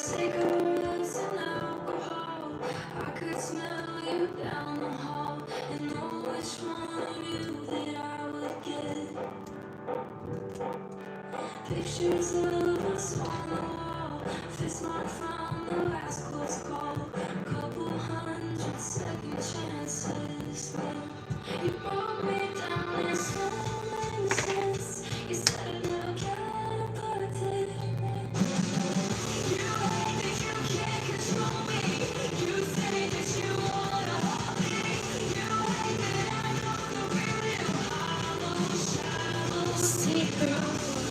cigarettes and alcohol. I could smell you down the hall and know which one of you that I would get. Pictures of us on the wall, fist mark from the last close call. Couple 100 second chances. You brought me down in so many sense. You said it never can, but it did. You hate that you can't control me. You say that you wanna hold me. You hate that I know the real you. Hollow, shallow, see-through.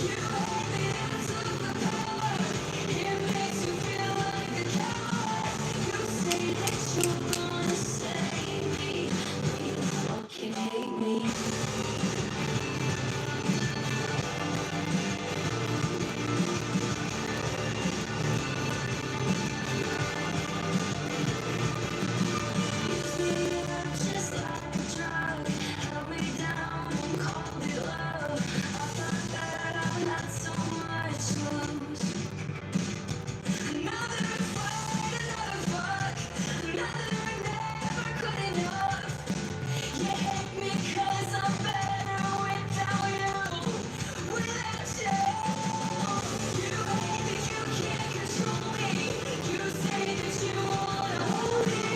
You hate that I took the power. It makes you feel like a coward. You say that you're gonna save me, but you fucking hate me. Just like a drug, held me down and called it love. I thought that I had so much to lose. Another fight, another fuck, another never good enough. You hate me 'cause I'm better without you, without you. You hate that you can't control me. You say that you wanna hold me.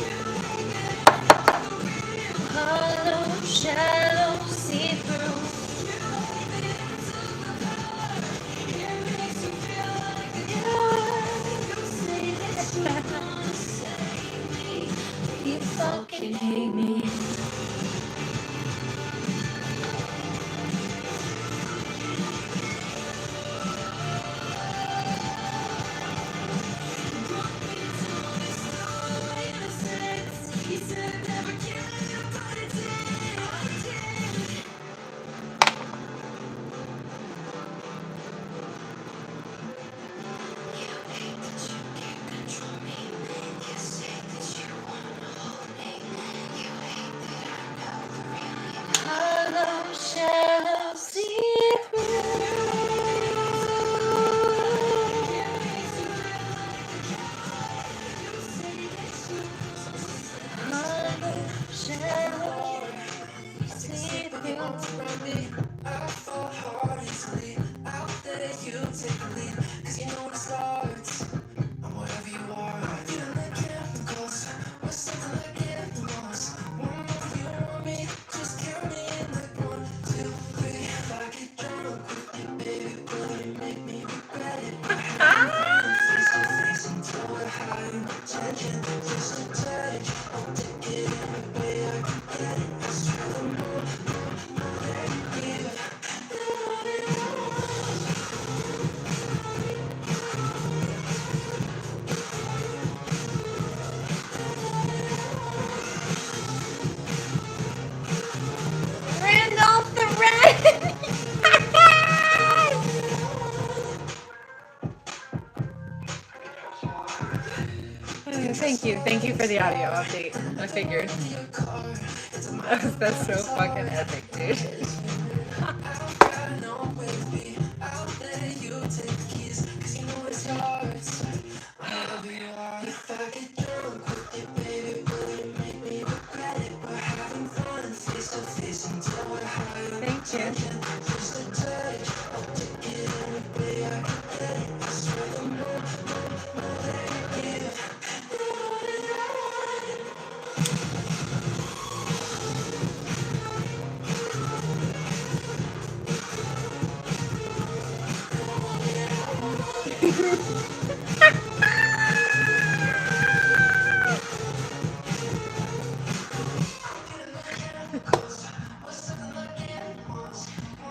You hate that I know the real you. Hollow, shallow, see-through. You hate that I took the power. It makes you feel like a coward. You say that you're gonna save me, but you fucking hate me. You said it never can, but it did. You hate that you can't control me. You say that you wanna hold me. You hate that I know the real you. Hollow, shallow, see-through. It makes you feel like a coward. You say that you're hollow, shallow, see-through. I fall hard easily. Out there you take the lead, 'cause you know it starts. I'm wherever you are. Feeling like chemicals, or something like animals. One more if you want me, just count me in like 1, 2, 3. If I get drunk with you, baby, will you make me regret it? Face to face until we're high and attention. Just a touch, I'll take it any way I can get it. I swear the more that you give, the more that I want. Randolph the Red! Thank you for the audio update. I figured. That's so fucking epic, dude. Thank you.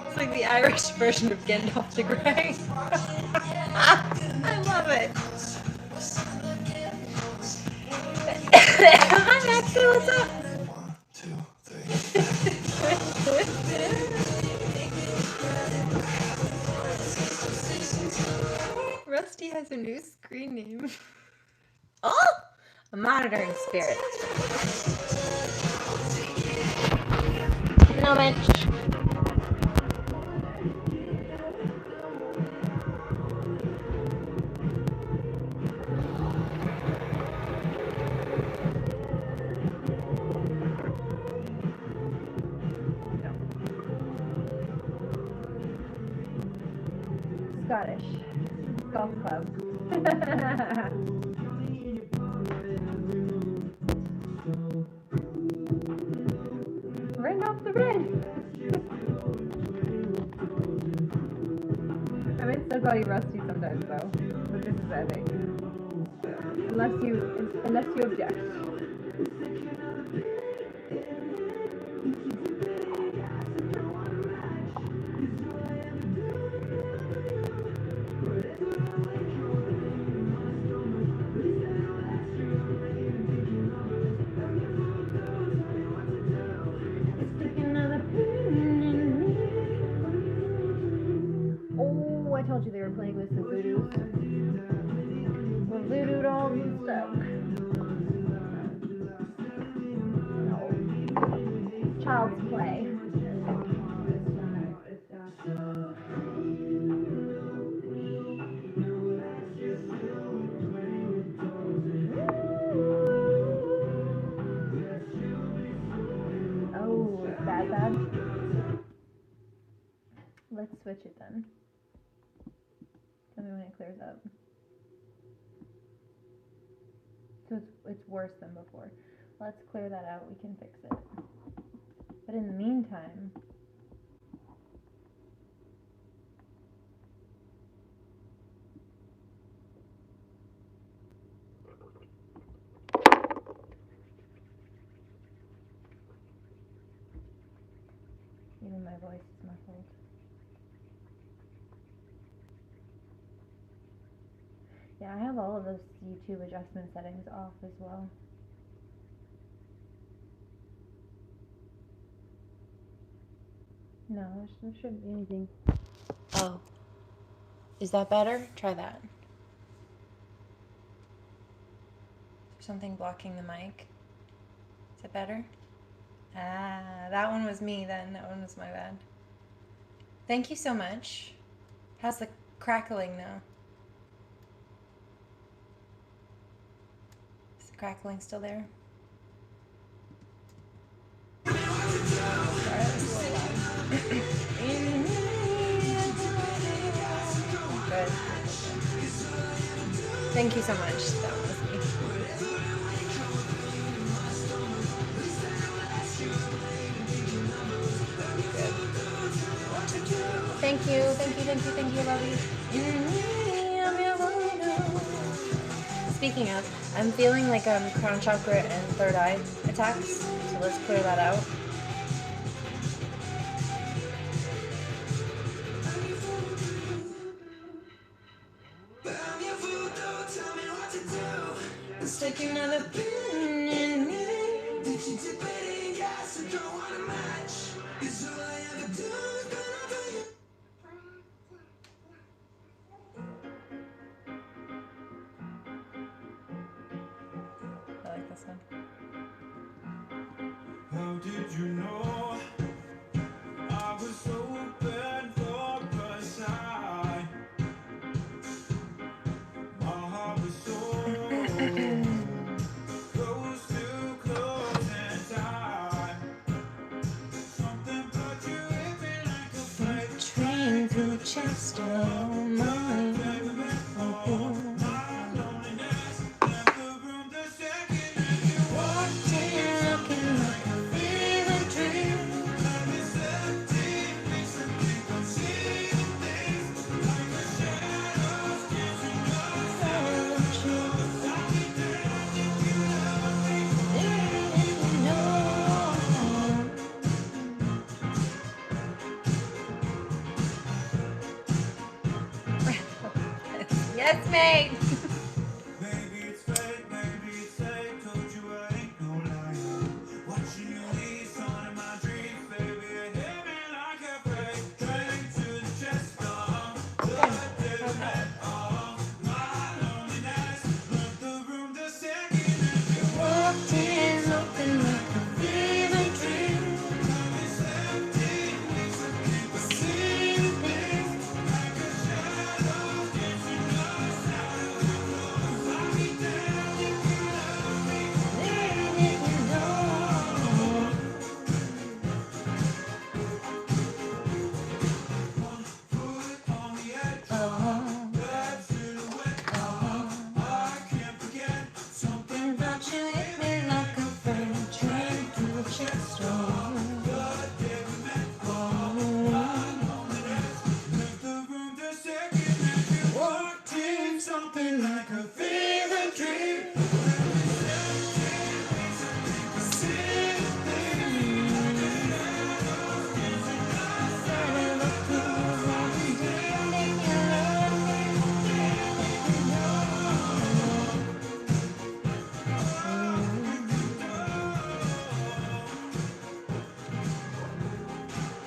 It's like the Irish version of Gandalf the Grey. I love it. Hi, Maxie, what's up? 1, 2, 3. Rusty has a new screen name. Oh! A monitoring spirit. No, Mitch. golf club. Ring off the ring. I might still call you Rusty sometimes though, but this is I think. Unless you object. Oh, I told you they were playing with some voodoos. Well, voodoo dolls and stuff. No. Child's play. Oh, it's bad. Let's switch it then. Tell me when it clears up. So it's worse than before. Let's clear that out. We can fix it. But in the meantime, even my voice is muffled. Yeah, I have all of those YouTube adjustment settings off as well. No, there shouldn't be anything. Oh. Is that better? Try that. Is there something blocking the mic? Is it better? Ah, that one was me then. That one was my bad. Thank you so much. How's the crackling now? Is the crackling still there? Sorry, that was a little loud. Good. Thank you so much. That one was me. Thank you, love you. Speaking of, I'm feeling like crown chakra and third eye attacks, so let's clear that out. Let's take another pin in me. I like this one. How did you know I was so bad for a side? My heart was so close and tight. Something brought you in me like a freight Train through chest of mine. Yes, mate. Maybe it's fake, told you I ain't no liar. Watching you leave on in my dreams, baby, it hit me like a freight train to the chest of blood, dead all my loneliness left the room the second that you Walked in open like a fever dream. it's empty, weeks of people Same thing. like a shadow, getting lost out of something like a fever dream.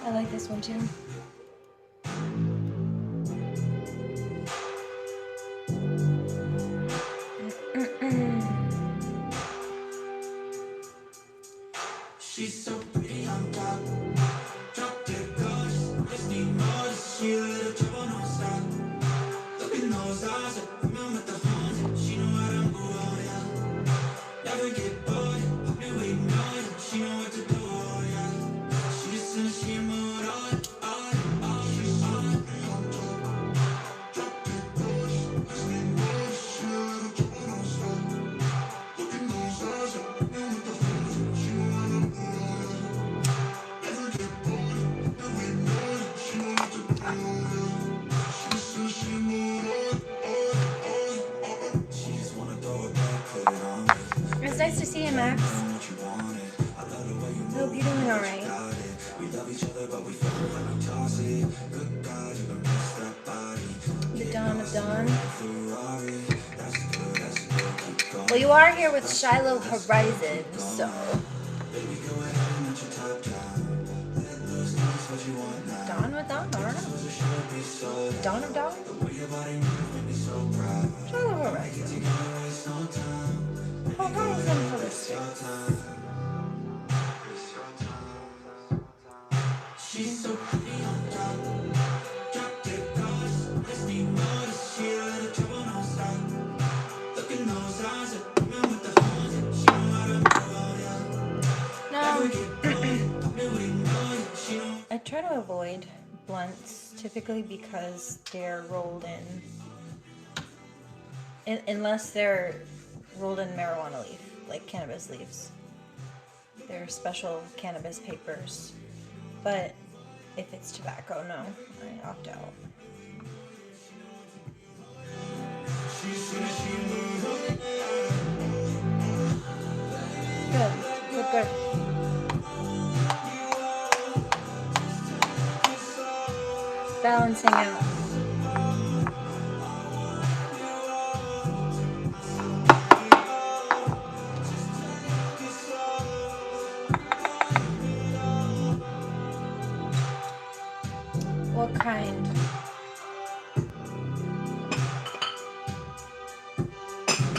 I like this one too. She's so pretty on top. Drop dead gorgeous. Just need more. She a little trouble, no stop. Look in those eyes. Remember the horns. She know how to move on, yeah. Never get bored. Hope you ignore it. She know what to do, oh, yeah. She just says she moved on. She's on. Drop dead gorgeous. Just need more. She a little trouble, no stop. Look in those eyes. Remember the horns. She know how to move on, yeah. Never get bored. Hope you ignore it. She know what to do, oh, yeah. She just says she moved on. She just wanna throw it back, put it on me. It's nice to see you, Max. What you wanted. I love the way you Hope you're doing all right. got it. We love each other, but we feel like we toss it. Good God, you can miss that body. The dawn of dawn. Ferrari. That's good, keep going. Well, you are here with Shiloh Horizon, so Baby, go ahead and let your top down. Let loose, that's what you want now. dawn with dawn, or So should be so dawn of dawn. the way your body moves make me so proud. Shiloh Horizon. Together waste no time. Horizon for the It's your six. time. She's so pretty on top. Drop dead gorgeous. Let's need more. She a little trouble, no stop. Look in those eyes. Remember the horns. She know how to move on, yeah. No, Never get bored. Hope you ignore it. She know. I try to avoid blunts typically because they're rolled in, unless they're rolled in marijuana leaf, like cannabis leaves. They're special cannabis papers. But if it's tobacco, no, I opt out. Good, good, good. Balancing out. What kind?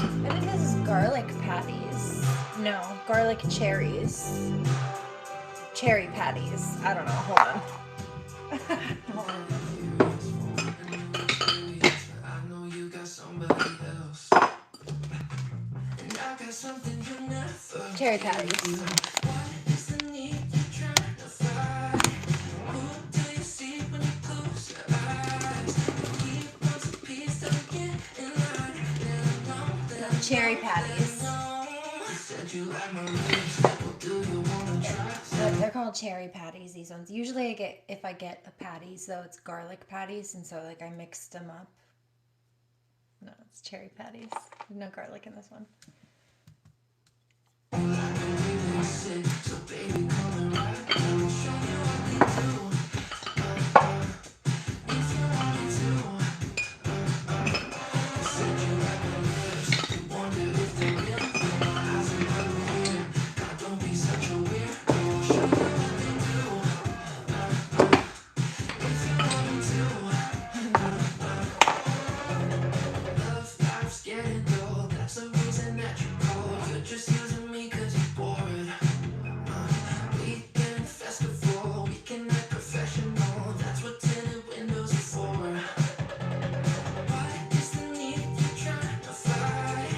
I think this is garlic patties. No, garlic cherries. Cherry patties. I don't know. Hold on. Hold on. I know you got somebody else. And I got something you never. Cherry patties. What is the need you're trying to find? Who do you see when you close your eyes? Keep those pieces to get in line. And I know that Cherry patties. you said you like my ribs. Well, do you wanna try? They're called cherry patties, these ones. Usually if I get a patties, though, it's garlic patties, and so like I mixed them up. No, it's cherry patties. There's no garlic in this one. So baby, come right. I'll show you what we do. If you want me to. Said you like my lips. You wonder if they're real. My eyes are never weird. God, don't be such a weirdo. I'll show you what we do. If you want me to. Love life's getting dull. That's the reason that you call. You're just using me 'cause you're bored. Weekend festival, weekend night professional. That's what tinted windows are for. What is the need you're trying to fight?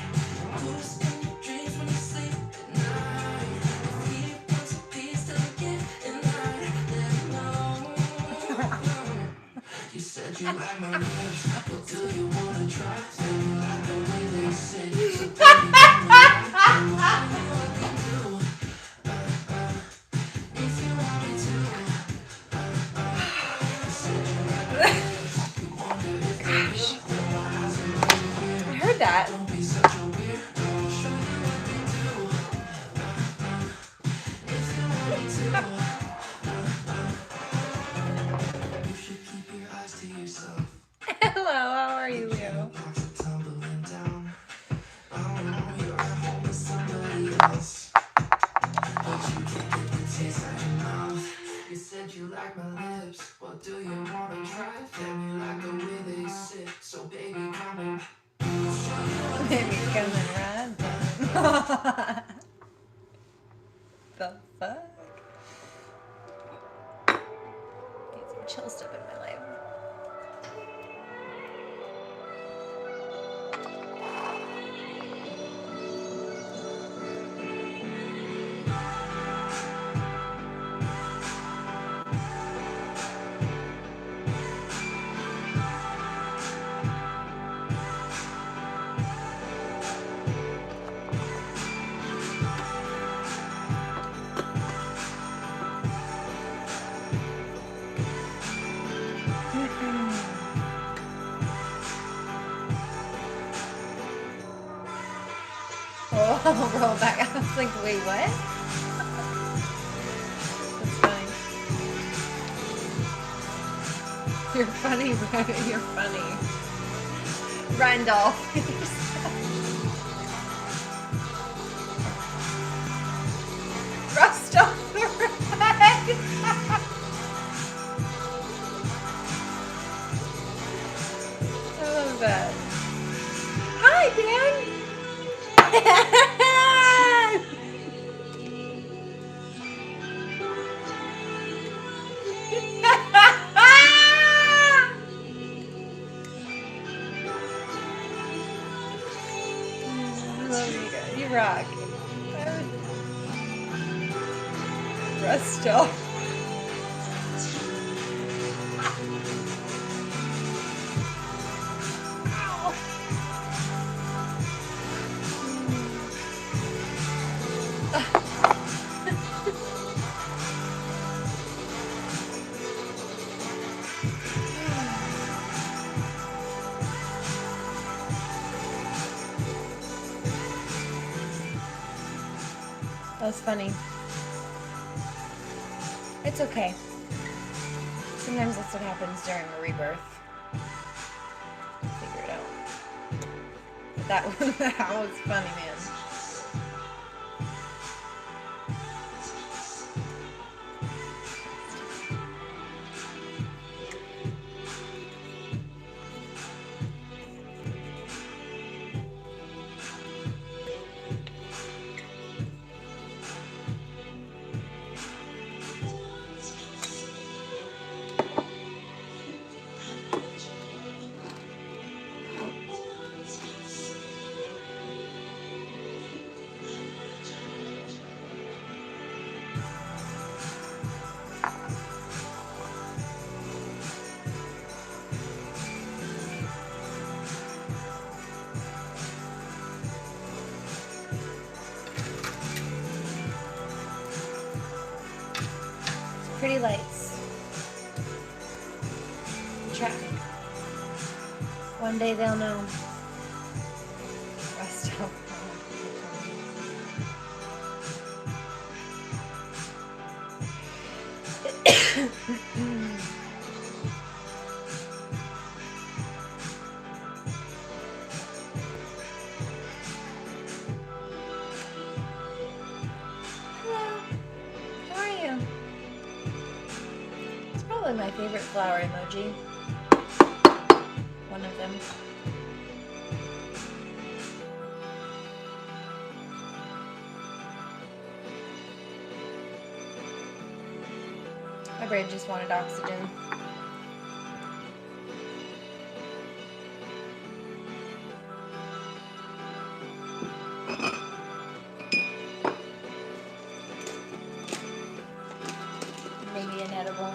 Who's in your dreams when you sleep at night? If he wants a piece, then get in line. Let him know. You said you like my lips. Well, do you wanna try? Say you like the way they sing. So baby, come right. I'll show you what we do. If you want me to. You said you like my lips. You wonder if they're real. My eyes are that. Don't be such a weirdo. Show you what we do. It's the way to. You should keep your eyes to yourself. Hello, how are you, Leo? Blocks are tumbling down. I don't know, you're at home with somebody else. But you can't get the taste out your mouth. You said you like my lips. Well, do you wanna try? Family like the way they sit. So baby, come and Maybe come and ride down. The fuck? Need some chill stuff in my life. Oh, I'll roll back. I was like, wait, what? That's fine. You're funny, bro. You're funny. Randolph. Rust off the rag. I love that. Hi, Dan. Love you guys. You rock. Rest off. That was funny. It's okay. Sometimes that's what happens during a rebirth. Figure it out. But that was funny, man. Pretty lights. Track. One day they'll know. Rest up. Hello. How are you? It's probably my favorite flower emoji. One of them. My brain just wanted oxygen. Maybe an edible.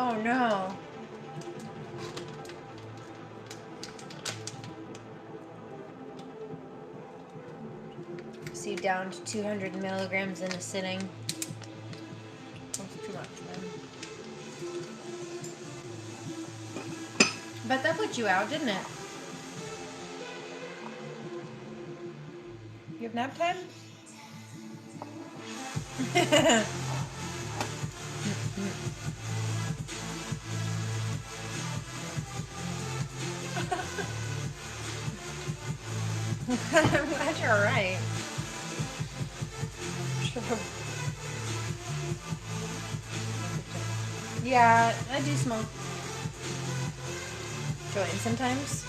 Oh no. So you downed 200 milligrams in a sitting. That's too much, man. But that put you out, didn't it? You have nap time? I'm glad you're alright. Yeah, I do smoke joints sometimes,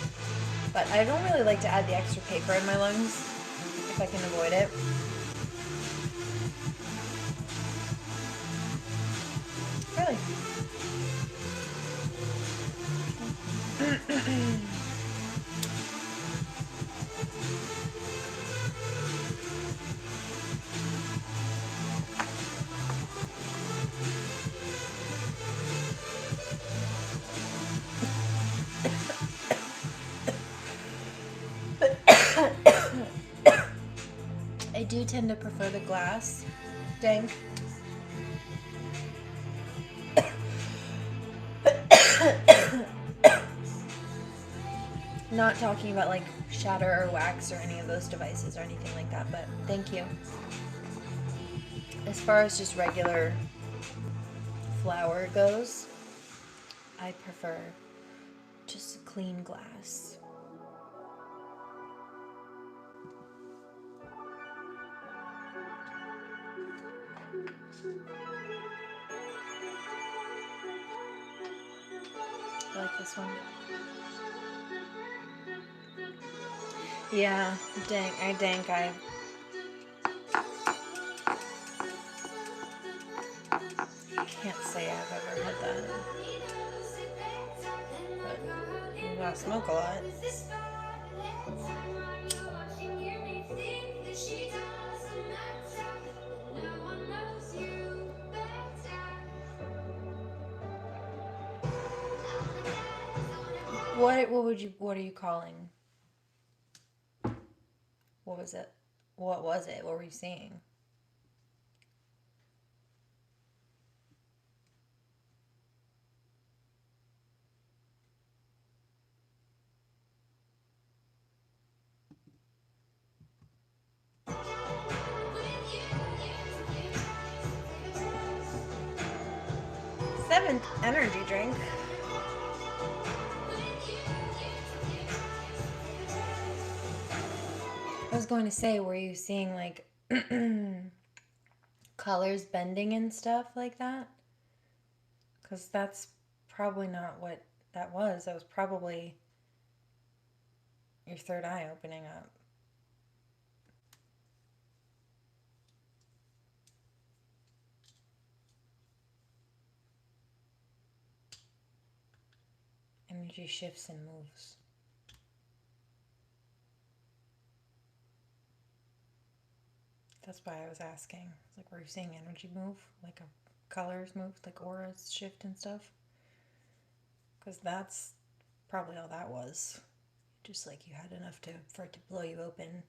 but I don't really like to add the extra paper in my lungs if I can avoid it. Really? I do tend to prefer the glass. Dank. Not talking about like shatter or wax or any of those devices or anything like that, but thank you. As far as just regular flower goes, I prefer just clean glass. I like this one. Yeah, dank. I can't say I've ever had that. But I smoke a lot. What are you calling? What was it? What was it? What were you seeing? Seventh energy drink. I was going to say, were you seeing like colors bending and stuff like that? Because that's probably not what that was. That was probably your third eye opening up. Energy shifts and moves. That's why I was asking. It's like, were you seeing energy move? Like colors move? Like auras shift and stuff? Because that's probably all that was. Just like you had enough for it to blow you open.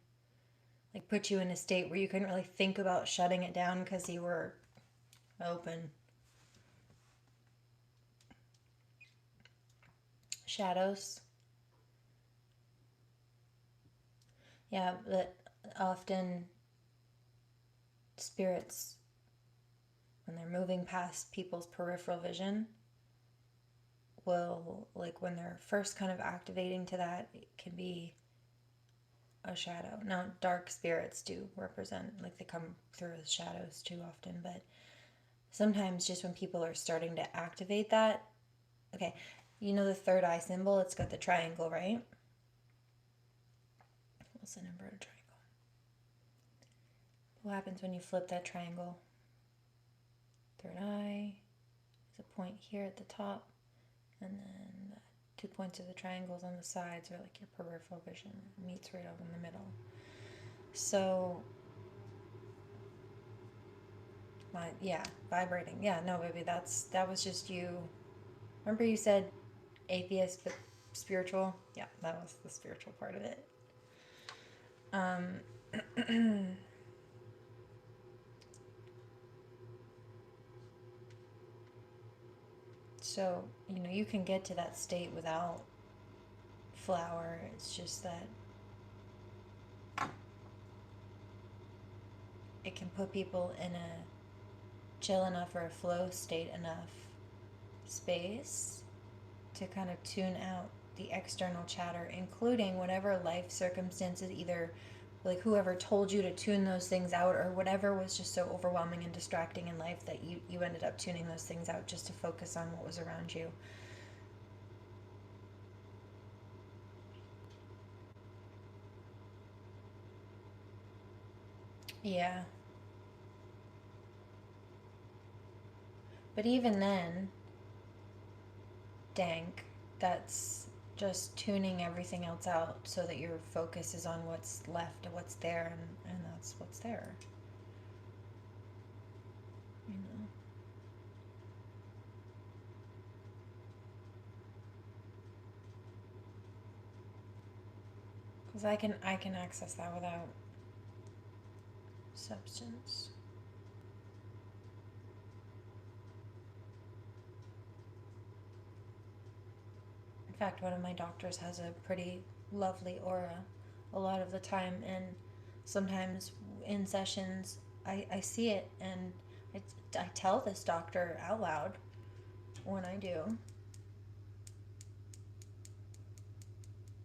Like put you in a state where you couldn't really think about shutting it down because you were open. Shadows. Yeah, but often spirits, when they're moving past people's peripheral vision, will, like when they're first kind of activating to that, it can be a shadow. Now, dark spirits do represent, like they come through as shadows too often, but sometimes just when people are starting to activate that, okay, you know the third eye symbol, it's got the triangle, right? What's an inverted triangle? What happens when you flip that triangle? Third eye is a point here at the top, and then the 2 points of the triangles on the sides are like your peripheral vision. It meets right over in the middle. So, yeah, vibrating. Yeah, no, baby, that was just you Remember you said atheist but spiritual? Yeah, that was the spiritual part of it. So, you can get to that state without flower. It's just that it can put people in a chill enough or a flow state enough space to kind of tune out the external chatter, including whatever life circumstances, either like whoever told you to tune those things out or whatever was just so overwhelming and distracting in life that you ended up tuning those things out just to focus on what was around you. Yeah. But even then, dank, that's just tuning everything else out so that your focus is on what's left and what's there, and that's what's there. You know? Because I can access that without substance. In fact, one of my doctors has a pretty lovely aura a lot of the time, and sometimes in sessions I see it, and I tell this doctor out loud when I do.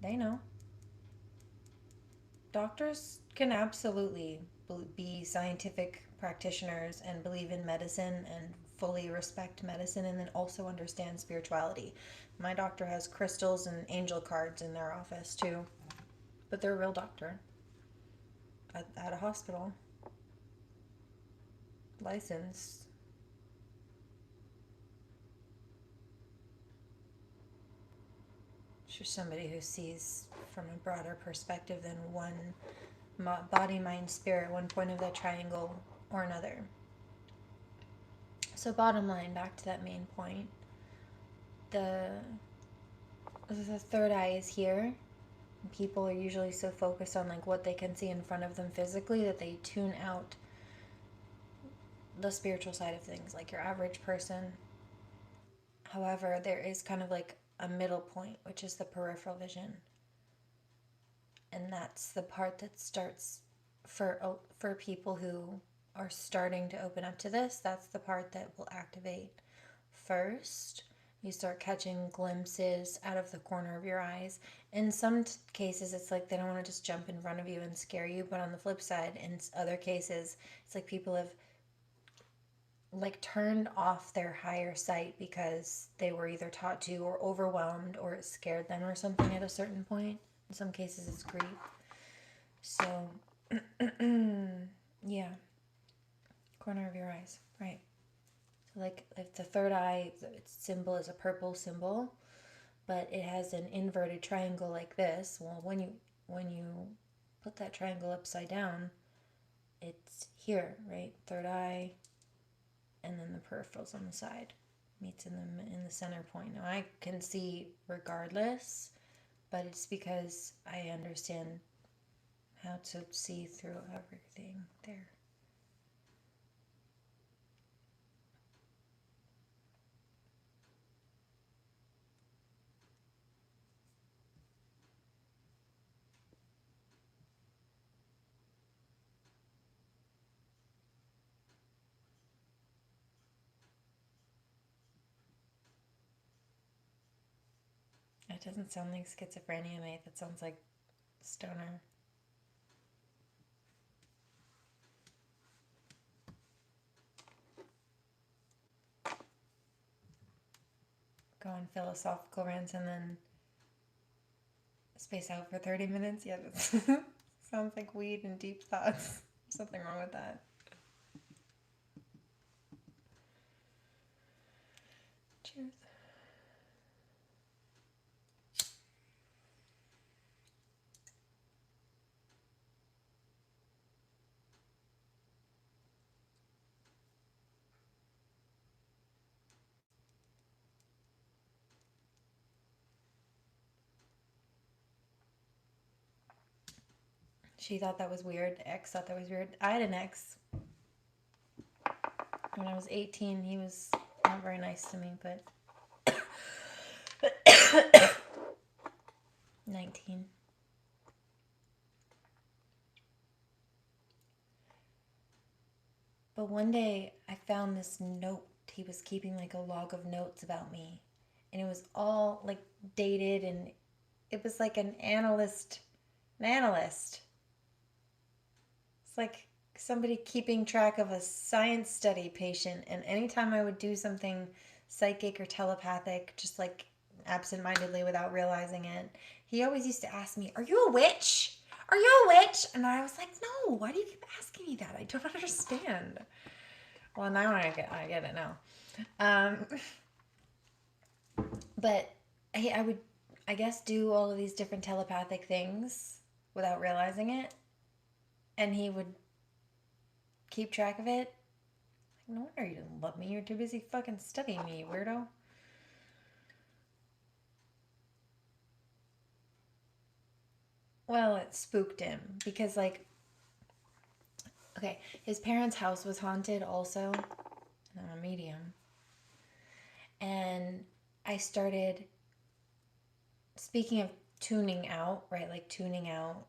They know. Doctors can absolutely be scientific practitioners and believe in medicine and fully respect medicine and then also understand spirituality. My doctor has crystals and angel cards in their office too, but they're a real doctor at a hospital, licensed. It's just somebody who sees from a broader perspective than one body, mind, spirit, one point of that triangle or another. So bottom line, back to that main point, the third eye is here. People are usually so focused on like what they can see in front of them physically that they tune out the spiritual side of things, like your average person. However, there is kind of like a middle point, which is the peripheral vision, and that's the part that starts for people who are starting to open up to this. That's the part that will activate first. You start catching glimpses out of the corner of your eyes. In some cases, it's like they don't want to just jump in front of you and scare you. But on the flip side, in other cases, it's like people have like turned off their higher sight because they were either taught to or overwhelmed or it scared them or something at a certain point. In some cases, it's grief. So, yeah, corner of your eyes, right? Like if the third eye, its symbol is a purple symbol, but it has an inverted triangle like this. Well, when you put that triangle upside down, it's here, right? Third eye, and then the peripherals on the side meets in the center point. Now I can see regardless, but it's because I understand how to see through everything there. It doesn't sound like schizophrenia, mate. That sounds like stoner. Go on philosophical rants and then space out for 30 minutes. Yeah, that sounds like weed and deep thoughts. Something wrong with that. Cheers. She thought that was weird. The ex thought that was weird. I had an ex. When I was 18, he was not very nice to me, but 19. But one day I found this note. He was keeping like a log of notes about me. And it was all like dated, and it was like an analyst. It's like somebody keeping track of a science study patient. And anytime I would do something psychic or telepathic, just like absentmindedly without realizing it, he always used to ask me, "Are you a witch? Are you a witch?" And I was like, "No, why do you keep asking me that? I don't understand." Well, now I get it now. But I would, I guess, do all of these different telepathic things without realizing it. And he would keep track of it. Like, no wonder you didn't love me. You're too busy fucking studying me, you weirdo. Well, it spooked him because, like, okay, his parents' house was haunted also. And I'm a medium. And I started, speaking of tuning out, right? Like tuning out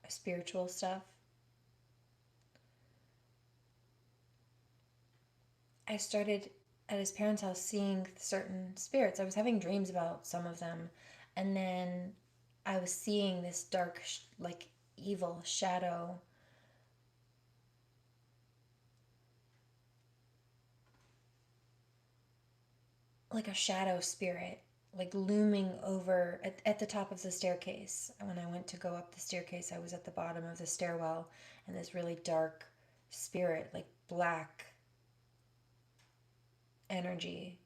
spiritual stuff. I started at his parents' house seeing certain spirits. I was having dreams about some of them. And then I was seeing this dark, like, evil shadow. Like a shadow spirit, like looming over at the top of the staircase. When I went to go up the staircase, I was at the bottom of the stairwell, and this really dark spirit, like black energy,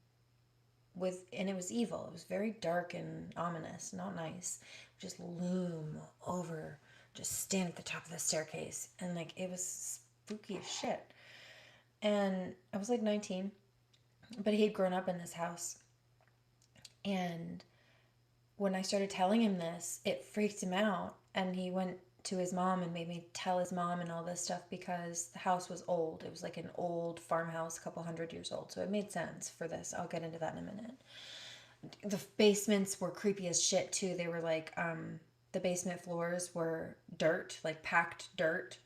and it was evil. It was very dark and ominous, not nice. Just loom over, just stand at the top of the staircase, and like it was spooky as shit. And I was like 19, but he had grown up in this house. And when I started telling him this, it freaked him out. And he went to his mom and made me tell his mom and all this stuff because the house was old. It was like an old farmhouse, a couple 100 years old. So it made sense for this. I'll get into that in a minute. The basements were creepy as shit too. They were like, the basement floors were dirt, like packed dirt.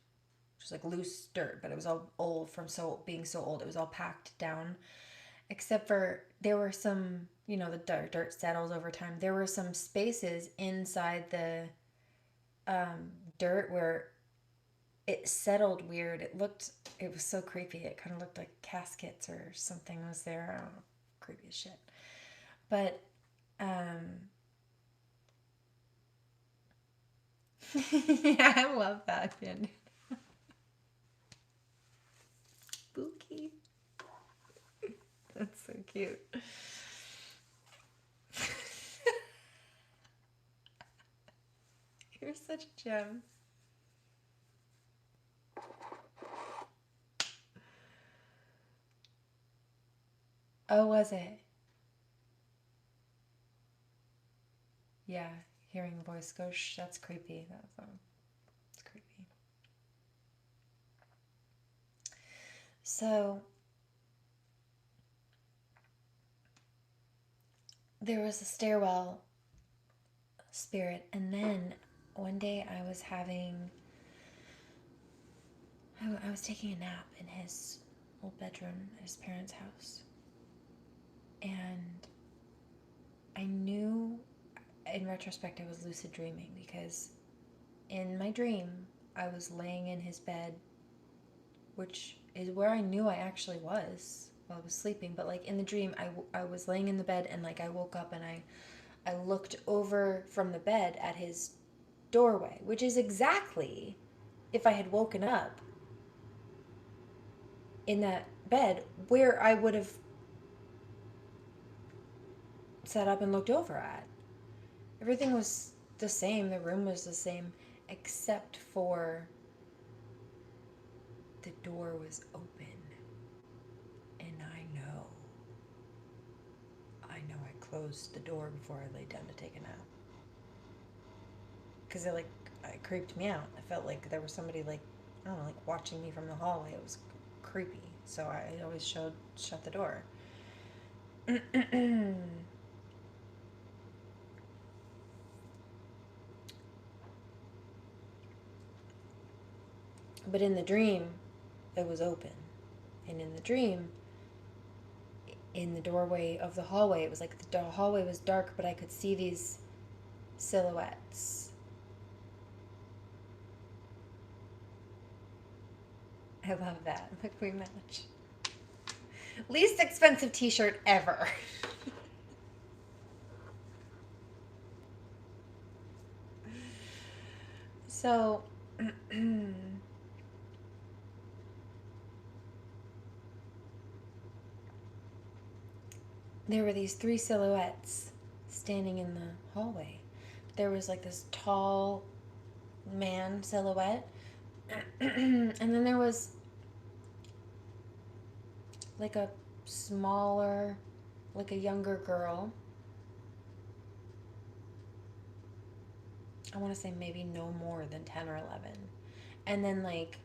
Just like loose dirt, but it was all old from being so old. It was all packed down. Except for there were some, the dirt settles over time. There were some spaces inside the dirt where it settled weird. It was so creepy. It kind of looked like caskets or something was there. I don't know, creepy as shit. But yeah, I love that, man. Spooky. That's so cute. You're such a gem. Oh, was it? Yeah, hearing the voice go, shh, that's creepy. That's creepy. So, there was a stairwell spirit, and then one day I was taking a nap in his old bedroom at his parents' house, and I knew, in retrospect, I was lucid dreaming because in my dream I was laying in his bed, which is where I knew I actually was while I was sleeping. But like in the dream, I was laying in the bed, and like I woke up and I looked over from the bed at his doorway, which is exactly, if I had woken up in that bed, where I would have sat up and looked over at. Everything was the same, the room was the same, except for the door was open. And I know I closed the door before I laid down to take a nap. Because I it creeped me out. I felt like there was somebody, like, I don't know, like watching me from the hallway. It was creepy. So I always shut the door. But in the dream, it was open. And in the dream, in the doorway of the hallway, it was like the hallway was dark, but I could see these silhouettes. I love that. Look, we match. Least expensive t-shirt ever. So, there were these three silhouettes standing in the hallway. There was like this tall man silhouette, and then there was like a smaller, like a younger girl. I want to say maybe no more than 10 or 11. And then like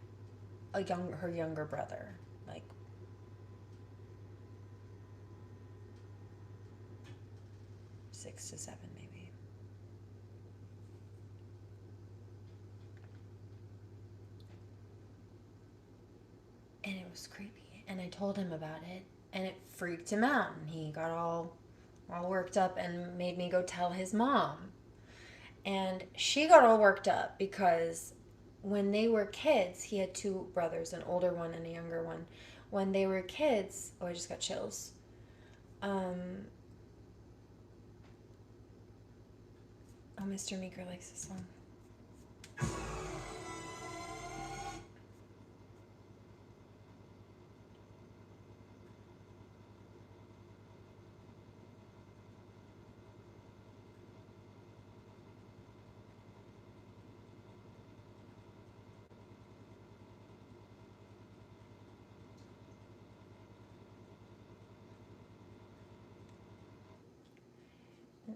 her younger brother, like 6 to 7 maybe. And it was creepy. And I told him about it, and it freaked him out, and he got all worked up and made me go tell his mom. And she got all worked up because when they were kids, he had two brothers, an older one and a younger one. When they were kids, oh, I just got chills. Oh, Mr. Meeker likes this song.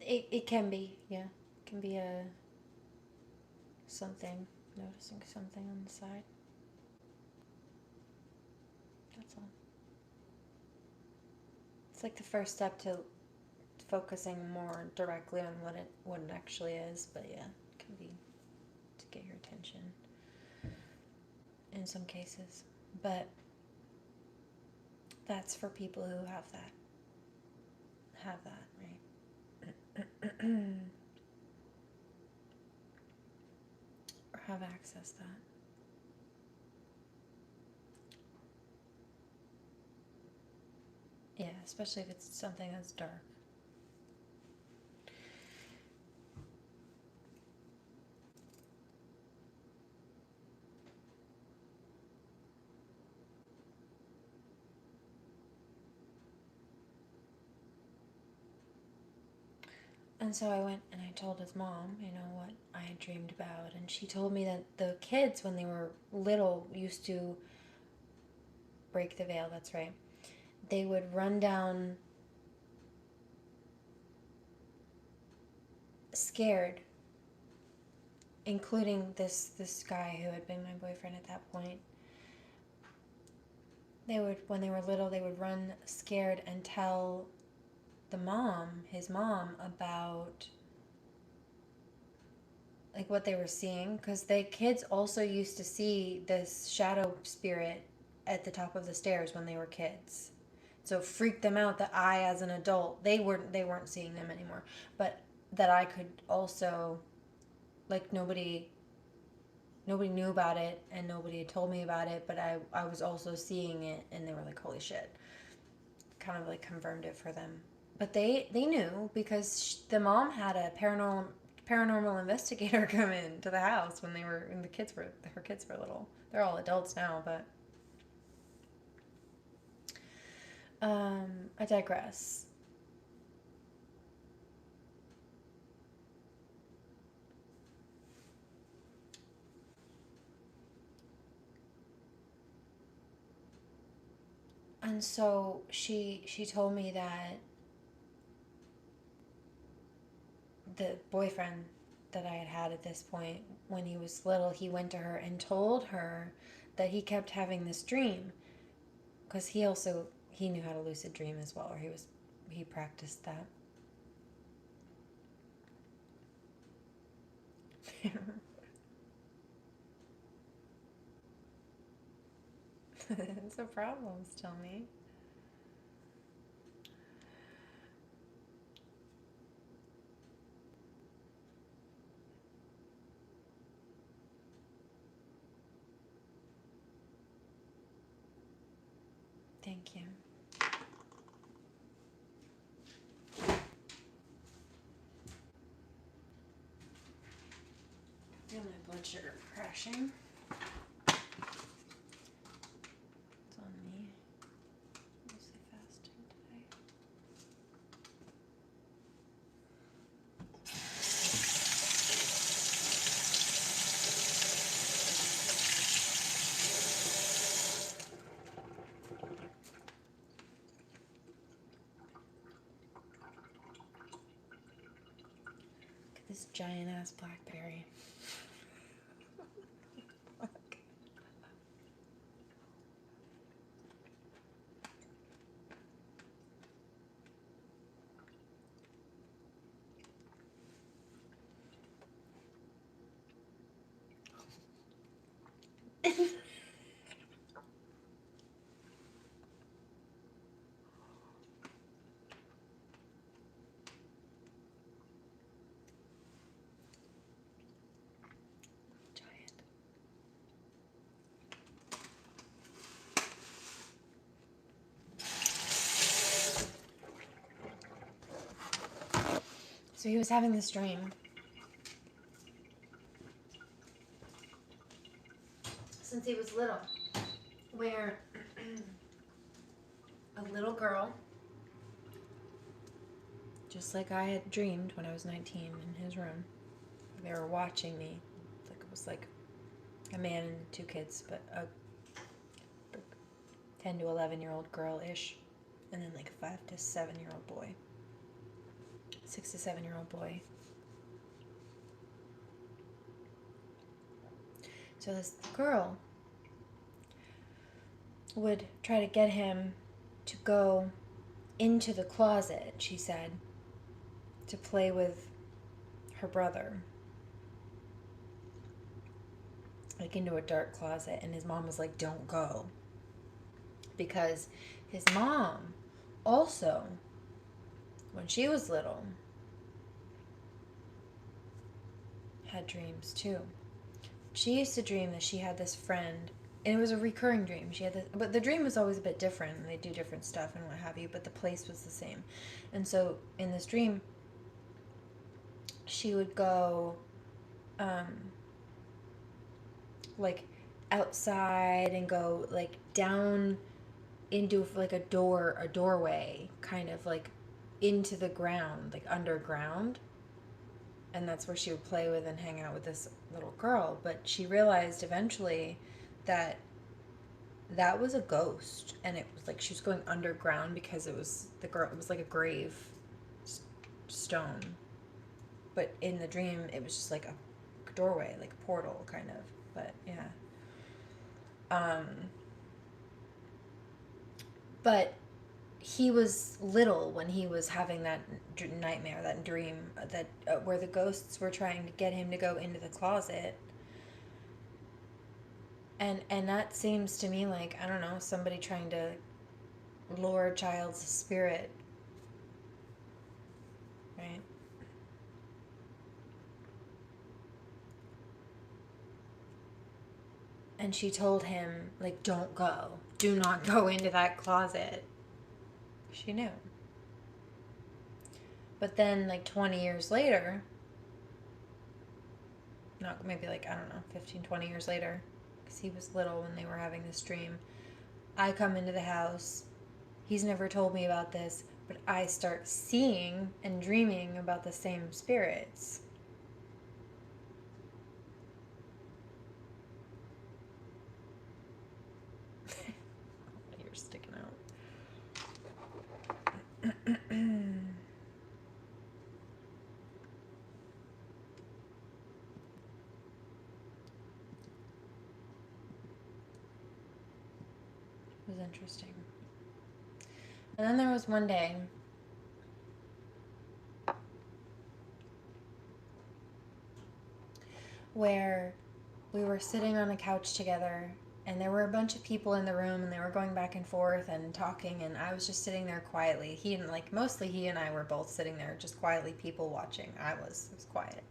It can be, yeah. It can be a something, noticing something on the side. That's all. It's like the first step to focusing more directly on what it actually is, but yeah, it can be to get your attention in some cases. But that's for people who have that, right? Or have access to that. Yeah, especially if it's something that's dark. And so I went and I told his mom, what I had dreamed about. And she told me that the kids, when they were little, used to break the veil. That's right. They would run down scared, including this guy who had been my boyfriend at that point. When they were little, they would run scared and tell his mom, about like what they were seeing, because the kids also used to see this shadow spirit at the top of the stairs when they were kids. So it freaked them out that I, as an adult, they weren't seeing them anymore, but that I could also, like, nobody knew about it and nobody had told me about it, but I was also seeing it, and they were like, holy shit. Kind of like confirmed it for them. But they knew because the mom had a paranormal investigator come into the house when her kids were little. They're all adults now, but I digress. And so she told me that the boyfriend that I had at this point, when he was little, he went to her and told her that he kept having this dream, because he knew how to lucid dream as well, or he practiced that. It's a problem, tell me. Thank you. And my blood sugar crashing. It's on me. Mostly fasting today. Look at this giant ass blackberry. So he was having this dream since he was little, where a little girl, just like I had dreamed when I was 19 in his room, they were watching me. Like it was like a man and two kids, but a 10 to 11-year-old girl-ish, and then like a 5 to 7-year-old boy, 6 to 7-year-old boy. So this girl would try to get him to go into the closet, she said, to play with her brother. Like into a dark closet, and his mom was like, don't go. Because his mom also, when she was little, had dreams too. She used to dream that she had this friend, and it was a recurring dream. She had this, but the dream was always a bit different, and they do different stuff and what have you, but the place was the same. And so in this dream, she would go like outside and go like down into like a doorway, kind of like into the ground, like underground. And that's where she would play with and hang out with this little girl. But she realized eventually that that was a ghost, and it was like she was going underground because it was like a grave stone. But in the dream, it was just like a doorway, like a portal, kind of. But yeah. But he was little when he was having that nightmare, that dream, that where the ghosts were trying to get him to go into the closet. And that seems to me like, I don't know, somebody trying to lure a child's spirit, right? And she told him, like, don't go. Do not go into that closet. She knew. But then, like, 20 years later, not maybe like, I don't know, 15, 20 years later, because he was little when they were having this dream, I come into the house. He's never told me about this, but I start seeing and dreaming about the same spirits. You're sticking out. was interesting. And then there was one day where we were sitting on a couch together, and there were a bunch of people in the room, and they were going back and forth and talking, and I was just sitting there quietly. Mostly he and I were both sitting there just quietly, people watching. It was quiet.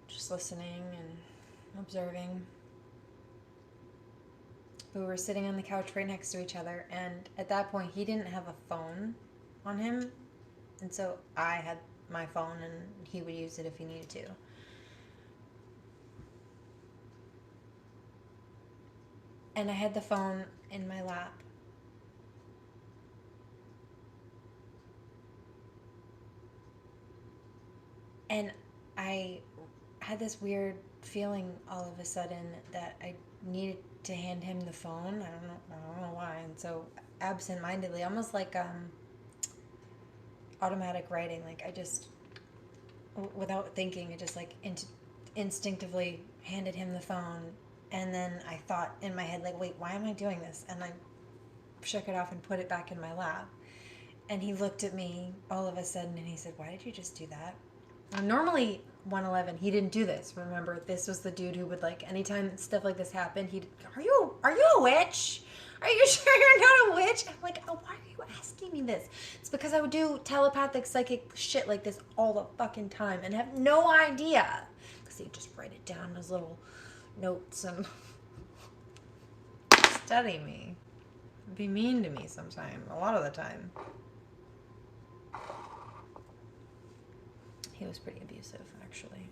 Just listening and observing. We were sitting on the couch right next to each other, and at that point he didn't have a phone on him, and so I had my phone and he would use it if he needed to. And I had the phone in my lap. And I had this weird feeling all of a sudden that I needed to hand him the phone. I don't know why. And so absent-mindedly, almost like automatic writing, like I just, without thinking, I just like instinctively handed him the phone. And then I thought in my head, like, wait, why am I doing this? And I shook it off and put it back in my lap. And he looked at me all of a sudden and he said, why did you just do that? Normally 111, he didn't do this. Remember, this was the dude who would, like, anytime stuff like this happened, he'd, are you a witch? Are you sure you're not a witch? I'm like, oh, why are you asking me this? It's because I would do telepathic psychic shit like this all the fucking time and have no idea. Because he'd just write it down in his little notes and study me. Be mean to me sometime, a lot of the time. He was pretty abusive, actually.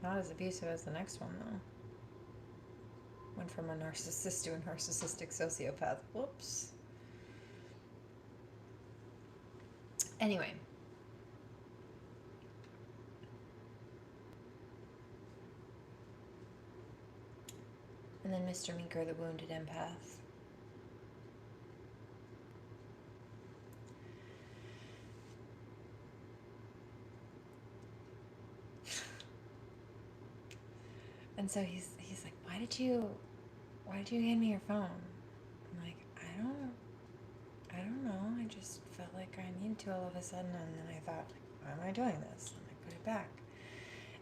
Not as abusive as the next one, though. Went from a narcissist to a narcissistic sociopath. Whoops. Anyway. And then Mr. Meeker, the wounded empath. And so he's like, why did you hand me your phone? I'm like, I don't know. I just felt like I needed to all of a sudden, and then I thought, why am I doing this? And I put it back.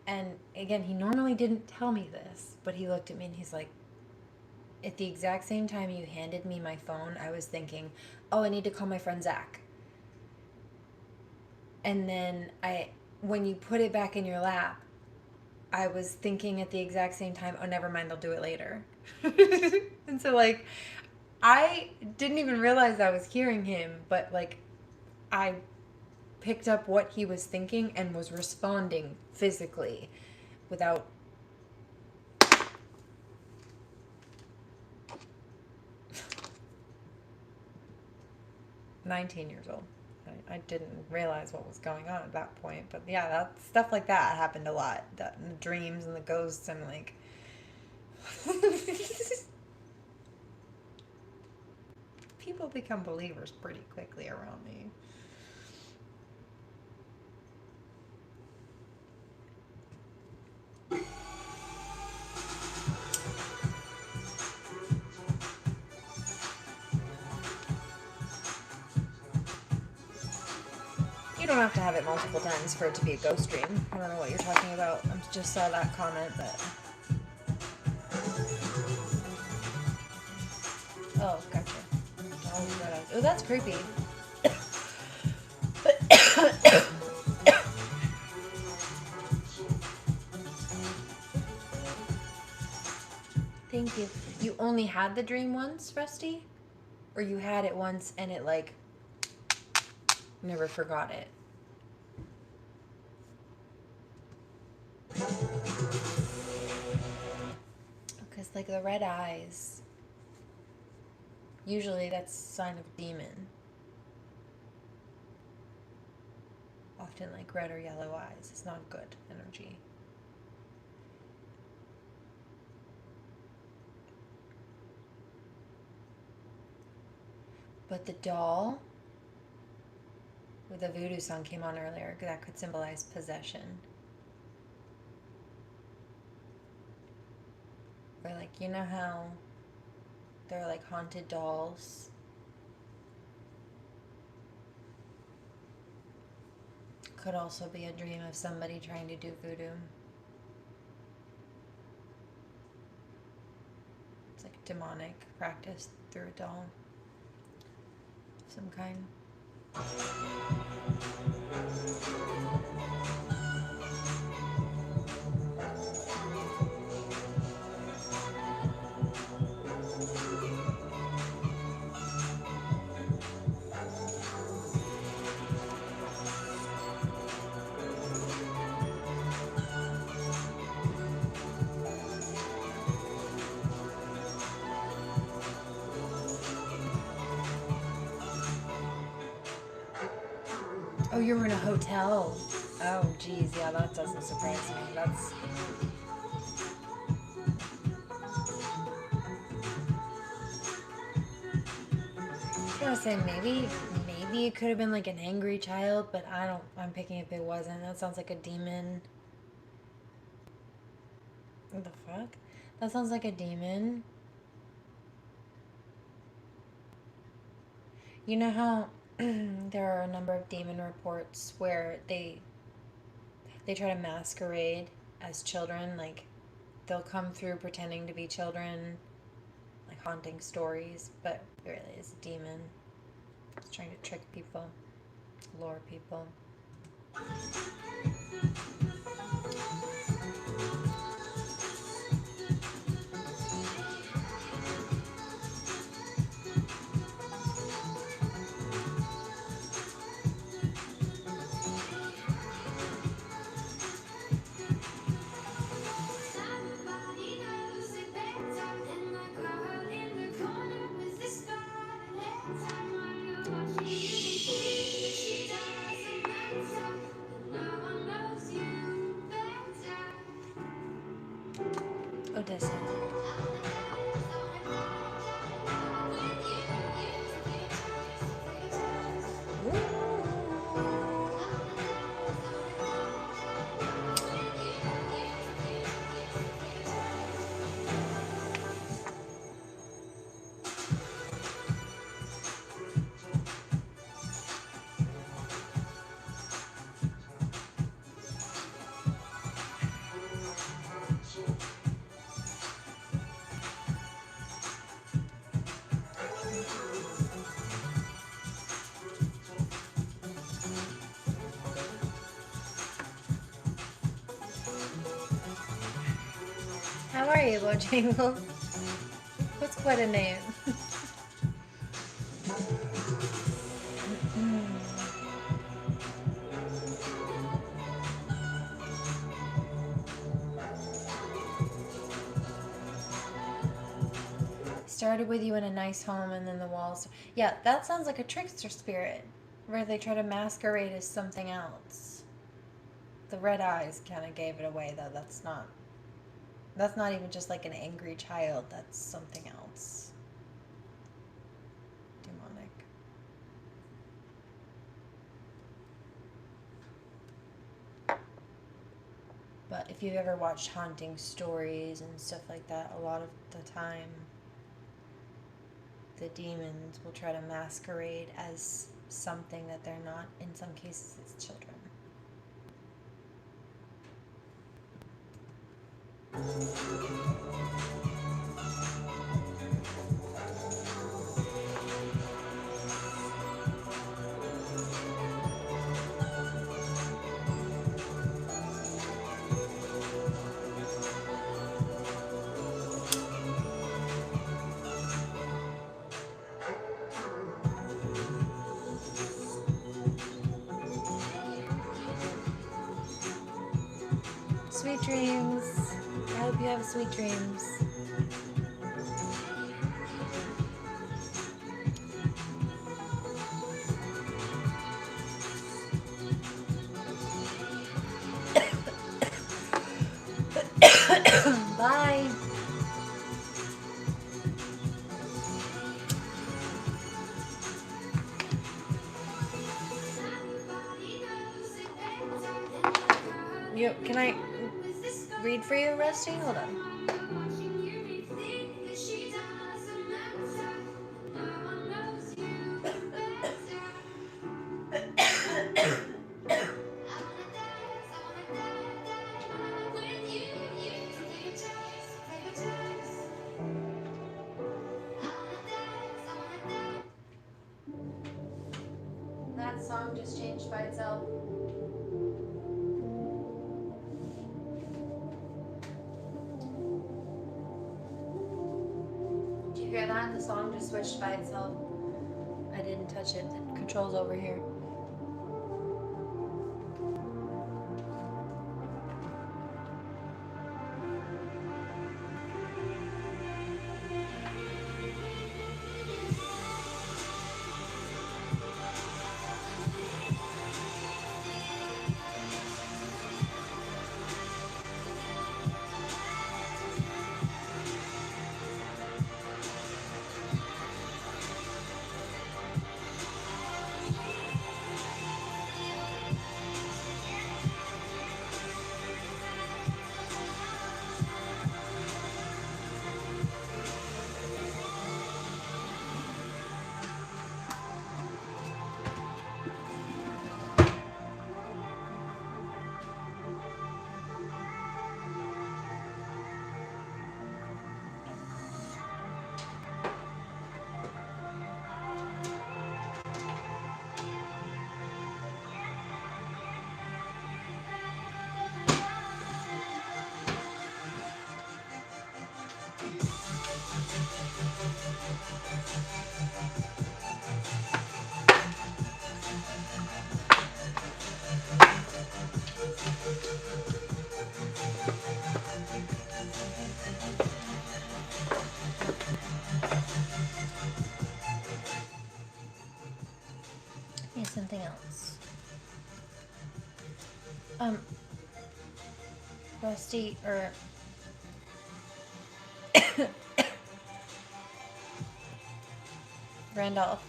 And again, he normally didn't tell me this, but he looked at me and he's like, at the exact same time you handed me my phone, I was thinking, oh, I need to call my friend Zach. And then when you put it back in your lap, I was thinking at the exact same time, oh, never mind, I'll do it later. And so, like, I didn't even realize I was hearing him, but, like, I picked up what he was thinking and was responding physically without... 19 years old. I didn't realize what was going on at that point. But yeah, that stuff like that happened a lot. The dreams and the ghosts, I'm like... People become believers pretty quickly around me. You don't have to have it multiple times for it to be a ghost dream. I don't know what you're talking about. I just saw that comment, but... Oh, gotcha. Oh, that's creepy. Thank you. You only had the dream once, Rusty? Or you had it once and it, like, never forgot it? Because, like, the red eyes, usually that's a sign of a demon. Often, like, red or yellow eyes. It's not good energy. But the doll with the voodoo song came on earlier, that could symbolize possession. Or like, you know how they're like haunted dolls? Could also be a dream of somebody trying to do voodoo. It's like demonic practice through a doll of some kind. Oh, you were in a hotel. Oh, geez, yeah, that doesn't surprise me. That's... I was gonna say, maybe it could have been like an angry child, but I'm picking up it wasn't. That sounds like a demon. What the fuck? That sounds like a demon. You know how there are a number of demon reports where they try to masquerade as children, like they'll come through pretending to be children, like haunting stories, but really it's a demon. It's trying to trick people, lure people. Odessa. How are you, Bojangles? That's quite a name. Started with you in a nice home and then the walls. Yeah, that sounds like a trickster spirit where they try to masquerade as something else. The red eyes kind of gave it away, though. That's not even just like an angry child. That's something else. Demonic. But if you've ever watched haunting stories and stuff like that, a lot of the time the demons will try to masquerade as something that they're not. In some cases, it's children. Sweet dreams. I hope you have sweet dreams. Bye. Can I read for you, Rusty? Hold on. that song just changed by itself? Did you hear that? The song just switched by itself. I didn't touch it. The control's over here. Here's something else. Rusty, or Randolph.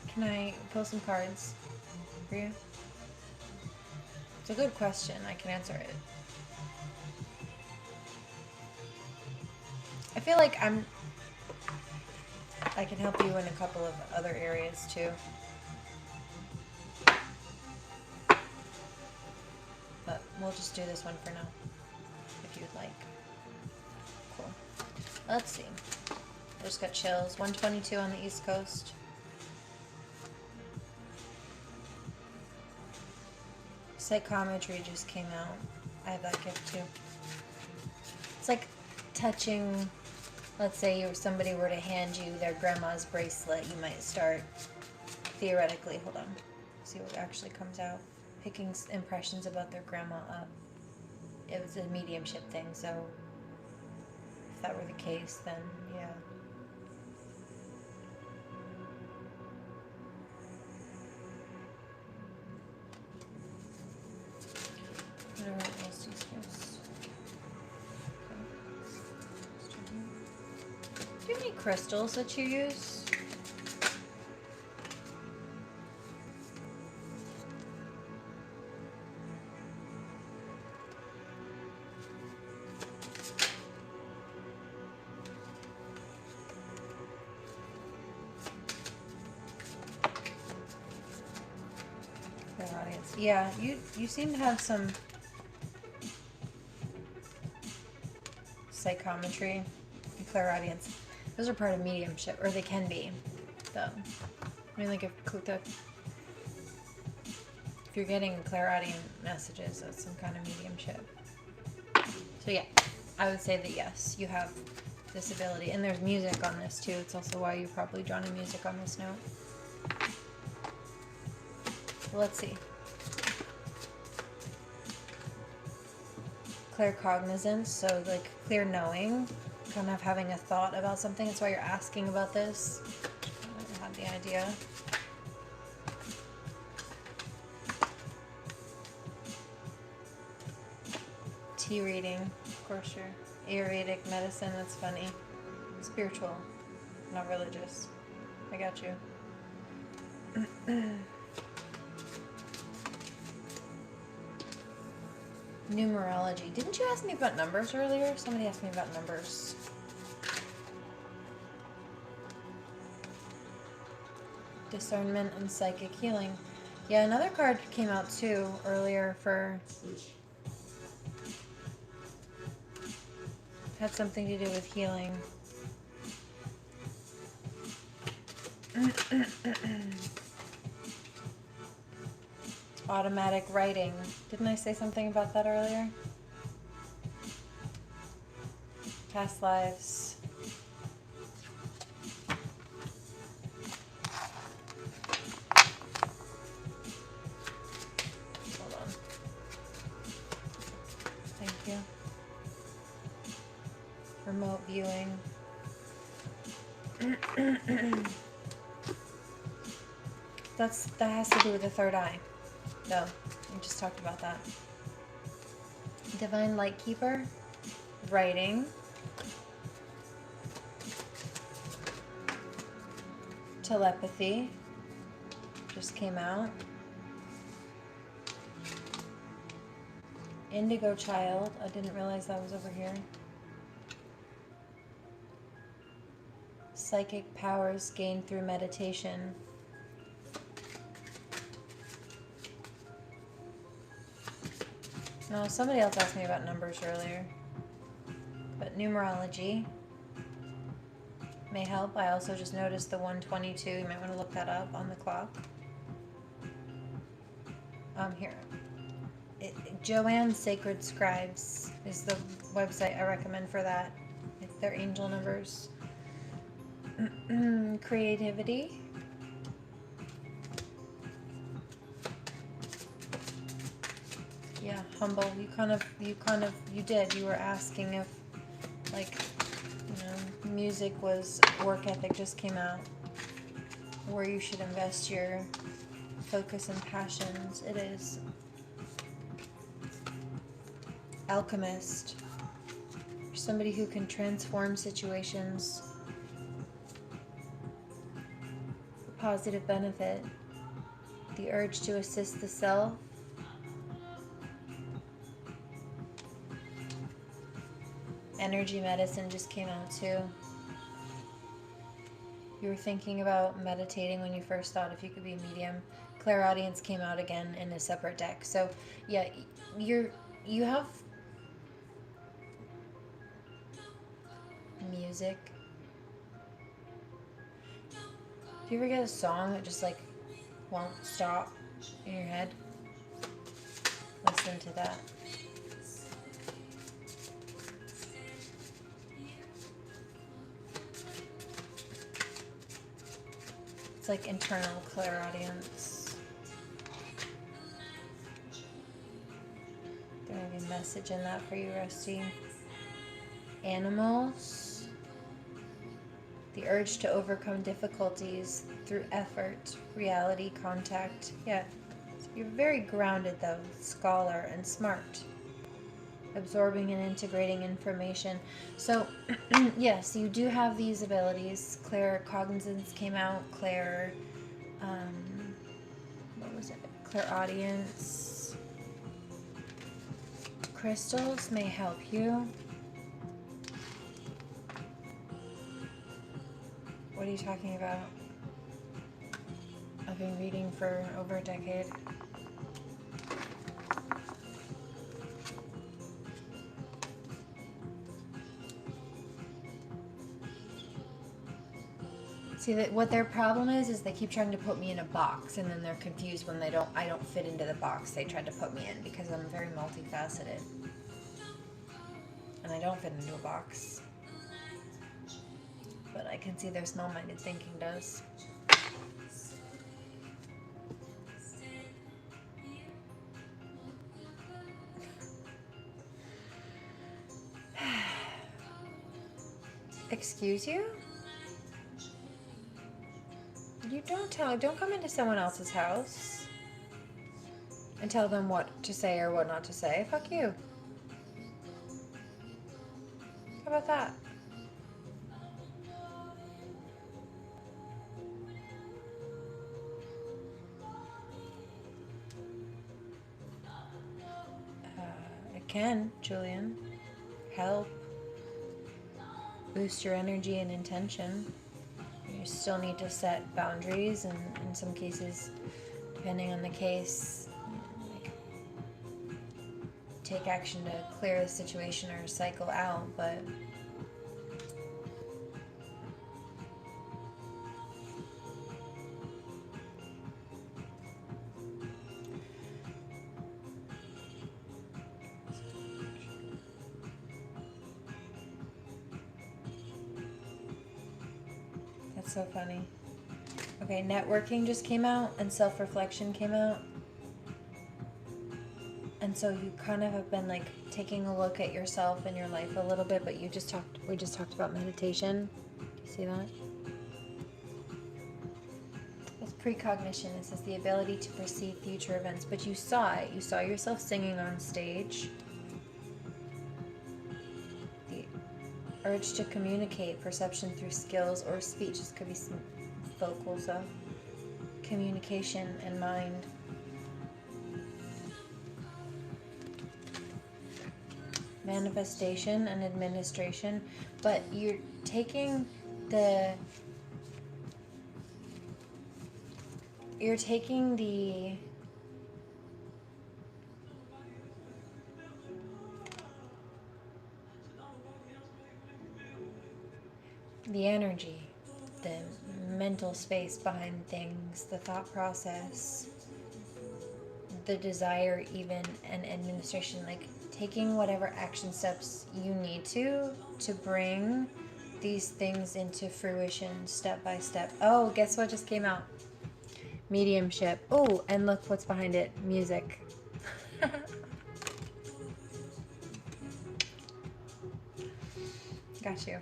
Can I pull some cards for you? It's a good question. I can answer it. I feel like I can help you in a couple of other areas too. But we'll just do this one for now, if you'd like. Cool. Let's see. I just got chills. 122 on the East Coast. Psychometry just came out. I have that gift too. It's like touching, let's say somebody were to hand you their grandma's bracelet, you might start, theoretically, hold on, see what actually comes out. Picking impressions about their grandma up. It was a mediumship thing, so if that were the case, then yeah. Whatever else do you suppose? Do you have any crystals that you use? Audience. Yeah, you seem to have some psychometry and clairaudience. Those are part of mediumship, or they can be. So, I mean, like if you're getting clairaudient messages, that's some kind of mediumship. So yeah, I would say that yes, you have this ability, and there's music on this too. It's also why you've probably drawn in music on this note. Let's see. Claircognizance, so like clear knowing, kind of having a thought about something. That's why you're asking about this. I had the idea. Tea reading, of course, sure. Ayurvedic medicine, that's funny. Spiritual, not religious. I got you. Numerology. Didn't you ask me about numbers earlier? Somebody asked me about numbers. Discernment and psychic healing. Yeah, another card came out too earlier for... had something to do with healing. Automatic writing. Didn't I say something about that earlier? Past lives. Hold on. Thank you. Remote viewing. That has to do with the third eye. No, we just talked about that. Divine Light Keeper. Writing. Telepathy. Just came out. Indigo Child. I didn't realize that was over here. Psychic powers gained through meditation. No, somebody else asked me about numbers earlier. But numerology may help. I also just noticed the 122. You might want to look that up on the clock. Here. Joanne's Sacred Scribes is the website I recommend for that. It's their angel numbers. Creativity. Yeah, humble. You did. You were asking if, like, music was work ethic just came out, where you should invest your focus and passions. It is. Alchemist. You're somebody who can transform situations for positive benefit. The urge to assist the self. Energy medicine just came out too. You were thinking about meditating when you first thought if you could be a medium. Clairaudience came out again in a separate deck. So yeah, you have music. Do you ever get a song that just like won't stop in your head? Listen to that. It's like internal clairaudience. There may be a message in that for you, Rusty. Animals. The urge to overcome difficulties through effort, reality, contact. Yeah, you're very grounded though, scholar and smart. Absorbing and integrating information. So, yes, you do have these abilities. Claircognizance came out. What was it? Clairaudience. Crystals may help you. What are you talking about? I've been reading for over a decade. See, that what their problem is they keep trying to put me in a box, and then they're confused when I don't fit into the box they tried to put me in, because I'm very multifaceted. And I don't fit into a box. But I can see their small-minded thinking does. Excuse you? You don't come into someone else's house and tell them what to say or what not to say. Fuck you. How about that? It can, Julian. Help. Boost your energy and intention. You still need to set boundaries, and in some cases, depending on the case, like, take action to clear the situation or cycle out, but That's so funny. Okay, networking just came out and self-reflection came out. And so you kind of have been like taking a look at yourself and your life a little bit, but we just talked about meditation. Do you see that? It's precognition. This is the ability to perceive future events, but you saw it. You saw yourself singing on stage. The urge to communicate, perception through skills or speech. This could be some vocal, so communication and mind. Manifestation and administration, but you're taking the energy, the mental space behind things, the thought process, the desire even, and administration, like taking whatever action steps you need to bring these things into fruition step by step. Oh, guess what just came out? Mediumship. Oh, and look what's behind it. Music. Got you.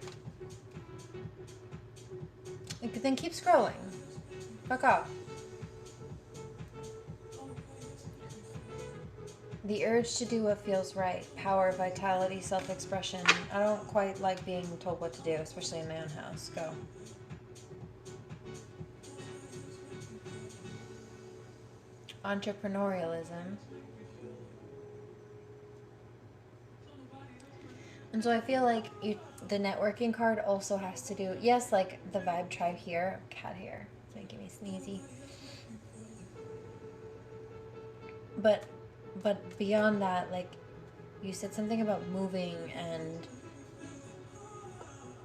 Then keep scrolling. Fuck off. The urge to do what feels right. Power, vitality, self-expression. I don't quite like being told what to do, especially in my own house. Go. Entrepreneurialism. And so I feel like the networking card also has to do, yes, like the vibe tribe here, cat here, it's making me sneezy. But beyond that, like you said something about moving, and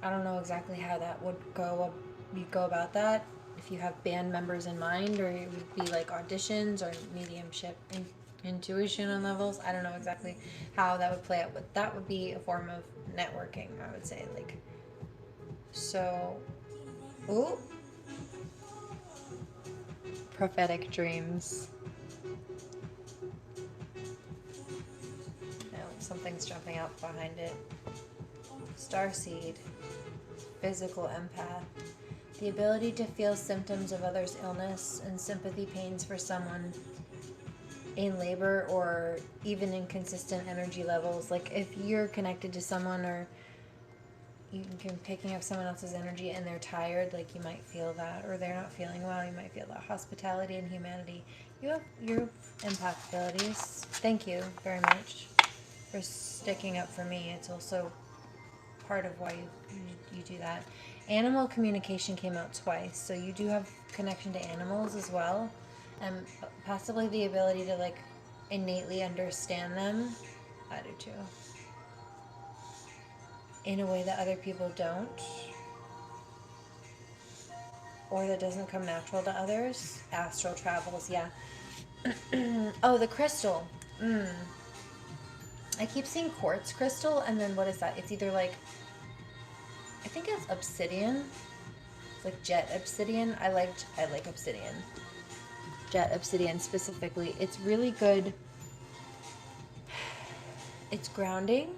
I don't know exactly how that would go. You go about that if you have band members in mind, or it would be like auditions or mediumship, intuition on levels. I don't know exactly how that would play out, but that would be a form of networking, I would say. Like, so, ooh, prophetic dreams. No, something's jumping out behind it. Starseed, physical empath. The ability to feel symptoms of others' illness and sympathy pains for someone in labor or even inconsistent energy levels. Like if you're connected to someone, or you can picking up someone else's energy and they're tired, like you might feel that, or they're not feeling well, you might feel that. Hospitality and humanity. You have your empath abilities. Thank you very much for sticking up for me. It's also part of why you do that. Animal communication came out twice, so you do have connection to animals as well, and possibly the ability to like innately understand them. I do too, in a way that other people don't, or that doesn't come natural to others. Astral travels, yeah. Oh, the crystal. I keep seeing quartz crystal, and then what is that? It's either like, I think it's obsidian. It's like jet obsidian. I like obsidian. Jet obsidian specifically. It's really good. It's grounding.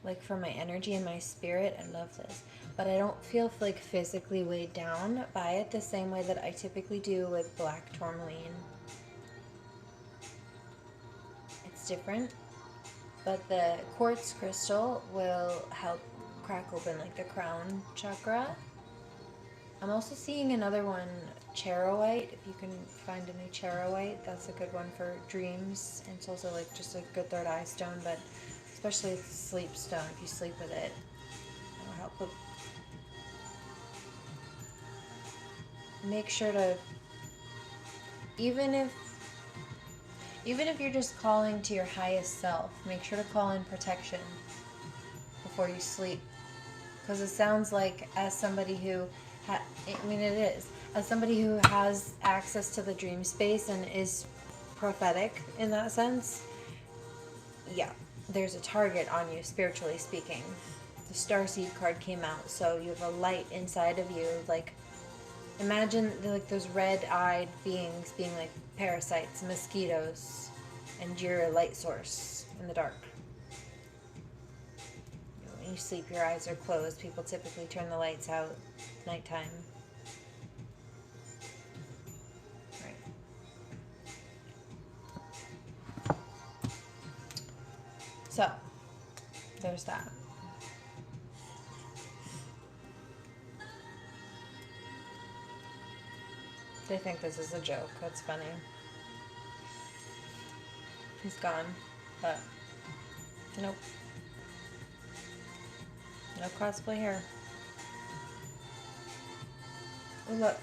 Like for my energy and my spirit. I love this. But I don't feel like physically weighed down by it the same way that I typically do with black tourmaline. It's different. But the quartz crystal will help crack open like the crown chakra. I'm also seeing another one, charoite. If you can find any charoite, that's a good one for dreams. And it's also like just a good third eye stone, but especially it's a sleep stone. If you sleep with it, it'll help with. Make sure to, even if you're just calling to your highest self, make sure to call in protection before you sleep. Because it sounds like, as somebody who, as somebody who has access to the dream space and is prophetic in that sense, yeah, there's a target on you, spiritually speaking. Starseed card came out. So you have a light inside of you. Like, imagine like those red-eyed beings being like parasites, mosquitoes, and you're a light source in the dark. When you sleep, your eyes are closed. People typically turn the lights out nighttime. Right. So, there's that. They think this is a joke. That's funny. He's gone, but nope. No cosplay here. Oh, look.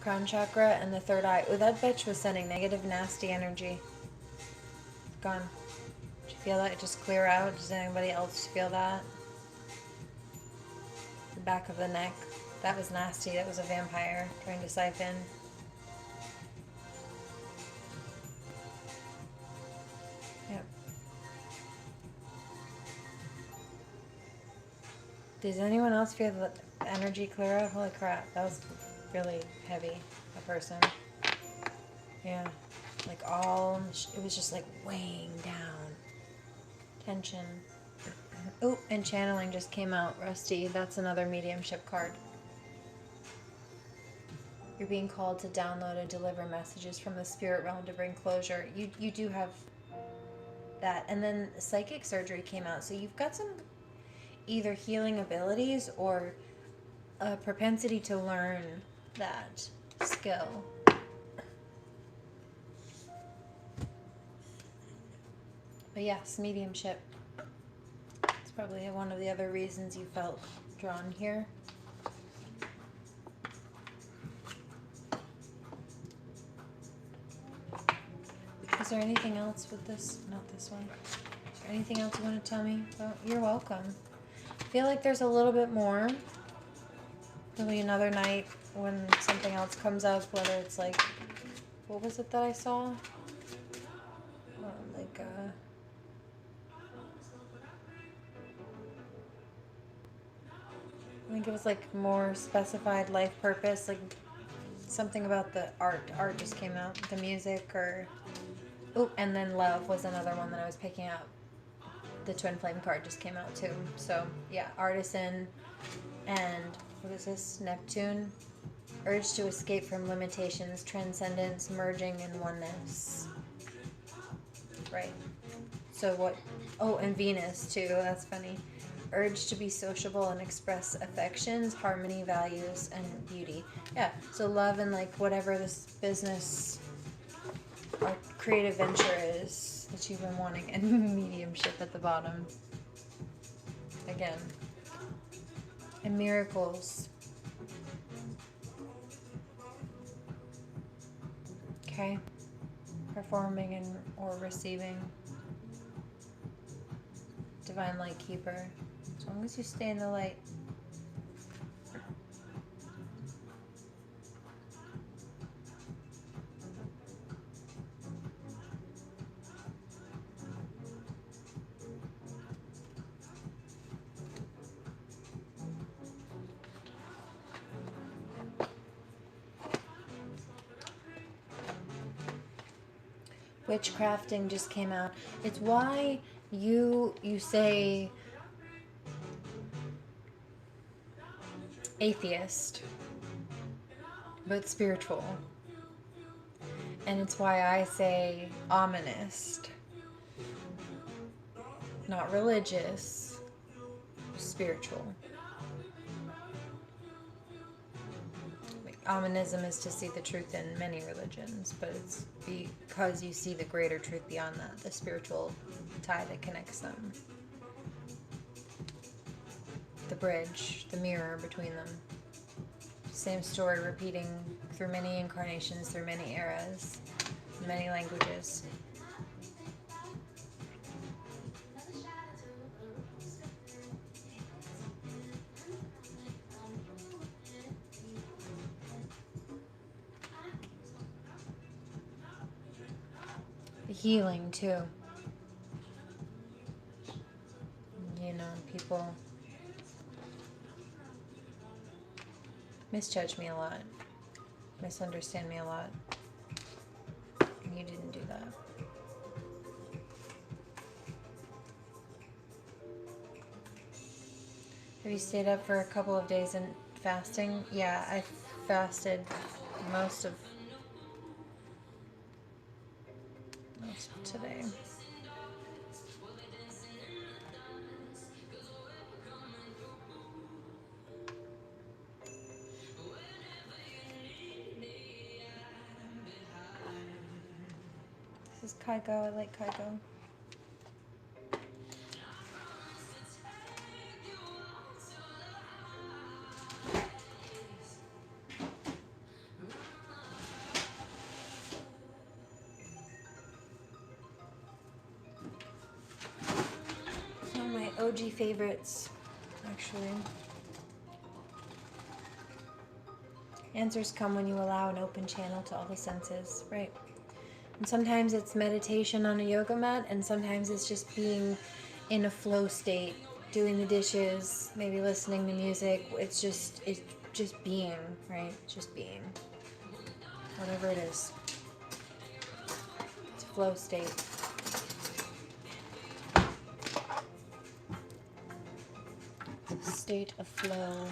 Crown chakra and the third eye. Oh, that bitch was sending negative, nasty energy. Gone. Did you feel that? Just clear out? Does anybody else feel that? The back of the neck. That was nasty. That was a vampire trying to siphon. Yep. Does anyone else feel the energy clear out? Holy crap. That was really heavy. A person. Yeah. Like all, it was just like weighing down. Tension. Oh, and channeling just came out, Rusty. That's another mediumship card. You're being called to download and deliver messages from the spirit realm to bring closure. You do have that. And then psychic surgery came out. So you've got some either healing abilities or a propensity to learn that skill. But yes, mediumship. It's probably one of the other reasons you felt drawn here. Is there anything else with this? Not this one. Is there anything else you want to tell me? Oh, you're welcome. I feel like there's a little bit more. There'll be another night when something else comes up, whether it's like, what was it that I saw? I think it was like more specified life purpose, like something about the art. Art just came out, the music, or oh, and then love was another one that I was picking up. The twin flame card just came out too. So yeah, artisan, and what is this? Neptune. Urge to escape from limitations, transcendence, merging in oneness. Right. So what? Oh, and Venus too. That's funny. Urge to be sociable and express affections, harmony, values, and beauty. Yeah. So love and like whatever this business or creative venture is that you've been wanting, and mediumship at the bottom. Again. And miracles. Okay. Performing and or receiving. Divine light keeper. As long as you stay in the light. Witchcrafting just came out. It's why you say atheist, but spiritual. And it's why I say ominist. Not religious, spiritual. Like, ominism is to see the truth in many religions, but it's because you see the greater truth beyond that, the spiritual tie that connects them. The bridge, the mirror between them. Same story repeating through many incarnations, through many eras, many languages. The healing too. You know, people misjudge me a lot, misunderstand me a lot. And you didn't do that. Have you stayed up for a couple of days and fasting? Yeah, I fasted most of today. This is Kygo. I like Kygo. One of my OG favorites, actually. Answers come when you allow an open channel to all the senses, right? And sometimes it's meditation on a yoga mat, and sometimes it's just being in a flow state, doing the dishes, maybe listening to music. It's just being, right? Just being. Whatever it is. It's a flow state. State of flow.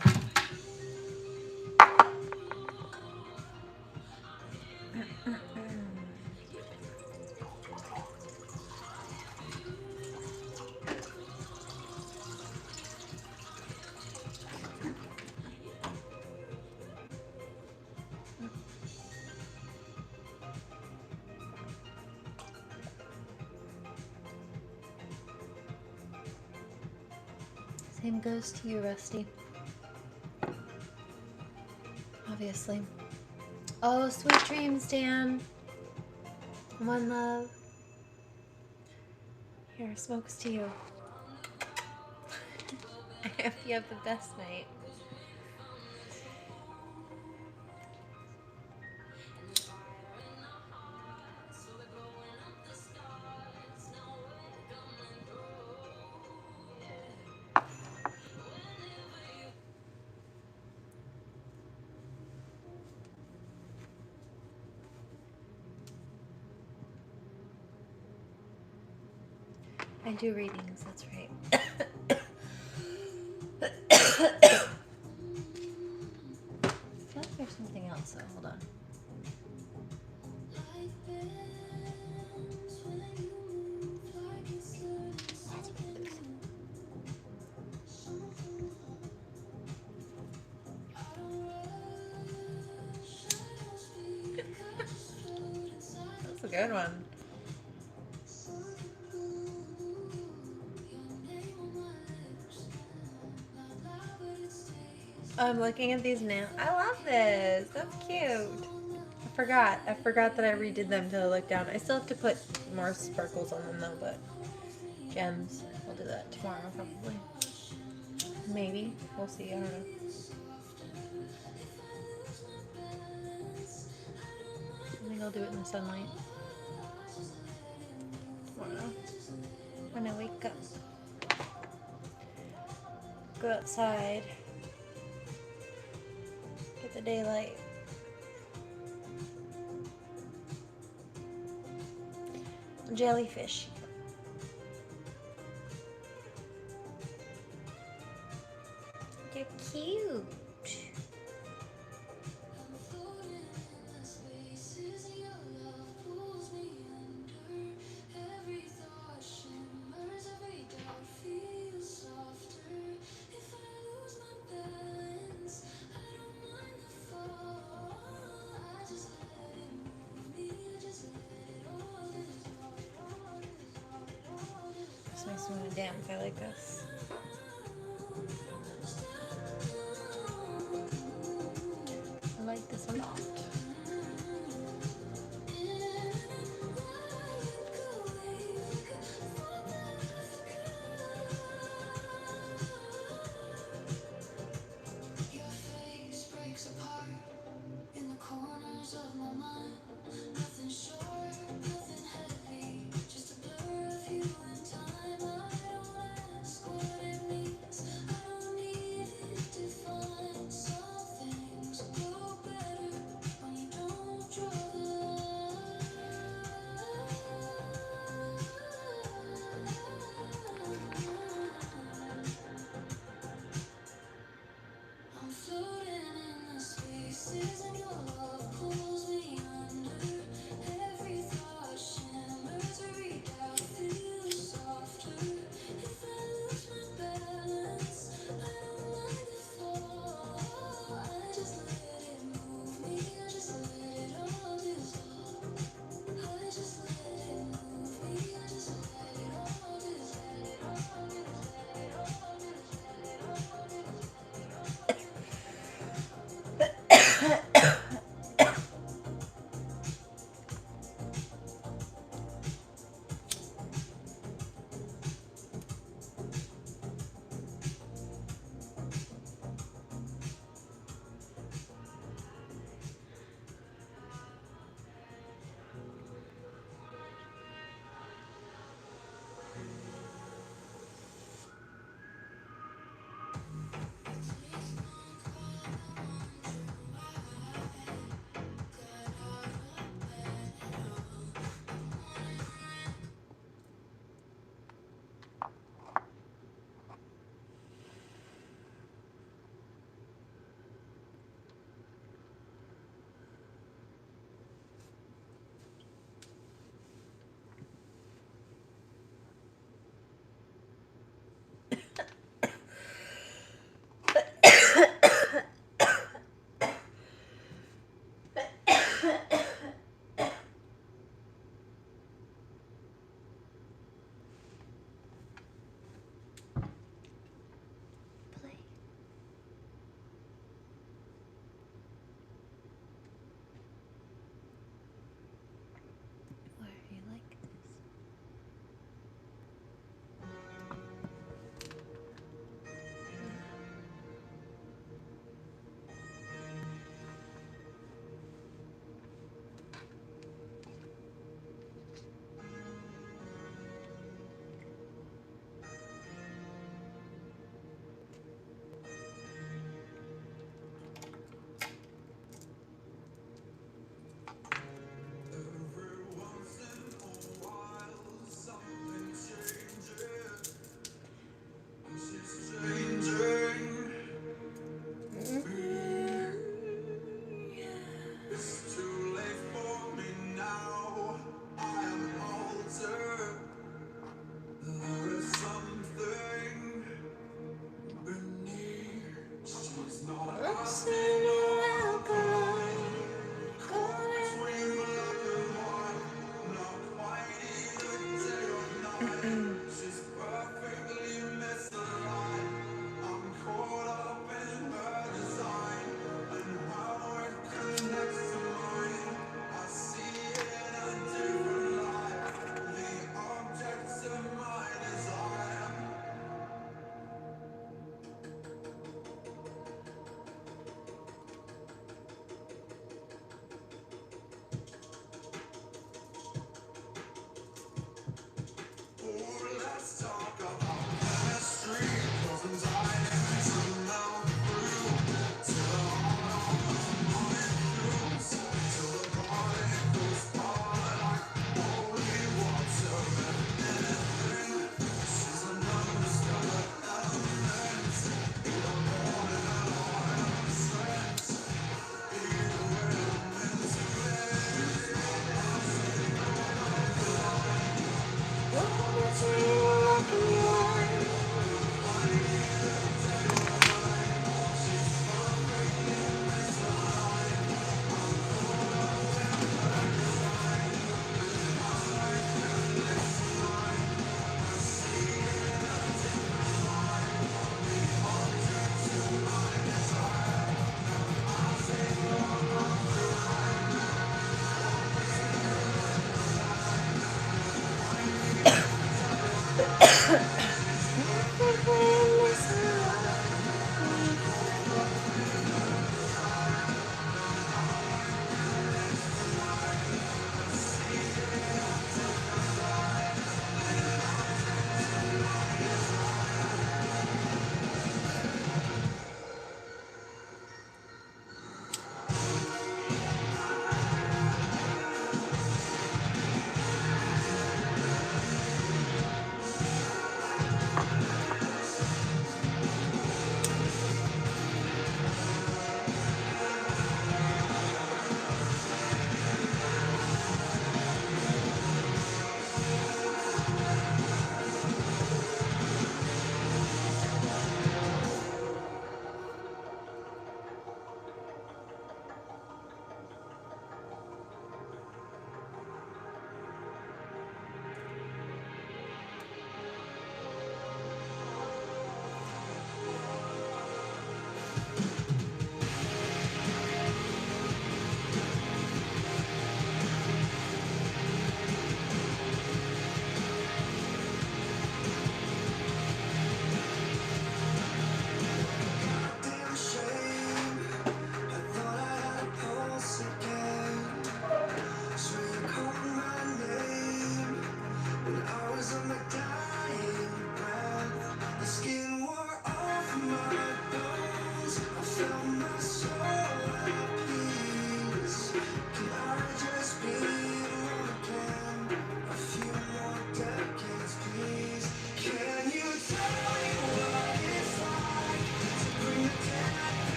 Same goes to you, Rusty. Obviously. Oh, sweet dreams, Dan. One love. Here, smokes to you. I hope you have the best night. I do readings, that's right. I feel like there's something else, though. Hold on. That's a good one. I'm looking at these now. I love this. That's cute. I forgot that I redid them to look down. I still have to put more sparkles on them though, but gems. I'll do that tomorrow probably. Maybe. We'll see. I don't know. I think I'll do it in the sunlight tomorrow when I wake up. Go outside. Get the daylight. Jellyfish. They're cute. It's nice when it damp. I like this. I like this a lot.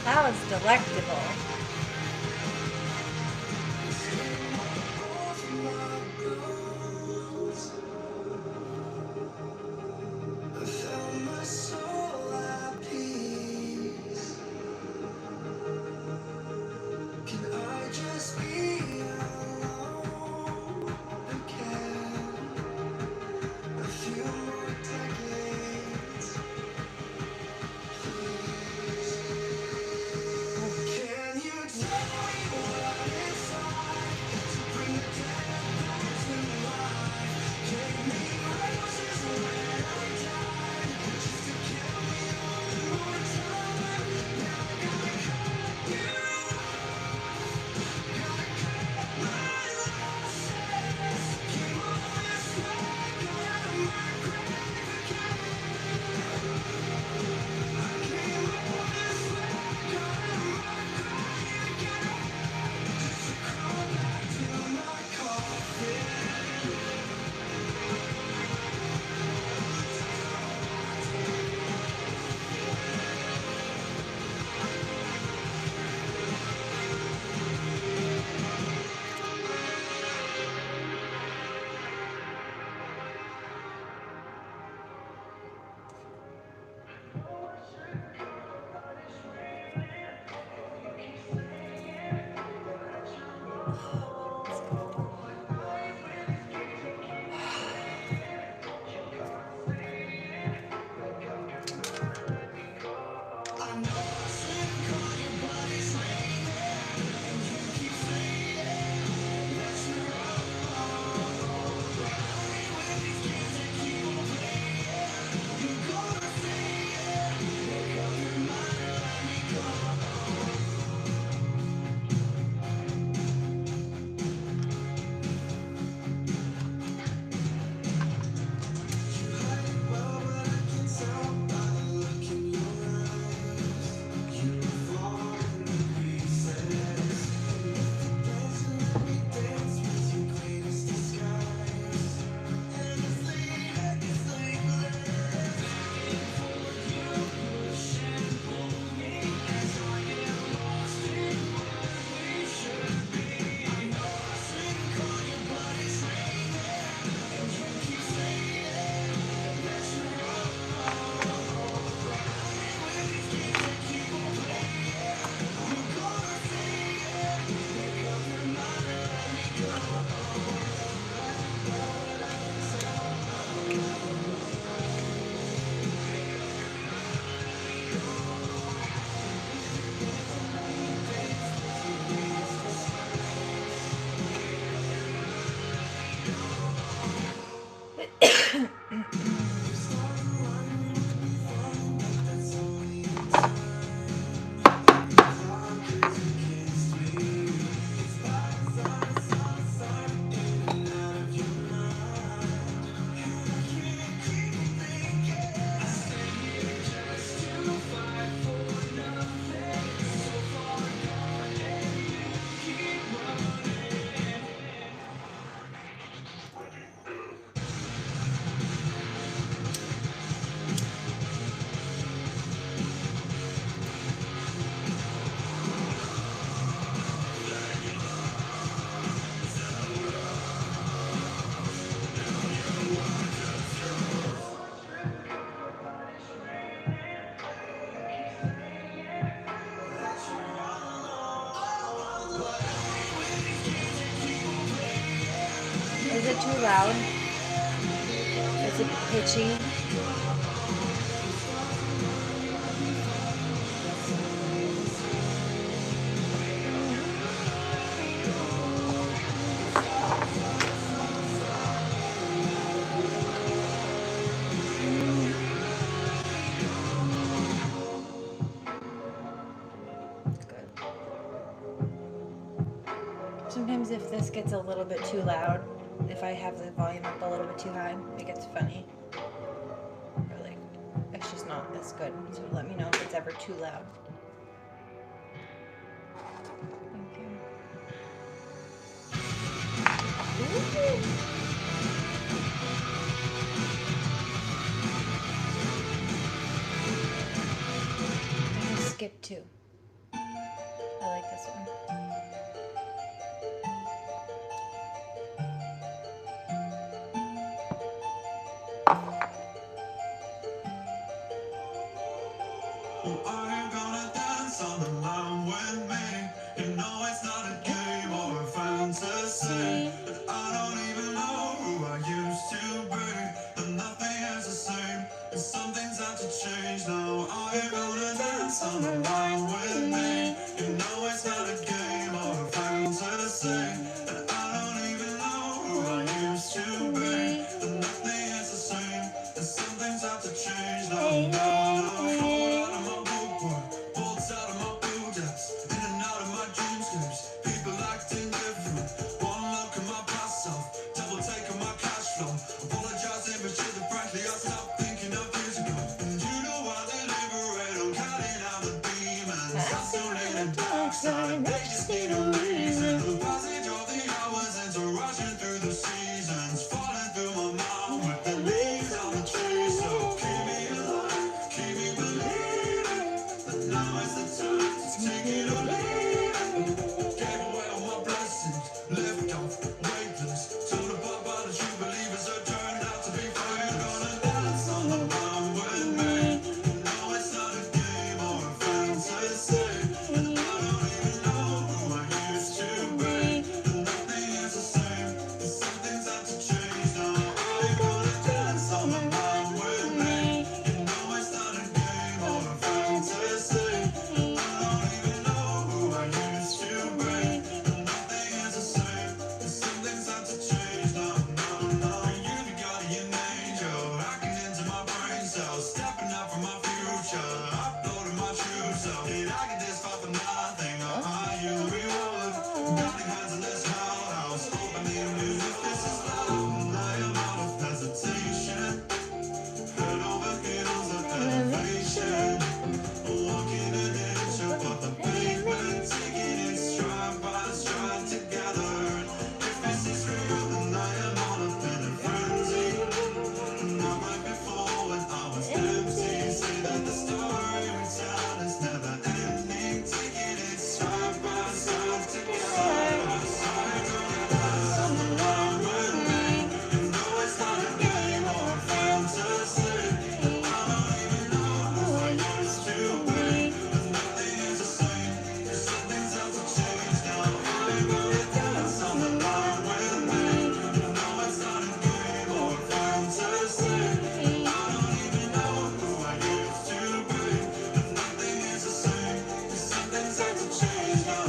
That was delectable. Is it too loud? Is it pitchy? Good. Sometimes if this gets a little bit too loud, if I have the volume up a little bit too high, it gets funny. Or like, it's just not as good. So let me know if it's ever too loud. Thank you. Ooh. I'm gonna skip 2. like this one. Well, are you gonna dance on the line with me? You know it's not a game or a fantasy. And I don't even know who I used to be. And nothing is the same, and some things have to change now. Are you gonna dance on the line with me? You know it's not a game or a fantasy. And I don't even know who I used to be. And nothing is the same, and some things have to change now. Bolts out of my blue depths, in and out of my dreamscapes. People acting different. One look at my past self, double take on my cash flow. Apologizing for shit that frankly I stopped thinking of years ago. And you know I deliberate on counting out the demons. I still need a dark side, they just need a reason. The passage of the hours into rushing through the seasons, falling through my mind with the leaves on the tree. So keep me alive, keep me believing. Now is the time to take it or leave it. Gave away all my blessings, left off weightless. Told apart by the true believers who turned out to be fine. Gonna dance on the line with me. No, it's not a game or a fantasy. And I don't even know who I used to be. And nothing is the same, and some things have to change now. Are you gonna dance on the line with me? You know it's not a game or a fantasy. Stepping up from my future, uploading my true self. Did I get this far for nothing? Or are you reward? Counting hands in this house, opening news if this is love. And I am out of hesitation, head over heels of elevation. Walking an inch above the pavement, taking it stride by stride together. If this is real, then I am all up in a frenzy. Not right before when I was empty. Say that the story we tell is never ending. Taking it side by side together. Side on the line with me. You know it's not a game or a fantasy. I don't even know who I used to be. But nothing is the same, 'cause some things have to change now. I'm gonna dance on the line with me. You know it's not a game or a fantasy. I don't even know who I used to be. But nothing is the same, 'cause some things have to change now.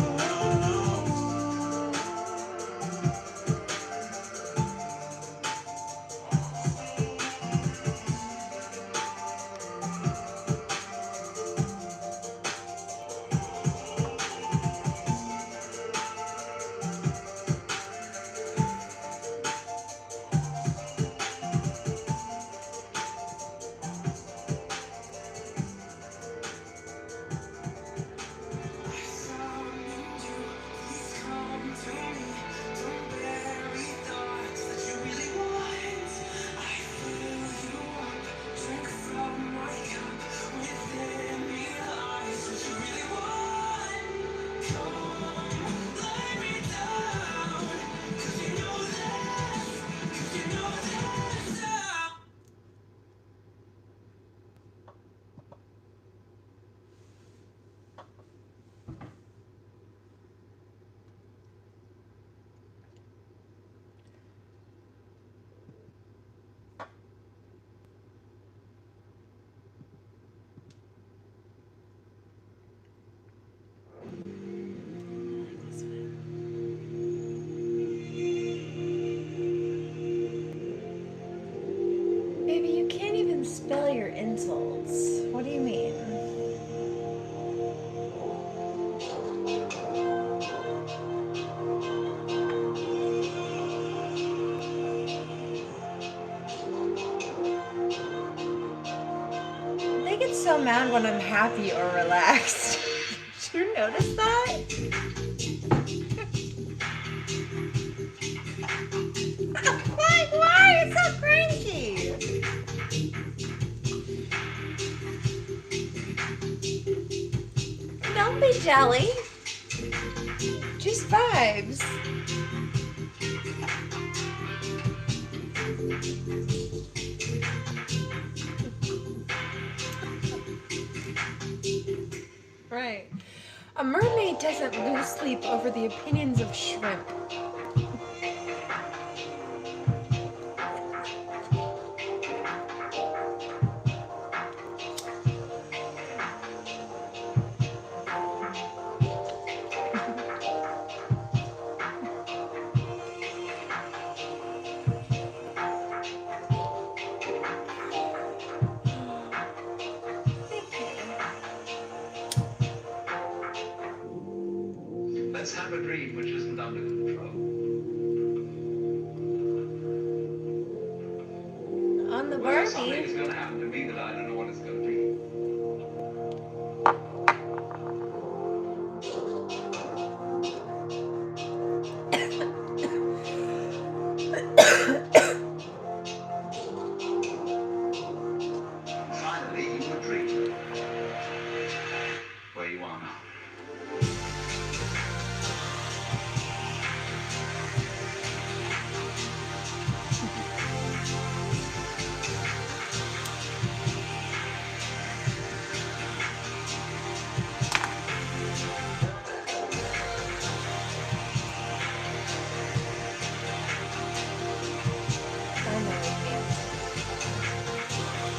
Baby, you can't even spell your insults. What do you mean? They get so mad when I'm happy or relaxed. Did you notice that? Like, why? It's so cranky. Don't be jelly. Just vibes. Right. A mermaid doesn't lose sleep over the opinions of shrimp. Let's have a dream which isn't under control. On the Well, something Barbie. is going to happen to me that I don't know what it's going to be. Finally, you would dream where you are now.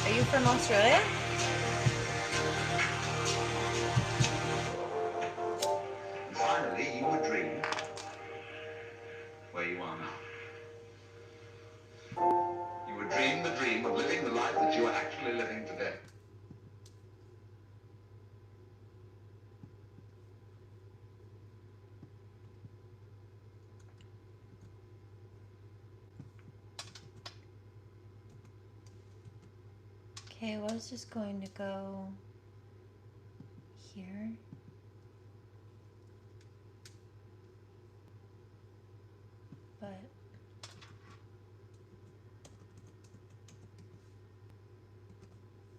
Are you from Australia? Finally, you would dream where you are now. You would dream the dream of living the life that you are actually living today. Okay, well, I was just going to go here. But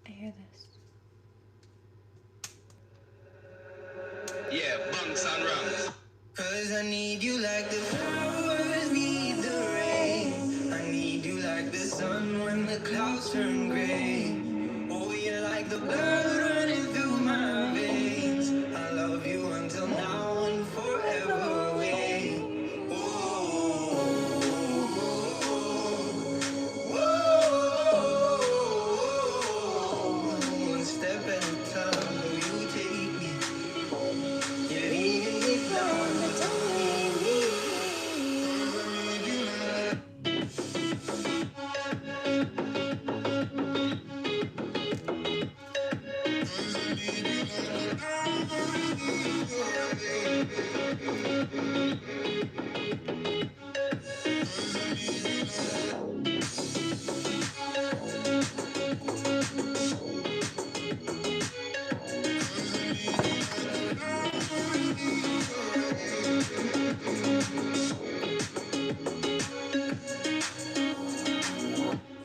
I hear this. Yeah, bunks and rums. Cause I need you like the flowers need the rain. I need you like the sun when the clouds turn gray. Oh, you're like the blood running through my veins. I love you until now and forever away. Oh, one step at a time, will you take me? Yeah, leading me down, don't leave me.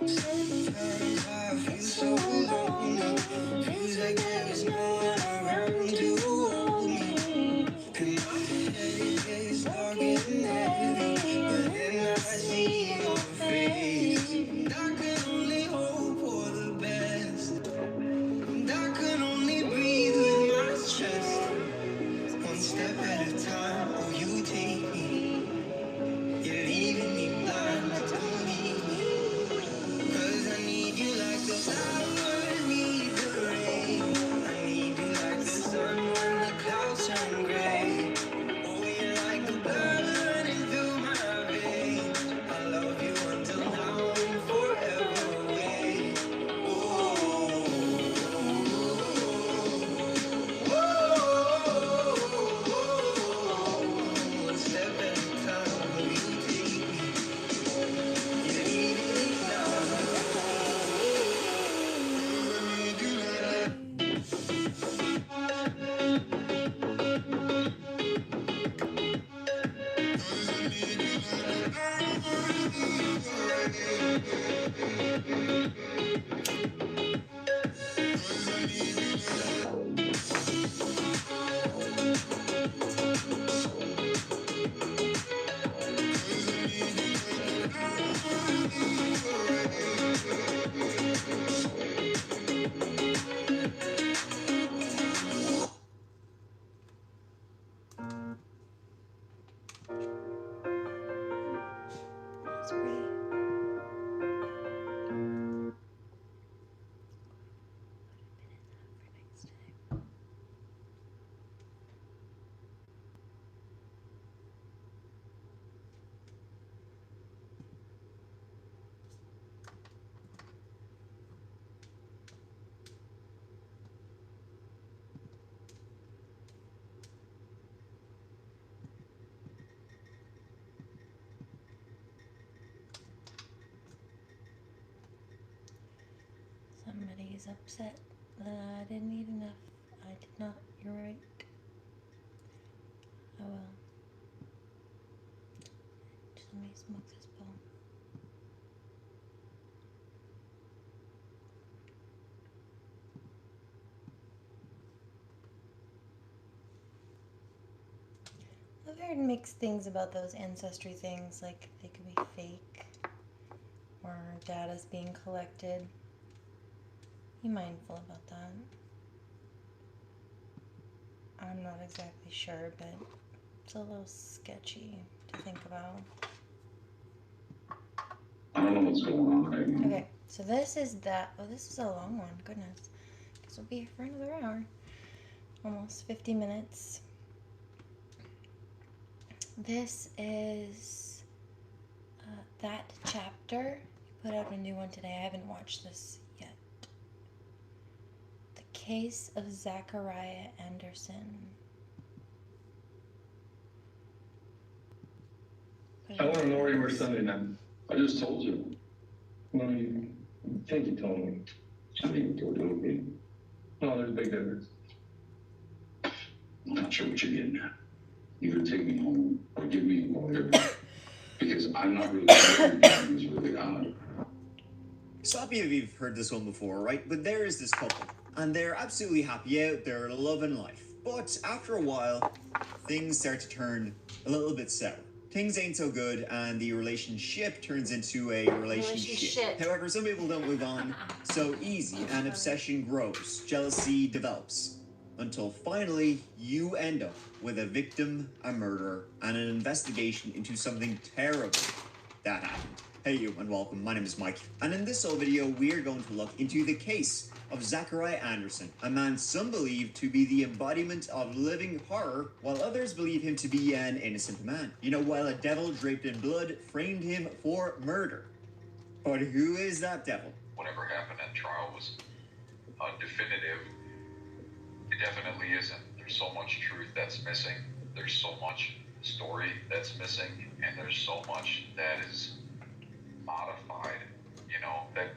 Sometimes I feel so lonely. Feels like there's no one around to hold me. And my head is dark and heavy. He's upset that I didn't eat enough. I did not. You're right. Oh well. Just let me smoke this bowl. I've heard mixed things about those ancestry things, like they could be fake or data's being collected. Be mindful about that. I'm not exactly sure, but it's a little sketchy to think about. I don't know what's going on right now. Okay, so this is that. Oh, this is a long one. Goodness. Guess we'll be here for another hour. Almost 50 minutes. This is that chapter. You put out a new one today. I haven't watched this yet. The Case of Zachariah Anderson. I want to know where you were Sunday night. I just told you. No, you think you told me. I think you told me. No, there's a big difference. I'm not sure what you're getting at. Either take me home or give me a lawyer. Because I'm not really sure who's really on. Some of you have heard this one before, right? But there is this couple, and they're absolutely happy out there, loving life. But after a while, things start to turn a little bit sour. Things ain't so good, and the relationship turns into a relationship. However, some people don't move on so easy, and obsession grows, jealousy develops, until finally you end up with a victim, a murderer, and an investigation into something terrible that happened. Hey you, and welcome. My name is Mike, and in this whole video, we are going to look into the case of Zachariah Anderson, a man some believe to be the embodiment of living horror, while others believe him to be an innocent man. You know, while a devil draped in blood framed him for murder. But who is that devil? Whatever happened at trial was undefinitive. It definitely isn't. There's so much truth that's missing. There's so much story that's missing, and there's so much that is modified. You know, that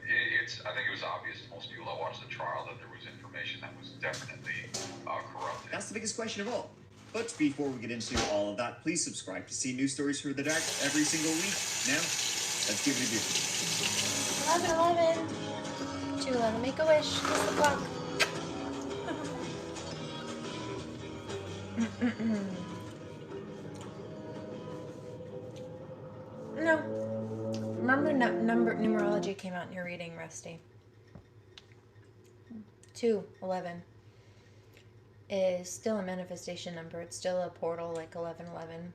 it's, I think it was obvious to most people that watched the trial that there was information that was definitely corrupted. That's the biggest question of all. But before we get into all of that, please subscribe to see new stories for the dark every single week. Now, let's give it a go. 11:11. 2:11. Make a wish. Kiss the clock. No. Remember numerology came out in your reading, Rusty. 2:11 is still a manifestation number. It's still a portal like 11:11.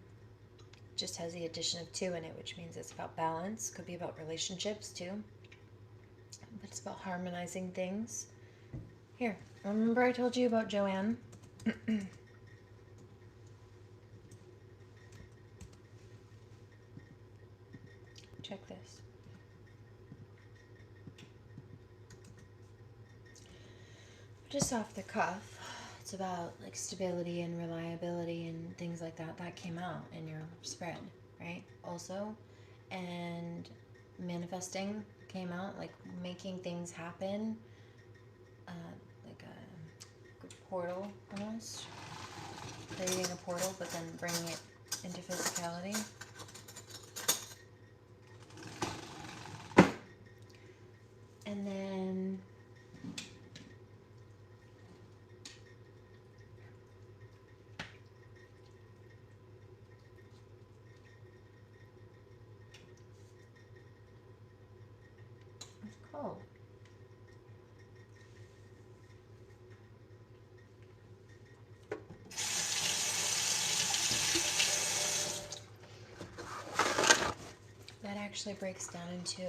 Just has the addition of 2 in it, which means it's about balance. Could be about relationships too. But it's about harmonizing things. Here, remember I told you about Joanne? Check this. Just off the cuff, it's about like stability and reliability and things like that. That came out in your spread, right? Also, and manifesting came out, like making things happen, like a portal almost. Creating a portal, but then bringing it into physicality. And then it's cold. That actually breaks down into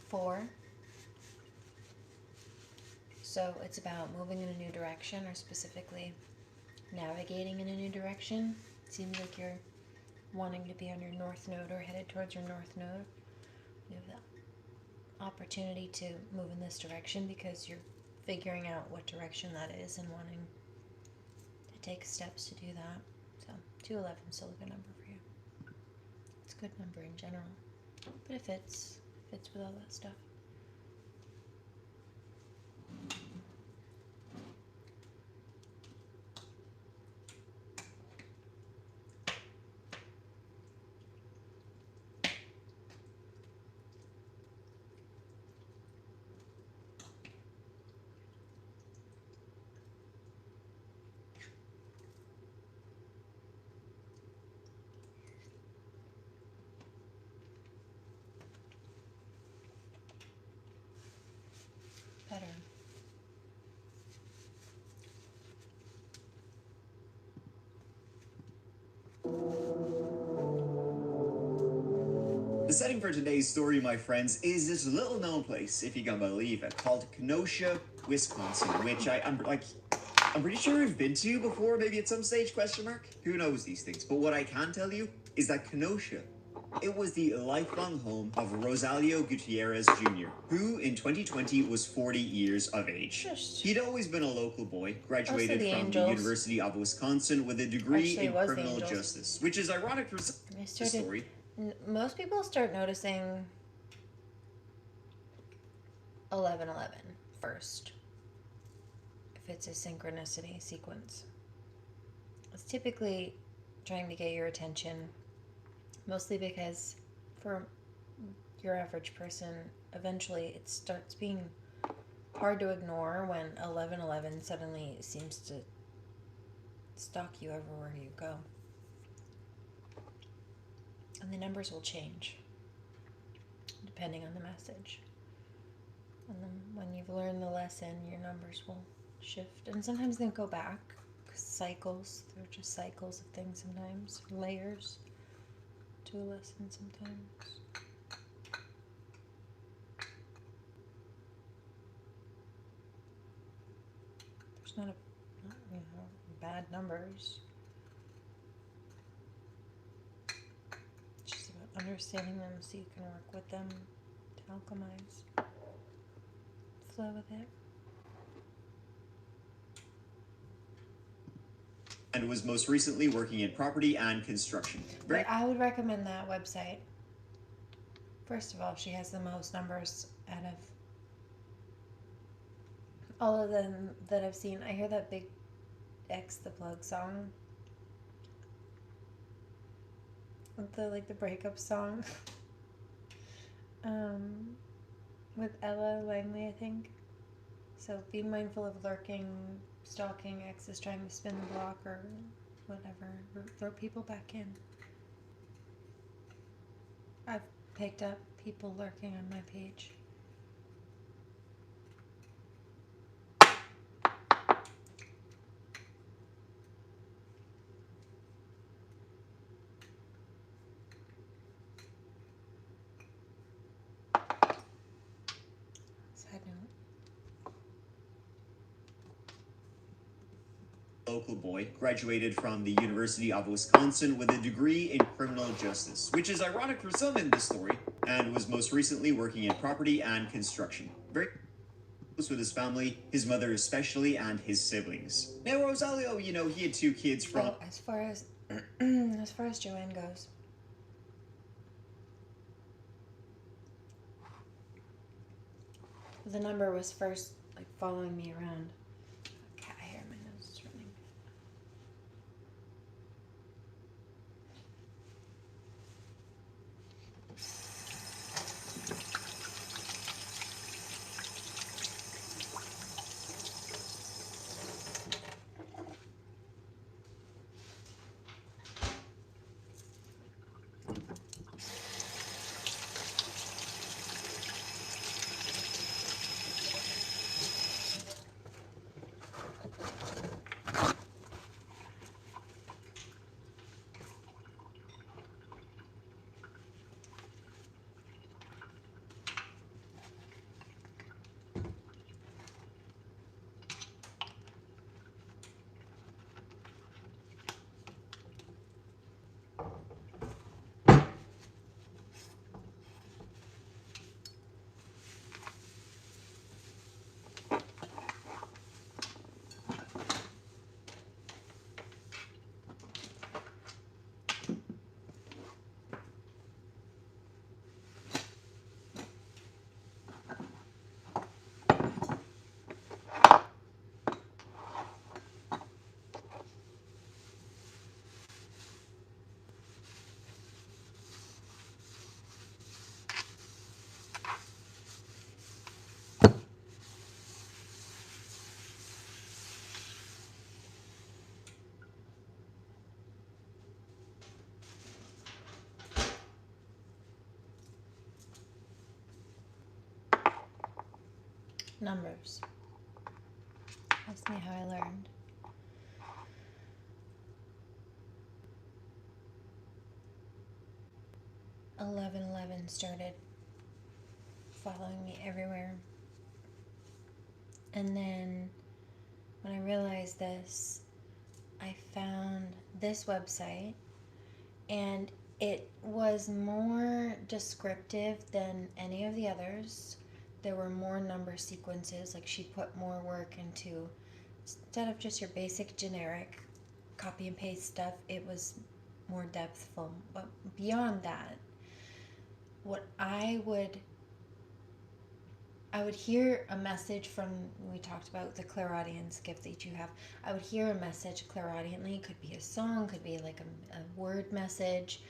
4. So it's about moving in a new direction, or specifically navigating in a new direction. It seems like you're wanting to be on your north node or headed towards your north node. You have the opportunity to move in this direction because you're figuring out what direction that is and wanting to take steps to do that. So 211 is still a good number for you. good number in general. But it fits with all that stuff. Better. The setting for today's story, my friends, is this little known place, if you can believe it, called Kenosha, Wisconsin, which I'm pretty sure we've been to before, maybe at some stage, question mark? Who knows these things? But what I can tell you is that Kenosha, it was the lifelong home of Rosalio Gutierrez Jr., who in 2020 was 40 years of age. He'd always been a local boy, graduated from the University of Wisconsin with a degree in criminal justice, which is ironic for the story. Most people start noticing 11:11 first, if it's a synchronicity sequence. It's typically trying to get your attention, mostly because for your average person, eventually it starts being hard to ignore when 11:11 suddenly seems to stalk you everywhere you go. And the numbers will change depending on the message. And then when you've learned the lesson, your numbers will shift. And sometimes they'll go back. Cycles. They're just cycles of things sometimes. Layers to a lesson sometimes. There's not bad numbers. Understanding them so you can work with them to alchemize. Flow with it. And was most recently working in property and construction. I would recommend that website. First of all, she has the most numbers out of all of them that I've seen. I hear that Big X the Plug song. The breakup song with Ella Langley, I think. So be mindful of lurking, stalking, exes trying to spin the block or whatever. Throw people back in. I've picked up people lurking on my page. Local boy, graduated from the University of Wisconsin with a degree in criminal justice, which is ironic for some in this story, and was most recently working in property and construction. Very close with his family, his mother especially, and his siblings. Now Rosalio, he had 2 kids from... Well, as far as Joanne goes, the number was first following me around. Cat hair in my nose is running. numbers. Ask me how I learned. $1111 started following me everywhere. And then when I realized this, I found this website, and it was more descriptive than any of the others. There were more number sequences, like she put more work into, instead of just your basic generic copy and paste stuff, it was more depthful. But beyond that, what I would hear a message from, we talked about the clairaudience gift that you have. I would hear a message clairaudiently. Could be a song, could be like a word message.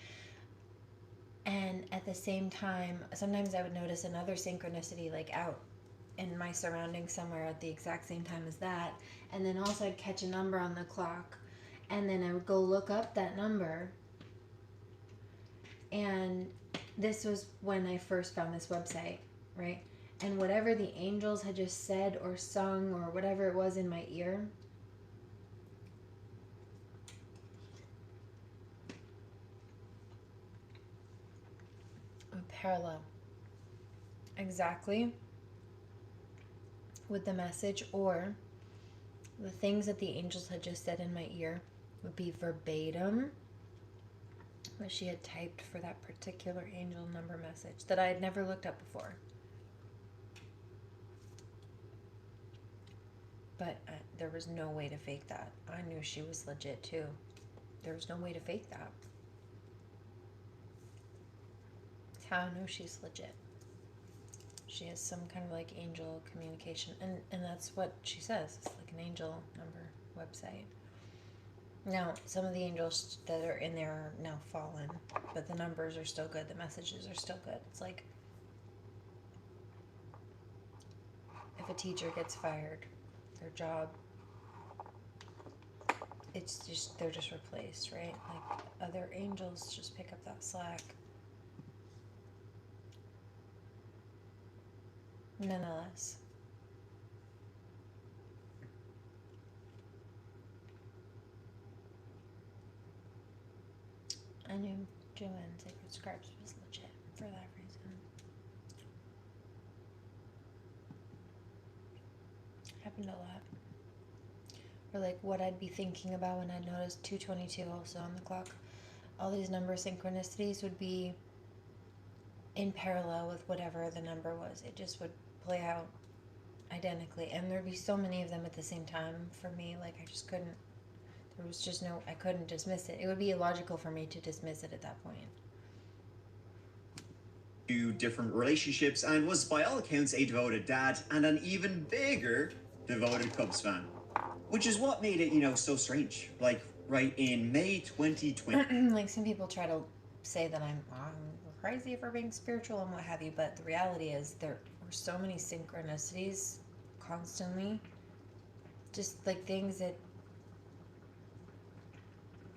And at the same time, sometimes I would notice another synchronicity like out in my surroundings somewhere at the exact same time as that. And then also I'd catch a number on the clock. And then I would go look up that number. And this was when I first found this website, right? And whatever the angels had just said or sung or whatever it was in my ear, would parallel exactly with the message, or the things that the angels had just said in my ear would be verbatim what she had typed for that particular angel number message that I had never looked up before. But there was no way to fake that. I knew she was legit too. There was no way to fake that. That's how I know she's legit. She has some kind of like angel communication. And that's what she says. It's like an angel number website. Now, some of the angels that are in there are now fallen, but the numbers are still good. The messages are still good. It's like if a teacher gets fired, their job, it's just, they're just replaced, right? Like other angels just pick up that slack. Nonetheless, I knew Joanne Sacred Scribes was legit for that reason. Happened a lot. Or like what I'd be thinking about when I noticed 222 also on the clock. All these number synchronicities would be in parallel with whatever the number was. It just would play out identically. And there'd be so many of them at the same time for me. Like I just couldn't, there was just no, I couldn't dismiss it. It would be illogical for me to dismiss it at that point. To different relationships and was by all accounts a devoted dad and an even bigger devoted Cubs fan. Which is what made it, so strange. Like, right in May 2020. Like some people try to say that I'm crazy for being spiritual and what have you, but the reality is there were so many synchronicities constantly. Just like things that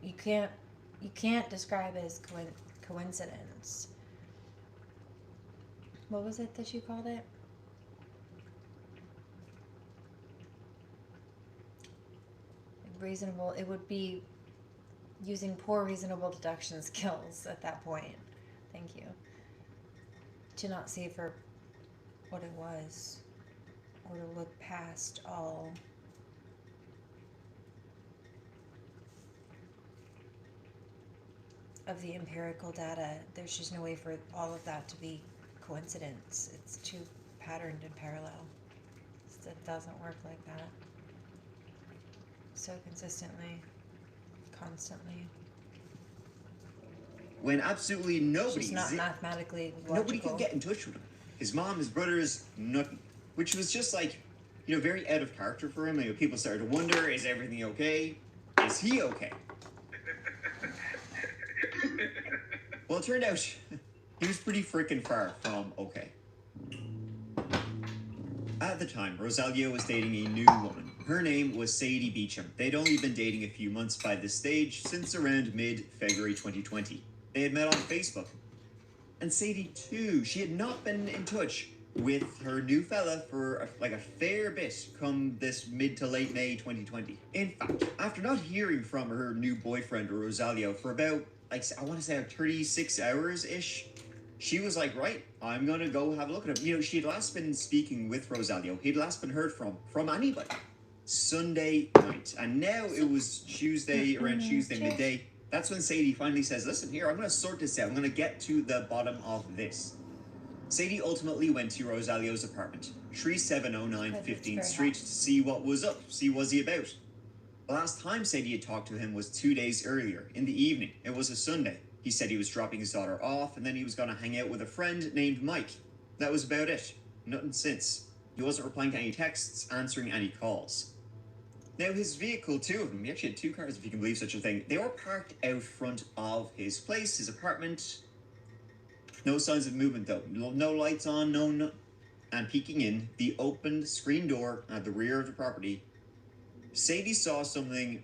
you can't describe as coincidence. What was it that you called it? Reasonable. It would be using poor reasonable deduction skills at that point. Thank you. To not see for what it was, or to look past all of the empirical data. There's just no way for all of that to be coincidence. It's too patterned and parallel. It doesn't work like that. So consistently, constantly. When absolutely nobody, It's not mathematically logical. Nobody could get in touch with him. His mom, his brothers, nothing. Which was just like, very out of character for him. People started to wonder, is everything okay? Is he okay? Well, it turned out he was pretty freaking far from okay. At the time, Rosalia was dating a new woman. Her name was Sadie Beecham. They'd only been dating a few months by this stage, since around mid-February 2020. They had met on Facebook. And Sadie, too, she had not been in touch with her new fella for a fair bit come this mid to late May 2020. In fact, after not hearing from her new boyfriend Rosalio for about, I want to say 36 hours-ish, she was like, right, I'm gonna go have a look at him. You know, she had last been speaking with Rosalio. He'd last been heard from anybody Sunday night. And now it was around Tuesday midday. That's when Sadie finally says, listen, here, I'm gonna sort this out. I'm gonna get to the bottom of this. Sadie ultimately went to Rosalio's apartment, 3709 15th Street, to see what was up, see what he about. The last time Sadie had talked to him was 2 days earlier, in the evening. It was a Sunday. He said he was dropping his daughter off, and then he was going to hang out with a friend named Mike. That was about it. Nothing since. He wasn't replying to any texts, answering any calls. Now, his vehicle, two of them, he actually had two cars, if you can believe such a thing, they were parked out front of his place, his apartment. No signs of movement, though. No lights on, no. And peeking in, the opened screen door at the rear of the property, Sadie saw something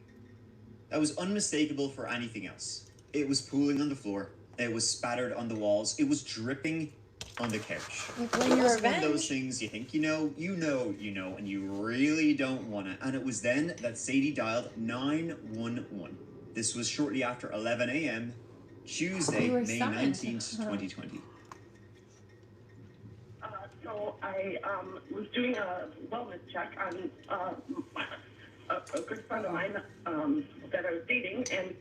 that was unmistakable for anything else. It was pooling on the floor. It was spattered on the walls. It was dripping on the couch. When you're one of those things you think you know, and you really don't want to. And it was then that Sadie dialed 911. This was shortly after 11 a.m., Tuesday, May 19th, 2020. So I was doing a wellness check on a good friend of mine that I was dating, and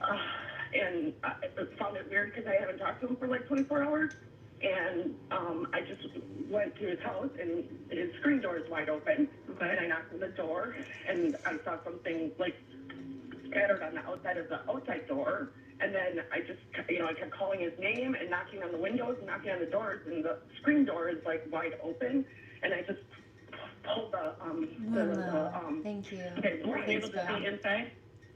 I found it weird because I haven't talked to him for like 24 hours, and I just went to his house, and his screen door is wide open, and I knocked on the door, and I saw something like scattered on the outside of the outside door, and then I just, I kept calling his name and knocking on the windows and knocking on the doors, and the screen door is like wide open, and I just pulled the Thank you. Okay, were you able to see inside?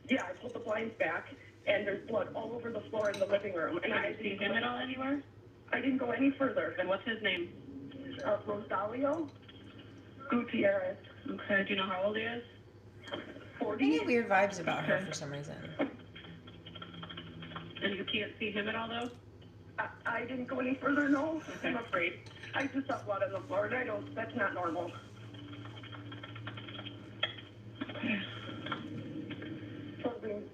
Yeah, I pulled the blinds back, and there's blood all over the floor in the living room. And I see him at all anywhere? I didn't go any further. And what's his name? Rosalio Gutierrez. Okay, do you know how old he is? 40. I get weird vibes about her for some reason. And you can't see him at all, though? I didn't go any further, no. Okay. I'm afraid. I just saw blood on the floor, and that's not normal.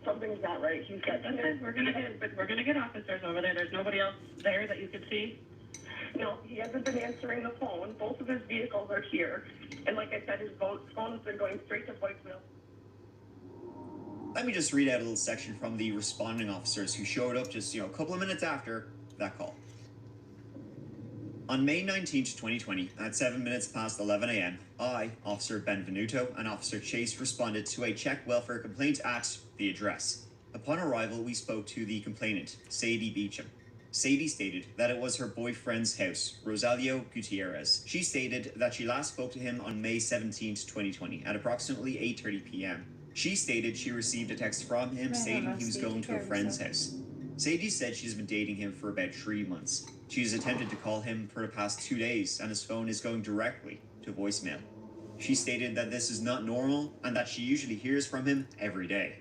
Something's not right. He's got. Okay, we're gonna get officers over there. There's nobody else there that you could see. No, he hasn't been answering the phone. Both of his vehicles are here, and like I said, his phone's been going straight to voicemail. Let me just read out a little section from the responding officers who showed up just, a couple of minutes after that call. On May 19th, 2020, at 7 minutes past 11 a.m., I, Officer Benvenuto, and Officer Chase responded to a Czech welfare complaint at the address. Upon arrival, we spoke to the complainant, Sadie Beecham. Sadie stated that it was her boyfriend's house, Rosalio Gutierrez. She stated that she last spoke to him on May 17th, 2020, at approximately 8:30 p.m. She stated she received a text from him stating he was going to a friend's house. Sadie said she's been dating him for about 3 months. She's attempted to call him for the past 2 days, and his phone is going directly to voicemail. She stated that this is not normal, and that she usually hears from him every day.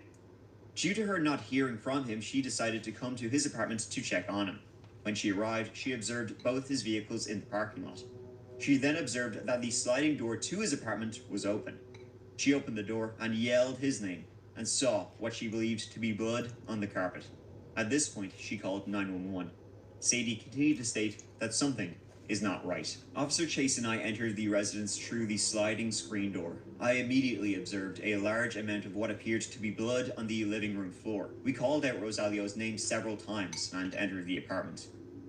Due to her not hearing from him, she decided to come to his apartment to check on him. When she arrived, she observed both his vehicles in the parking lot. She then observed that the sliding door to his apartment was open. She opened the door and yelled his name, and saw what she believed to be blood on the carpet. At this point, she called 911. Sadie continued to state that something is not right. Officer Chase and I entered the residence through the sliding screen door. I immediately observed a large amount of what appeared to be blood on the living room floor. We called out Rosalio's name several times and entered the apartment.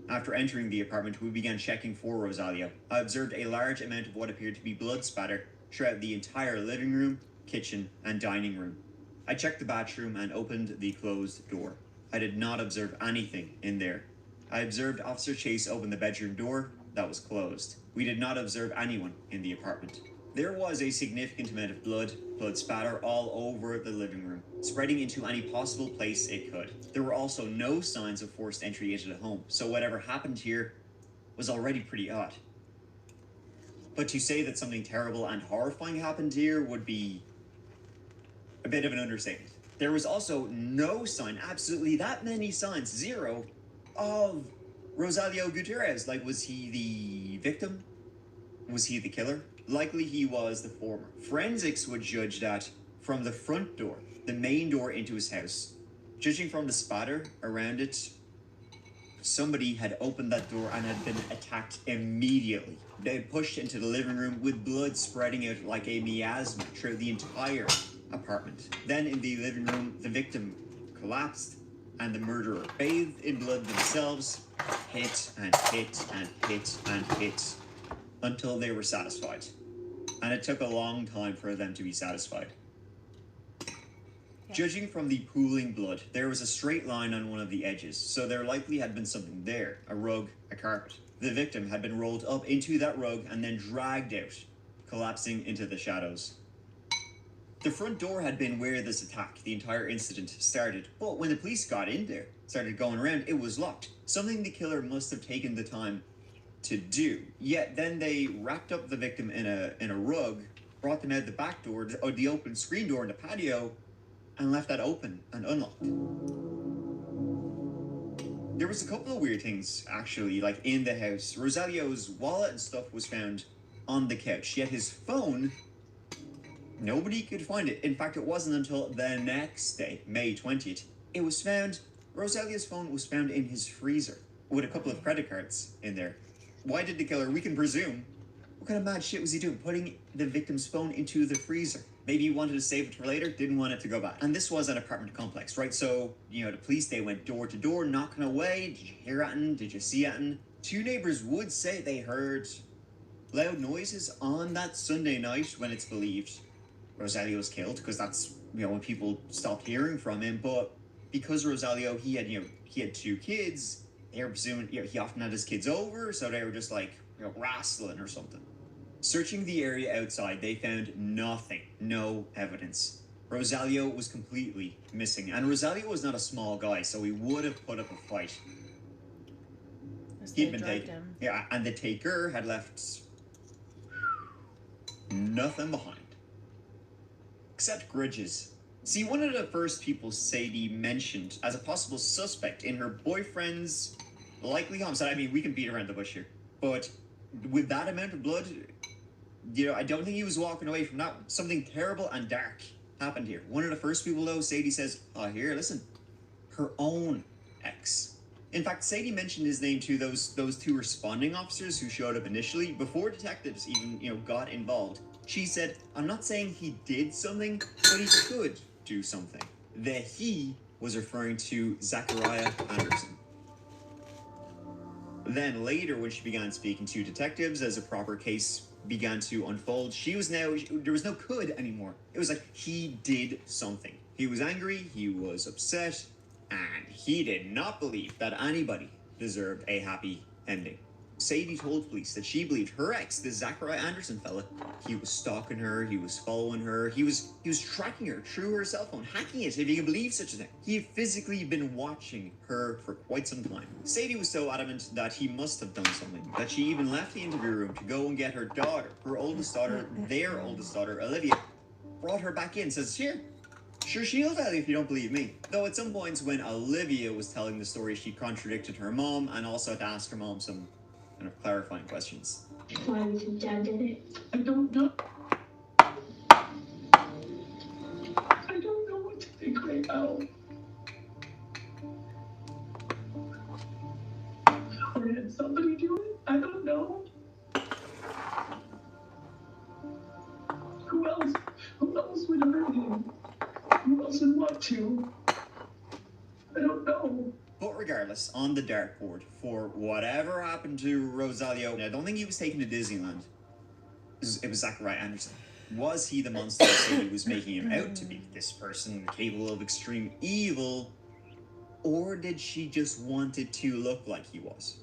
After entering the apartment, we began checking for Rosalio. I observed a large amount of what appeared to be blood spatter throughout the entire living room, kitchen, and dining room. I checked the bathroom and opened the closed door. I did not observe anything in there. I observed Officer Chase open the bedroom door that was closed. We did not observe anyone in the apartment. There was a significant amount of blood spatter all over the living room, spreading into any possible place it could. There were also no signs of forced entry into the home, so whatever happened here was already pretty odd. But to say that something terrible and horrifying happened here would be a bit of an understatement. There was also no sign, absolutely that many signs, zero, of Rosalio Gutierrez. Like, was he the victim? Was he the killer? Likely he was the former. Forensics would judge that from the front door, the main door into his house. Judging from the spatter around it, somebody had opened that door and had been attacked immediately. They had pushed into the living room with blood spreading out like a miasma through the entire apartment. Then in the living room, the victim collapsed and the murderer, bathed in blood themselves, hit and hit and hit and hit until they were satisfied. And it took a long time for them to be satisfied. Judging from the pooling blood, there was a straight line on one of the edges, so there likely had been something there, a rug, a carpet. The victim had been rolled up into that rug and then dragged out, collapsing into the shadows. The front door had been where this attack, the entire incident, started, but when the police got in there, started going around, it was locked. Something the killer must have taken the time to do. Yet then they wrapped up the victim in a rug, brought them out the back door, or the open screen door in the patio, and left that open and unlocked. There was a couple of weird things, actually, like in the house. Rosalio's wallet and stuff was found on the couch, yet his phone, nobody could find it. In fact, it wasn't until the next day, May 20th, it was found, Rosalio's phone was found in his freezer with a couple of credit cards in there. Why did the killer, we can presume, what kind of mad shit was he doing, putting the victim's phone into the freezer? Maybe he wanted to save it for later, didn't want it to go bad. And this was an apartment complex, right? So, the police, they went door to door, knocking away. Did you hear anything? Did you see anything? Two neighbors would say they heard loud noises on that Sunday night when it's believed Rosalio was killed, because that's, when people stopped hearing from him. But because Rosalio, he had two kids, they were presuming, he often had his kids over, so they were just like, wrestling or something. Searching the area outside, they found nothing, no evidence. Rosalio was completely missing, and Rosalio was not a small guy, so he would have put up a fight. He'd been taken. Yeah, and the taker had left nothing behind. Except grudges. See, one of the first people Sadie mentioned as a possible suspect in her boyfriend's likely homicide, I mean, we can beat around the bush here, but with that amount of blood, I don't think he was walking away from that. Something terrible and dark happened here. One of the first people, though, Sadie says, here, listen, her own ex. In fact, Sadie mentioned his name to those two responding officers who showed up initially, before detectives even, got involved. She said, I'm not saying he did something, but he could do something. The he was referring to Zachariah Anderson. Then later, when she began speaking to detectives as a proper case began to unfold, there was no could anymore. It was like, he did something. He was angry, he was upset, and he did not believe that anybody deserved a happy ending. Sadie told police that she believed her ex, the Zachariah Anderson fella, he was stalking her, he was following her, he was tracking her through her cell phone, hacking it, if you can believe such a thing. He had physically been watching her for quite some time. Sadie was so adamant that he must have done something, that she even left the interview room to go and get her daughter, their oldest daughter, Olivia, brought her back in, says, here, sure, she'll tell you if you don't believe me. Though at some points when Olivia was telling the story, she contradicted her mom and also had to ask her mom some kind of clarifying questions. Why do you think Dad did it? I don't know. I don't know what to think right now. Or had somebody do it? I don't know. Who else? Who else would hurt him? Who else would want to? I don't know. But regardless, on the dartboard, for whatever happened to Rosalio, I don't think he was taken to Disneyland. It was Zachariah Anderson. Was he the monster Sadie was making him out to be? This person capable of extreme evil? Or did she just want it to look like he was?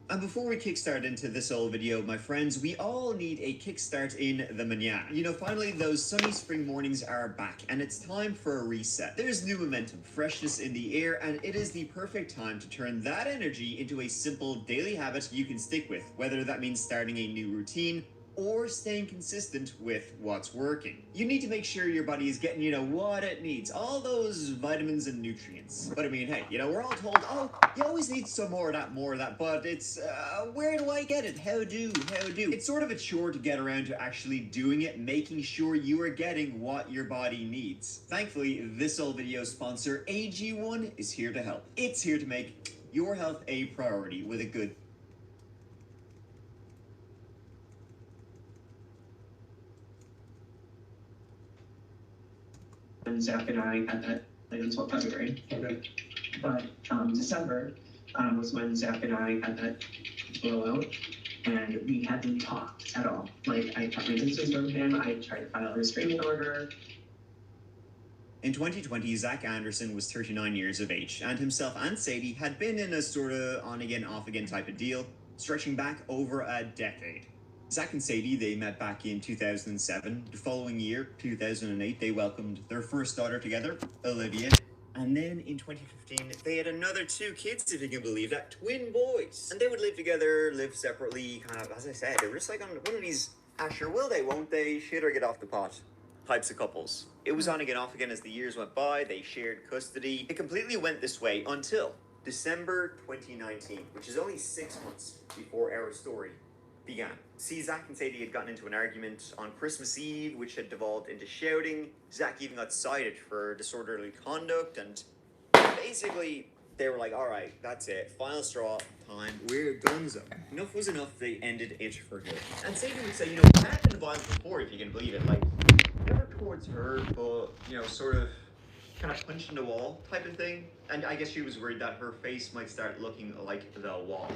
And before we kickstart into this whole video, my friends, we all need a kickstart in the manana. Finally, those sunny spring mornings are back, and it's time for a reset. There's new momentum, freshness in the air, and it is the perfect time to turn that energy into a simple daily habit you can stick with, whether that means starting a new routine or staying consistent with what's working. You need to make sure your body is getting, what it needs, all those vitamins and nutrients. But I mean, hey, we're all told, oh, you always need some more of that, but it's, where do I get it? How do? It's sort of a chore to get around to actually doing it, making sure you are getting what your body needs. Thankfully, this old video sponsor, AG1, is here to help. It's here to make your health a priority with a good when Zach and I had that until February. Okay. But December was when Zach and I had that blowout, and we hadn't talked at all. Like, I kept my distance from him. I tried to file a restraining order. In 2020, Zach Anderson was 39 years of age, and himself and Sadie had been in a sort of on-again, off-again type of deal, stretching back over a decade. Zach and Sadie, they met back in 2007. The following year, 2008, they welcomed their first daughter together, Olivia. And then in 2015, they had another 2 kids, if you can believe that, twin boys. And they would live together, live separately, kind of, as I said, they were just like on one of these, sure will they, won't they, shit or get off the pot types of couples. It was on again, off again as the years went by. They shared custody. It completely went this way until December 2019, which is only 6 months before our story began. See, Zach and Sadie had gotten into an argument on Christmas Eve, which had devolved into shouting. Zach even got cited for disorderly conduct, and basically they were like, all right, that's it, final straw time, we're donezo. Enough was enough, they ended it for good. And Sadie would say, we had been violent before, if you can believe it, like, never towards her, but, sort of kind of punch in the wall type of thing. And I guess she was worried that her face might start looking like the wall.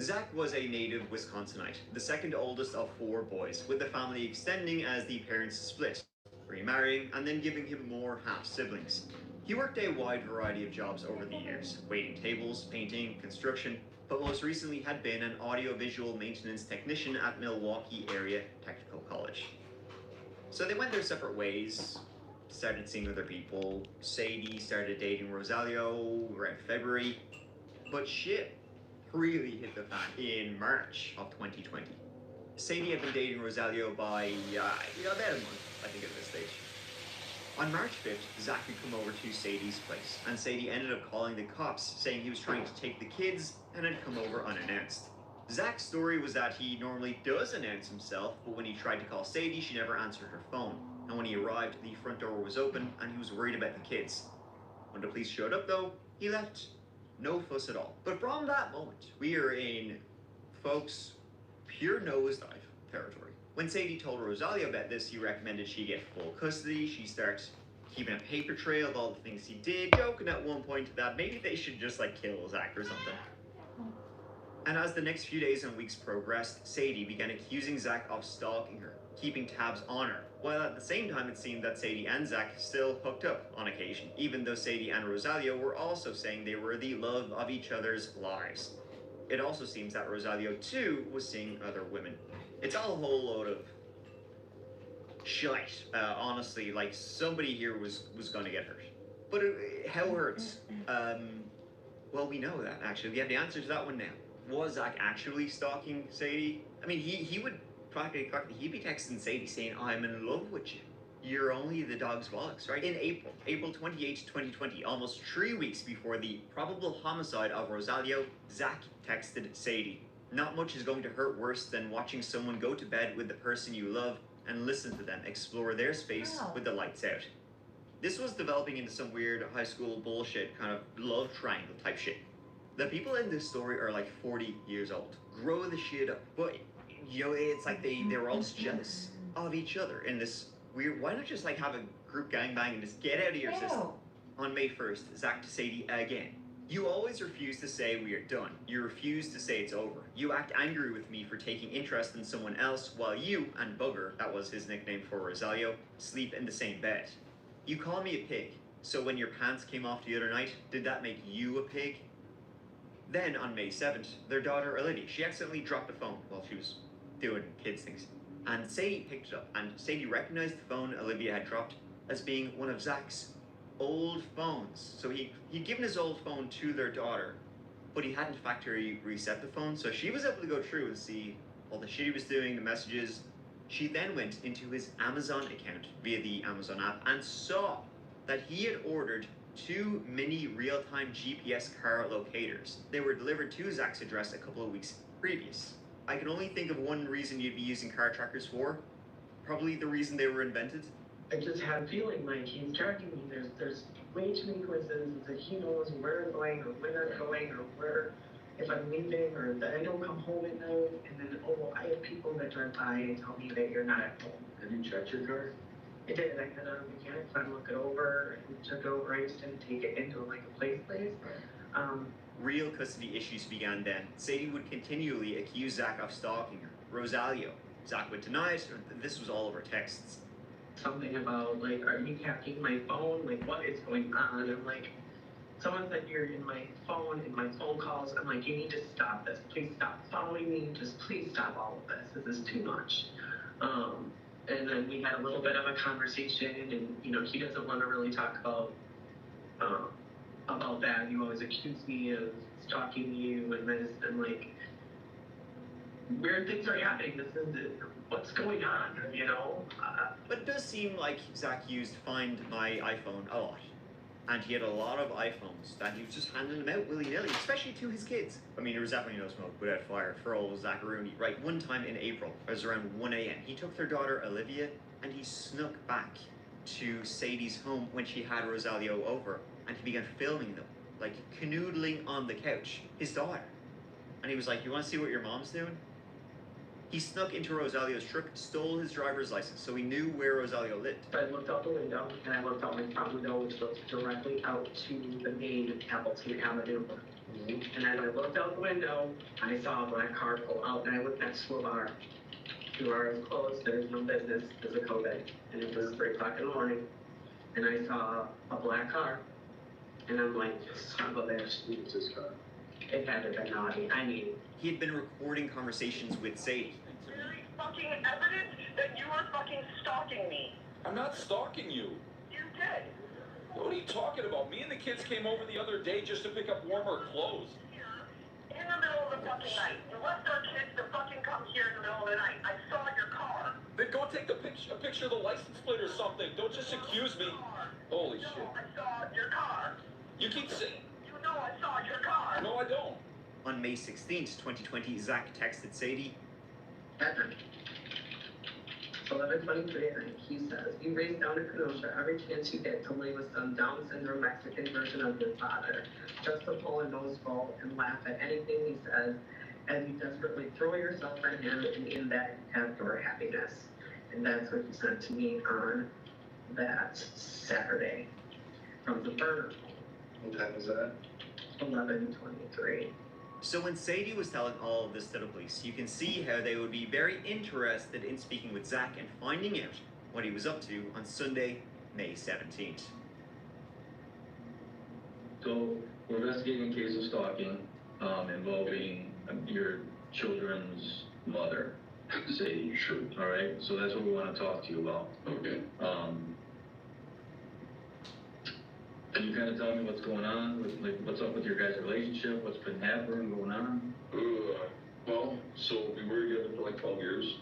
Zach was a native Wisconsinite, the second oldest of 4 boys, with the family extending as the parents split, remarrying, and then giving him more half-siblings. He worked a wide variety of jobs over the years, waiting tables, painting, construction, but most recently had been an audiovisual maintenance technician at Milwaukee Area Technical College. So they went their separate ways, started seeing other people. Sadie started dating Rosalio around February, but shit really hit the fan in March of 2020. Sadie had been dating Rosalio by about a month, I think, at this stage. On March 5th, Zach had come over to Sadie's place, and Sadie ended up calling the cops, saying he was trying to take the kids and had come over unannounced. Zach's story was that he normally does announce himself, but when he tried to call Sadie, she never answered her phone. And when he arrived, the front door was open, and he was worried about the kids. When the police showed up, though, he left. No fuss at all. But from that moment, we are in, folks, pure nosedive territory. When Sadie told Rosalio about this, he recommended she get full custody. She starts keeping a paper trail of all the things he did, joking at one point that maybe they should just kill Zach or something. And as the next few days and weeks progressed, Sadie began accusing Zach of stalking her, keeping tabs on her, while at the same time it seemed that Sadie and Zach still hooked up on occasion, even though Sadie and Rosalio were also saying they were the love of each other's lives. It also seems that Rosalio too was seeing other women. It's all a whole load of shite. Honestly, somebody here was gonna get hurt. But how hurts? Well, we know that, actually. We have the answer to that one now. Was Zach actually stalking Sadie? I mean, he would he'd be texting Sadie saying, I'm in love with you. You're only the dog's bollocks, right? In April 28, 2020, almost 3 weeks before the probable homicide of Rosalio, Zach texted Sadie. Not much is going to hurt worse than watching someone go to bed with the person you love and listen to them explore their space with the lights out. This was developing into some weird high school bullshit kind of love triangle type shit. The people in this story are 40 years old. Grow the shit up. But, it's like they were all just jealous of each other in this weird, why not just have a group gangbang and just get out of your system? On May 1st, Zach to Sadie again. You always refuse to say we are done. You refuse to say it's over. You act angry with me for taking interest in someone else while you and Bugger, that was his nickname for Rosalio, sleep in the same bed. You call me a pig. So when your pants came off the other night, did that make you a pig? Then on May 7th, their daughter Olivia, she accidentally dropped the phone while she was doing kids things. And Sadie picked it up, and Sadie recognized the phone Olivia had dropped as being one of Zach's old phones. So he'd given his old phone to their daughter, but he hadn't factory reset the phone, so she was able to go through and see all the shit he was doing, the messages. She then went into his Amazon account via the Amazon app and saw that he had ordered 2 mini real-time GPS car locators. They were delivered to Zach's address a couple of weeks previous. I can only think of one reason you'd be using car trackers for. Probably the reason they were invented. I just had a feeling like he's tracking me. There's way too many coincidences that he knows where I'm going or when I'm going or where, if I'm leaving or that I don't come home at night. And then, I have people that drive by and tell me that you're not at home. Have you checked your car? I did. I had a mechanic friend look it over and took it over. I just didn't take it into like a place. Real custody issues began then. Sadie would continually accuse Zach of stalking her. Rosalio. Zach would deny it. This was all over texts. Something about like, are you hacking my phone? Like, what is going on? I'm like, someone said you're in my phone calls. I'm like, you need to stop this. Please stop following me. Just please stop all of this. This is too much. And then we had a little bit of a conversation, and he doesn't want to really talk about that. You always accuse me of stalking you and this, and like weird things are happening. This is what's going on, But it does seem like Zach used Find My iPhone a lot. And he had a lot of iPhones that he was just handing them out willy-nilly, especially to his kids. I mean, there was definitely no smoke without fire for old Zachariah. Right, one time in April, it was around 1 a.m., he took their daughter Olivia and he snuck back to Sadie's home when she had Rosalio over, and he began filming them, like canoodling on the couch, his daughter. And he was like, you want to see what your mom's doing? He snuck into Rosalio's truck, stole his driver's license, so he knew where Rosalio lived. I looked out the window, and I looked out my front window, which looks directly out to the main Appleton Avenue. And as I looked out the window, I saw a black car pull out, and I looked next to a bar. The bar was closed, there was no business, because of COVID, and it was 3 o'clock in the morning. And I saw a black car, and I'm like, son of a bitch. It's his car. It had to have been naughty. I mean, he had been recording conversations with Sadie. Really fucking evidence that you are fucking stalking me. I'm not stalking you. You did. What are you talking about? Me and the kids came over the other day just to pick up warmer clothes. Here, in the middle of the fucking night. You left our kids to fucking come here in the middle of the night. I saw your car. Then go take a picture of the license plate or something. Don't just accuse me. Holy shit. I saw your car. You keep saying... You know I saw your car. No, I don't. On May 16th, 2020, Zach texted Sadie. at night. 11:23 at night, he says, you raise down to Kenosha every chance you get to lay with some Down syndrome Mexican version of your father, just to pull a noseball and laugh at anything he says, as you desperately throw yourself at him, and in that you have your happiness. And that's what he sent to me on that Saturday from the burner. What time was that? 11:23. So when Sadie was telling all of this to the police, you can see how they would be very interested in speaking with Zach and finding out what he was up to on Sunday, May 17th. So we're investigating a case of stalking involving your children's mother, Sadie. Sure. All right. So that's what we want to talk to you about. Okay. Can you kind of tell me what's going on? What's up with your guys' relationship? What's been happening, going on? Well, so we were together for like 12 years.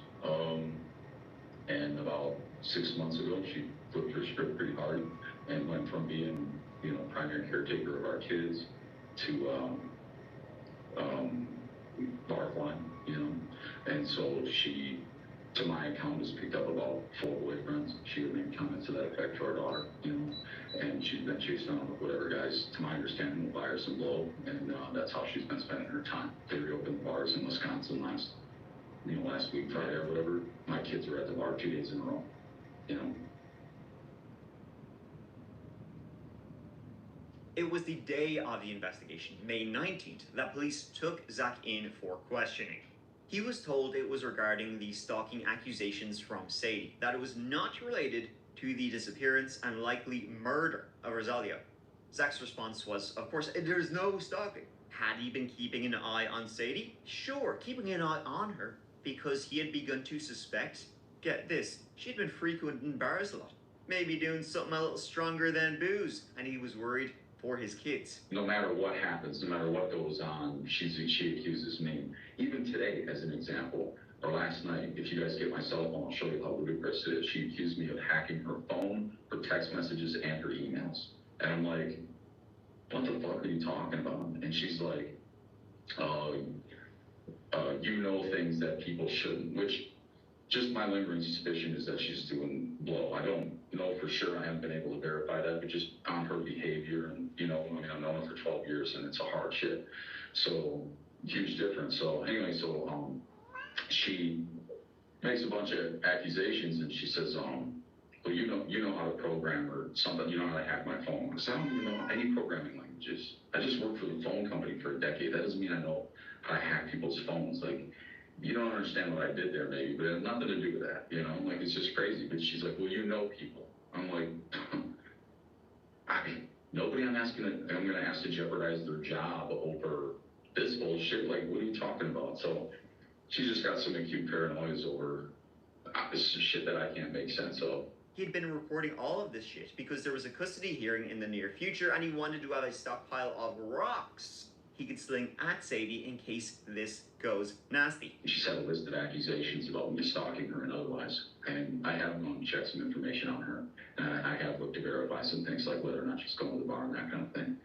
And about 6 months ago, she flipped her script pretty hard and went from being, primary caretaker of our kids to barfly, And so she, to my account, has picked up about 4 boyfriends. She would make comments to that effect to our daughter, and she's been chasing on with whatever guys, to my understanding, will buy her some blow, and that's how she's been spending her time. They reopened bars in Wisconsin last week, Friday or whatever. My kids were at the bar 2 days in a row, It was the day of the investigation, May 19th, that police took Zach in for questioning. He was told it was regarding the stalking accusations from Sadie, that it was not related to the disappearance and likely murder of Rosalio. Zach's response was, of course, there's no stalking. Had he been keeping an eye on Sadie? Sure, keeping an eye on her, because he had begun to suspect, get this, she'd been frequenting bars a lot, maybe doing something a little stronger than booze, and he was worried for his kids. No matter what happens, no matter what goes on, she accuses me. Even today, as an example, or last night, if you guys get my cell phone, I'll show you how ludicrous it is. She accused me of hacking her phone, her text messages, and her emails. And I'm like, what the fuck are you talking about? And she's like, you know things that people shouldn't, which just my lingering suspicion is that she's doing blow. I don't know for sure. I haven't been able to verify that, but just on her behavior and, you know, I mean, I've known her for 12 years and it's a hardship. So, huge difference. So, anyway, she makes a bunch of accusations and she says, well, you know how to program or something, you know how to hack my phone. Because I don't even know any programming languages. I just worked for the phone company for a decade. That doesn't mean I know how to hack people's phones. Like, you don't understand what I did there maybe, but it has nothing to do with that, you know? Like, it's just crazy. But she's like, well, you know people. I'm like, I mean, nobody I'm gonna ask to jeopardize their job over this bullshit. Like, what are you talking about? So she's just got some acute paranoias over this shit that I can't make sense of. He'd been reporting all of this shit because there was a custody hearing in the near future and he wanted to have a stockpile of rocks he could sling at Sadie in case this goes nasty. She's had a list of accusations about me stalking her and otherwise. And I have gone to check some information on her. And I have looked to verify some things like whether or not she's going to the bar and that kind of thing.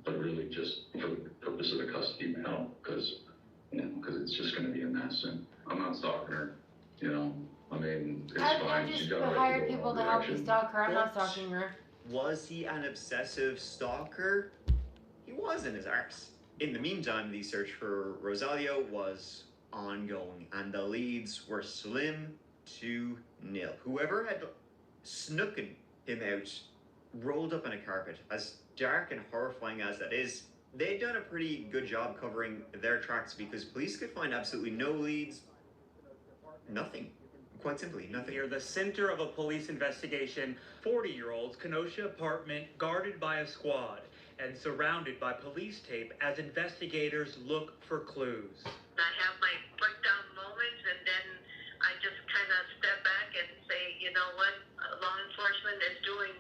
But really just for the purpose of the custody battle, because it's just going to be a mess. And I'm not stalking her, you know. I mean, it's fine. I've just hired people to help you stalk her. I'm not stalking her. Was he an obsessive stalker? He was in his arse. In the meantime, the search for Rosalio was ongoing, and the leads were slim to nil. Whoever had snooken him out, rolled up in a carpet, as dark and horrifying as that is, they'd done a pretty good job covering their tracks because police could find absolutely no leads. Nothing. Quite simply, nothing. Near the center of a police investigation, 40-year-old's Kenosha apartment guarded by a squad and surrounded by police tape as investigators look for clues. I have my breakdown moments and then I just kind of step back and say, you know what, law enforcement is doing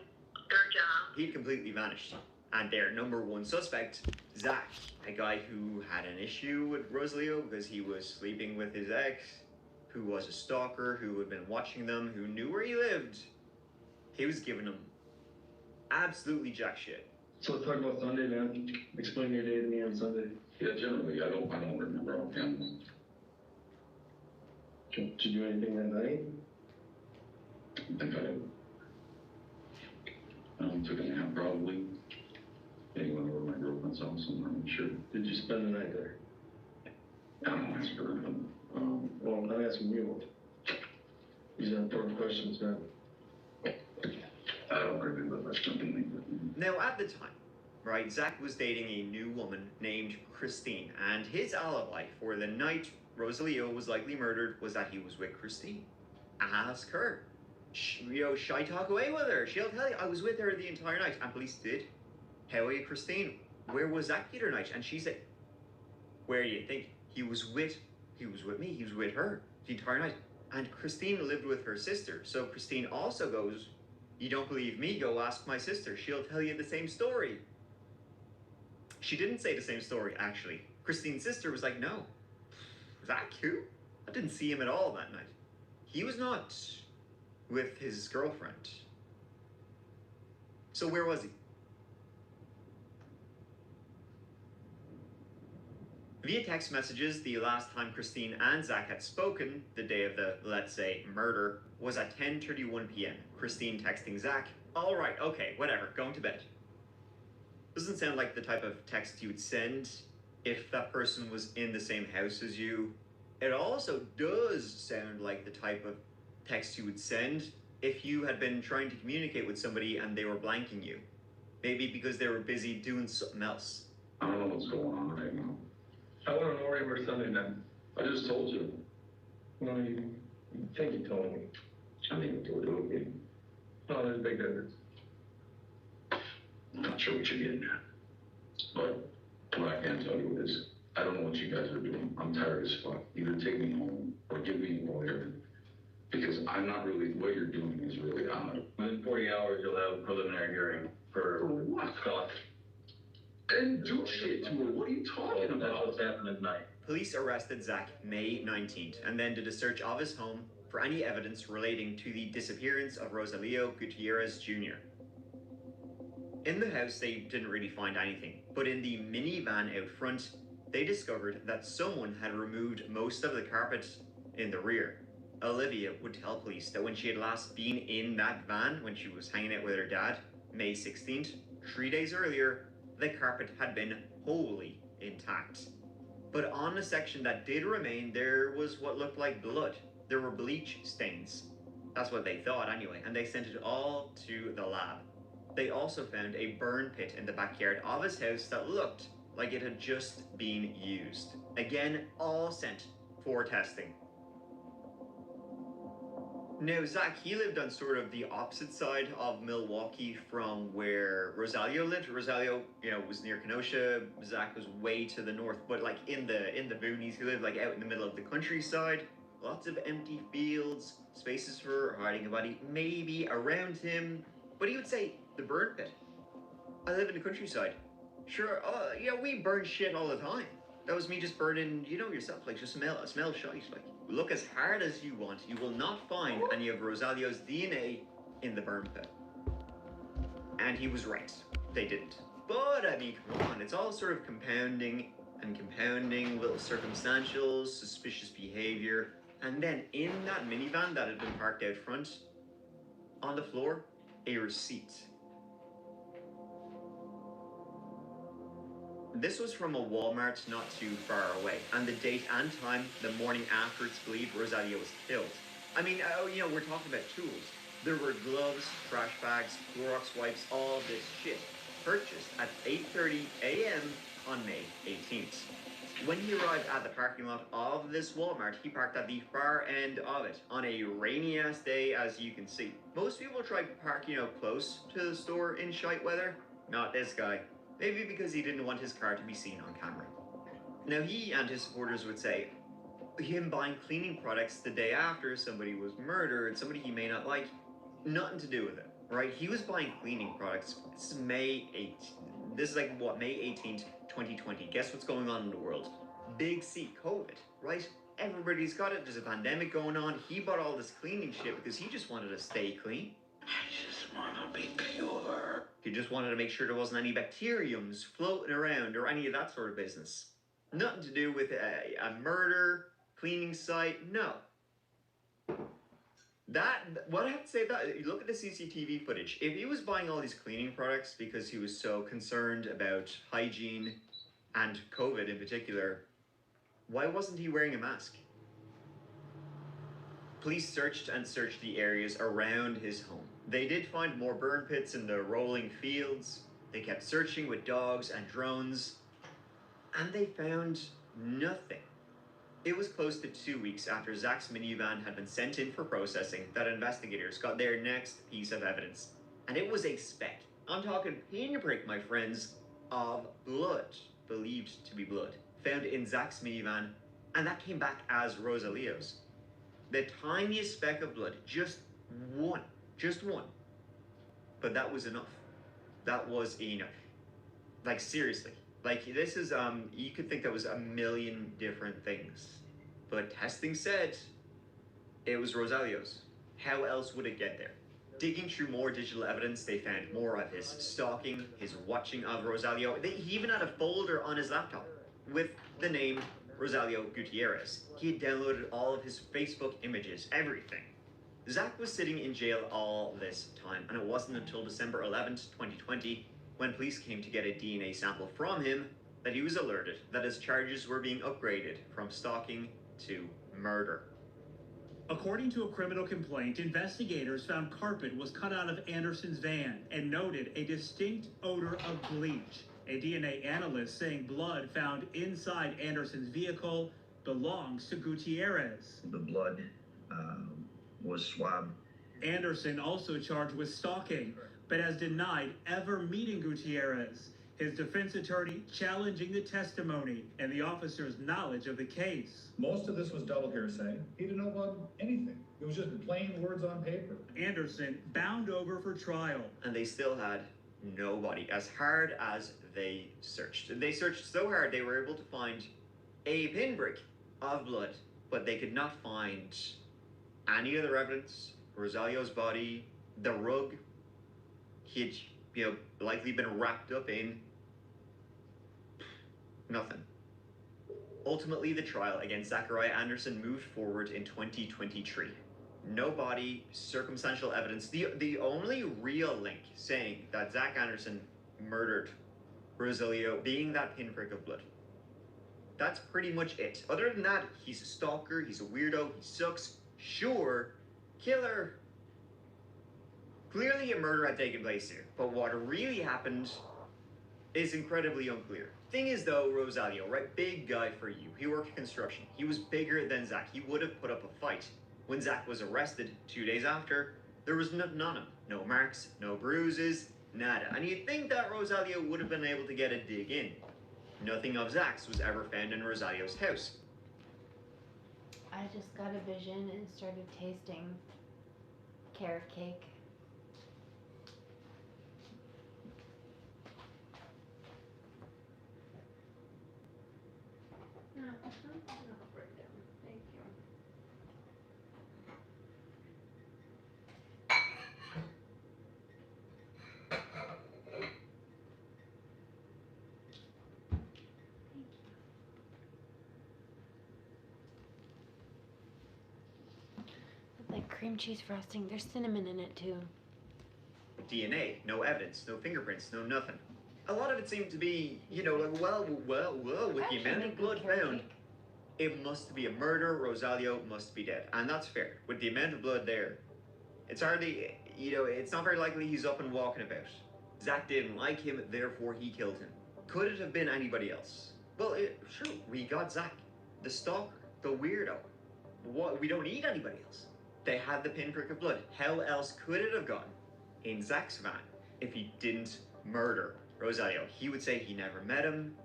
their job. He'd completely vanished. And their number one suspect, Zach, a guy who had an issue with Rosalio because he was sleeping with his ex, who was a stalker, who had been watching them, who knew where he lived. He was giving them absolutely jack shit. So let's talk about Sunday, man. Explain your day to me on Sunday. Yeah, generally, I don't remember offhand. Did you do anything that night? I think I took a nap probably. Maybe went over to my girlfriend's house, I'm not sure. Did you spend the night there? I don't ask her. Well, I'm asking you. These are important questions, man. I don't remember much something like that. Now, at the time, right, Zach was dating a new woman named Christine, and his alibi for the night Rosalio was likely murdered was that he was with Christine. Ask her. Shy talk away with her. She'll tell you, I was with her the entire night. And police did. How are you, Christine? Where was Zach the other night? And she said, where do you think? He was with me. He was with her the entire night. And Christine lived with her sister. So Christine also goes, you don't believe me? Go ask my sister. She'll tell you the same story. She didn't say the same story, actually. Christine's sister was like, no. Zach, who? I didn't see him at all that night. He was not with his girlfriend. So where was he? Via text messages, the last time Christine and Zach had spoken, the day of the, let's say, murder, was at 10:31 p.m. Christine texting Zach, all right, okay, whatever, going to bed. Doesn't sound like the type of text you would send if that person was in the same house as you. It also does sound like the type of text you would send if you had been trying to communicate with somebody and they were blanking you. Maybe because they were busy doing something else. I don't know what's going on right now. I want to know where you were Sunday night. I just told you. No, you think you told me. I didn't even do it with me. No, there's a big difference. I'm not sure what you're getting at. But what I can tell you is, I don't know what you guys are doing. I'm tired as fuck. Either take me home or give me a lawyer. Because I'm not really, what you're doing is really odd. Within 40 hours, you'll have a preliminary hearing for what? didn't do shit to her. What are you talking about? What's happening tonight? Police arrested Zach May 19th and then did a search of his home for any evidence relating to the disappearance of Rosalio Gutierrez Jr. In the house, they didn't really find anything, but in the minivan out front, they discovered that someone had removed most of the carpet in the rear. Olivia would tell police that when she had last been in that van, when she was hanging out with her dad, May 16th, 3 days earlier, the carpet had been wholly intact. But on the section that did remain, there was what looked like blood. There were bleach stains. That's what they thought anyway, and they sent it all to the lab. They also found a burn pit in the backyard of his house that looked like it had just been used. Again, all sent for testing. Now, Zach, he lived on sort of the opposite side of Milwaukee from where Rosalio lived. Rosalio, was near Kenosha. Zach was way to the north, but like in the boonies. He lived like out in the middle of the countryside. Lots of empty fields, spaces for hiding a body, maybe around him. But he would say, the burn pit. I live in the countryside. Sure, we burn shit all the time. That was me just burning, yourself, like just smell shite. Like, look as hard as you want. You will not find any of Rosalio's DNA in the burn pit. And he was right. They didn't. But, I mean, come on. It's all sort of compounding, little circumstantial, suspicious behavior. And then in that minivan that had been parked out front, on the floor, a receipt. This was from a Walmart not too far away, and the date and time, the morning after it's believed Rosalio was killed. I mean, we're talking about tools. There were gloves, trash bags, Clorox wipes, all this shit, purchased at 8:30 a.m. on May 18th. When he arrived at the parking lot of this Walmart, he parked at the far end of it on a rainy-ass day, as you can see. Most people try to park, close to the store in shite weather. Not this guy. Maybe because he didn't want his car to be seen on camera. Now, he and his supporters would say him buying cleaning products the day after somebody was murdered, somebody he may not like, nothing to do with it, right? He was buying cleaning products. This is May 8th. This is May 18th, 2020. Guess what's going on in the world? Big C, COVID, right? Everybody's got it. There's a pandemic going on. He bought all this cleaning shit because he just wanted to stay clean. I just want to be pure. He just wanted to make sure there wasn't any bacteriums floating around or any of that sort of business. Nothing to do with a murder, cleaning site, no. What I have to say about it, you look at the CCTV footage. If he was buying all these cleaning products because he was so concerned about hygiene and COVID in particular, why wasn't he wearing a mask? Police searched and searched the areas around his home. They did find more burn pits in the rolling fields. They kept searching with dogs and drones, and they found nothing. It was close to 2 weeks after Zach's minivan had been sent in for processing that investigators got their next piece of evidence. And it was a speck. I'm talking pinprick, my friends, of blood, believed to be blood, found in Zach's minivan, and that came back as Rosalio's. The tiniest speck of blood, just one. But that was enough. That was enough. Like, seriously. Like, this is, you could think that was a million different things. But testing said it was Rosalio's. How else would it get there? Digging through more digital evidence, they found more of his stalking, his watching of Rosalio. He even had a folder on his laptop with the name Rosalio Gutierrez. He had downloaded all of his Facebook images, everything. Zach was sitting in jail all this time, and it wasn't until December 11th, 2020, when police came to get a DNA sample from him, that he was alerted that his charges were being upgraded from stalking to murder. According to a criminal complaint, investigators found carpet was cut out of Anderson's van and noted a distinct odor of bleach. A DNA analyst saying blood found inside Anderson's vehicle belongs to Gutierrez. The blood was swabbed. Anderson also charged with stalking, but has denied ever meeting Gutierrez. His defense attorney challenging the testimony and the officer's knowledge of the case. Most of this was double hearsay. He didn't know about anything. It was just plain words on paper. Anderson bound over for trial. And they still had nobody. As hard as they searched. They searched so hard they were able to find a pinprick of blood, but they could not find any other evidence. Rosalio's body, the rug he had, likely been wrapped up in. Nothing. Ultimately, the trial against Zachariah Anderson moved forward in 2023. No body, circumstantial evidence. The only real link saying that Zach Anderson murdered Rosalio being that pinprick of blood. That's pretty much it. Other than that, he's a stalker, he's a weirdo, he sucks. Sure, killer. Clearly a murder had taken place here, but what really happened is incredibly unclear. Thing is though, Rosalio, right, big guy for you. He worked construction. He was bigger than Zach. He would have put up a fight. When Zach was arrested 2 days after, there was nothing on him. No marks, no bruises, nada. And you'd think that Rosalio would have been able to get a dig in. Nothing of Zach's was ever found in Rosalio's house. I just got a vision and started tasting carrot cake. No, thank you. Like cream cheese frosting, there's cinnamon in it too. DNA, no evidence, no fingerprints, no nothing. A lot of it seemed to be, like, well, with the amount of blood found, it must be a murder. Rosalio must be dead. And that's fair. With the amount of blood there, it's hardly, it's not very likely he's up and walking about. Zach didn't like him, therefore he killed him. Could it have been anybody else? Well, sure, we got Zach, the stalker, the weirdo. What? We don't need anybody else. They had the pinprick of blood. How else could it have gone in Zach's van if he didn't murder Rosalio? He would say he never met him,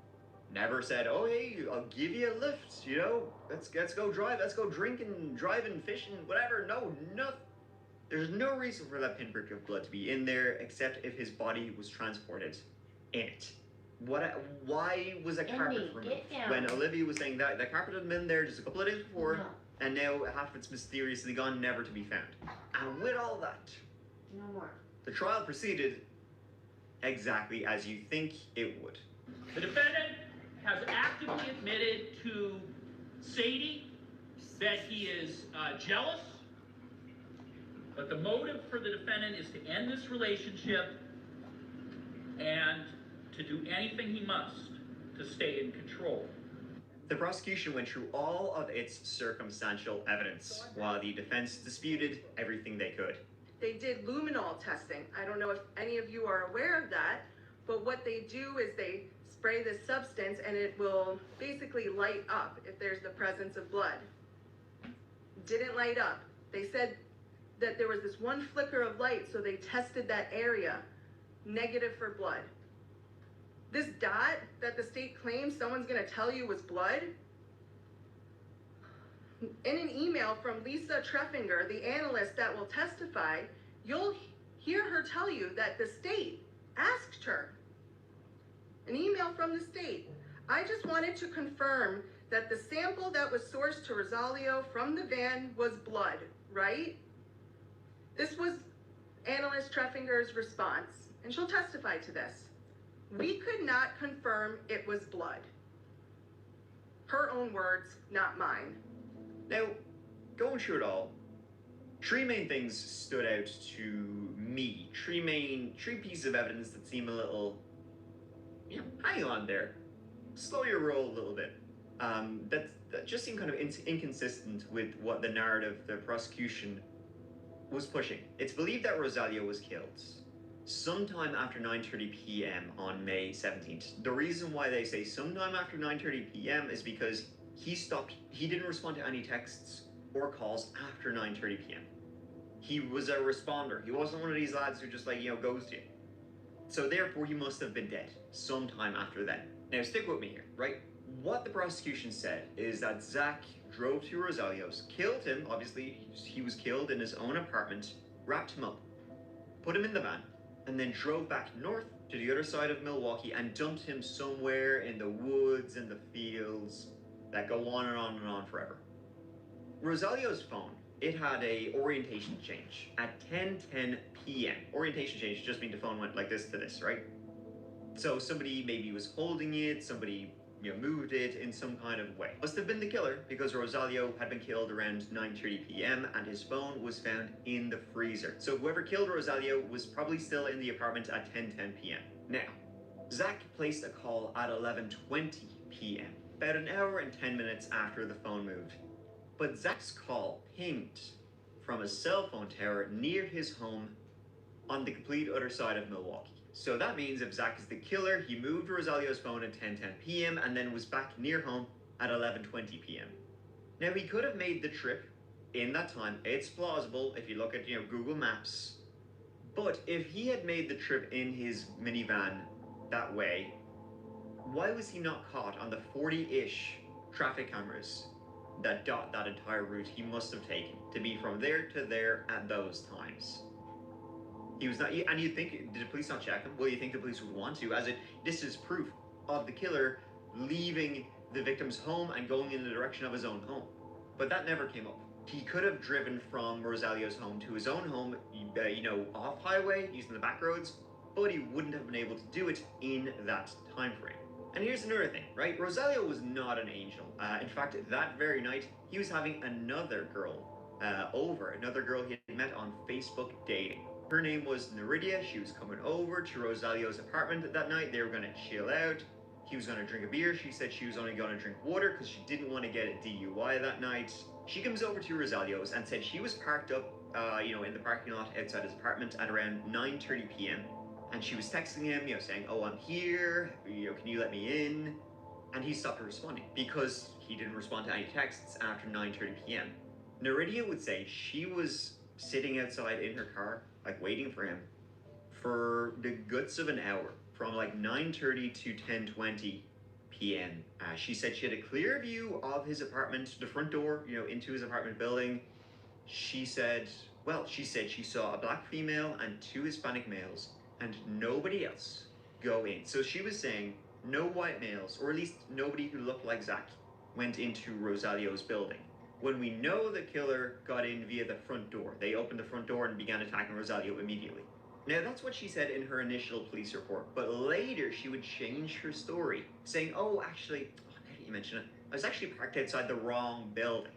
never said, oh, hey, I'll give you a lift, let's go drive, let's go drinking, driving, fishing, whatever. No. There's no reason for that pinprick of blood to be in there except if his body was transported in it. Why was a carpet removed? When Olivia was saying that the carpet had been there just a couple of days before, and now half of it's mysteriously gone, never to be found. And with all that, No more. the trial proceeded exactly as you think it would. The defendant has actively admitted to Sadie that he is jealous, but the motive for the defendant is to end this relationship and to do anything he must to stay in control. The prosecution went through all of its circumstantial evidence, while the defense disputed everything they could. They did luminol testing. I don't know if any of you are aware of that, but what they do is they spray this substance and it will basically light up if there's the presence of blood. Didn't light up. They said that there was this one flicker of light, so they tested that area, negative for blood. This dot that the state claims someone's gonna tell you was blood, in an email from Lisa Treffinger, the analyst that will testify, you'll hear her tell you that the state asked her. An email from the state. I just wanted to confirm that the sample that was sourced to Rosalio from the van was blood, right? This was analyst Treffinger's response, and she'll testify to this. We could not confirm it was blood. Her own words, not mine. Now, going through it all, three main things stood out to me. Three pieces of evidence that seem a little, hang on there. Slow your roll a little bit. That just seemed kind of inconsistent with what the narrative the prosecution was pushing. It's believed that Rosalio was killed sometime after 9:30 p.m. on May 17th. The reason why they say sometime after 9:30 p.m. is because he didn't respond to any texts or calls after 9:30 p.m. He was a responder. He wasn't one of these lads who just goes to you. So therefore he must have been dead sometime after then. Now stick with me here, right? What the prosecution said is that Zach drove to Rosalio's, killed him, obviously he was killed in his own apartment, wrapped him up, put him in the van, and then drove back north to the other side of Milwaukee and dumped him somewhere in the woods and the fields that go on and on and on forever. Rosalio's phone, it had a orientation change at 10:10 p.m. Orientation change just means the phone went like this to this, right? So somebody maybe was holding it, somebody moved it in some kind of way. Must have been the killer because Rosalio had been killed around 9:30 p.m. and his phone was found in the freezer. So whoever killed Rosalio was probably still in the apartment at 10:10 p.m. Now, Zach placed a call at 11:20 p.m., about an hour and 10 minutes after the phone moved. But Zach's call pinged from a cell phone tower near his home on the complete other side of Milwaukee. So that means if Zach is the killer, he moved Rosalio's phone at 10:10 p.m. and then was back near home at 11:20 p.m. Now he could have made the trip in that time. It's plausible if you look at Google Maps. But if he had made the trip in his minivan that way, why was he not caught on the 40-ish traffic cameras that dot that entire route he must have taken to be from there to there at those times? He was not, and you'd think, did the police not check him? Well, you think the police would want to, as this is proof of the killer leaving the victim's home and going in the direction of his own home. But that never came up. He could have driven from Rosalio's home to his own home, off highway, using the back roads, but he wouldn't have been able to do it in that time frame. And here's another thing, right? Rosalio was not an angel. In fact, that very night, he was having another girl another girl he had met on Facebook dating. Her name was Neridia. She was coming over to Rosalio's apartment that night. They were going to chill out. He was going to drink a beer. She said she was only going to drink water because she didn't want to get a DUI that night. She comes over to Rosalio's and said she was parked up, in the parking lot outside his apartment at around 9:30 p.m. And she was texting him, saying, "Oh, I'm here. Can you let me in?" And he stopped responding because he didn't respond to any texts after 9:30 p.m. Neridia would say she was sitting outside in her car, waiting for him, for the guts of an hour, from 9:30 to 10:20 p.m. She said she had a clear view of his apartment, the front door, into his apartment building. She said she saw a black female and 2 Hispanic males and nobody else go in. So she was saying no white males, or at least nobody who looked like Zach, went into Rosalio's building. When we know the killer got in via the front door, they opened the front door and began attacking Rosalio immediately. Now that's what she said in her initial police report, but later she would change her story, saying, now that you mention it, I was actually parked outside the wrong building.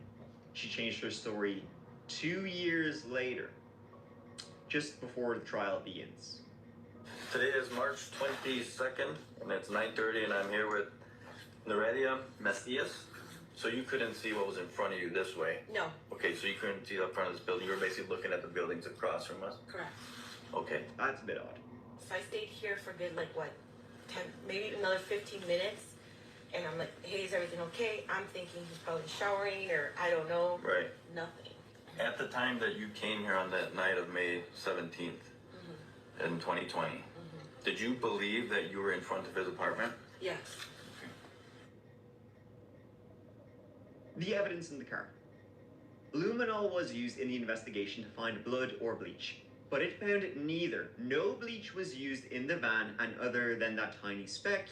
She changed her story 2 years later, just before the trial begins. Today is March 22nd, and it's 9:30, and I'm here with Neridia Mestias. So you couldn't see what was in front of you this way? No. Okay, so you couldn't see the front of this building. You were basically looking at the buildings across from us? Correct. Okay. That's a bit odd. So I stayed here for good, 10, maybe another 15 minutes. And I'm like, hey, is everything okay? I'm thinking he's probably showering or I don't know. Right. Nothing. At the time that you came here on that night of May 17th in 2020, did you believe that you were in front of his apartment? Yes. The evidence in the car. Luminol was used in the investigation to find blood or bleach, but it found neither. No bleach was used in the van, and other than that tiny speck,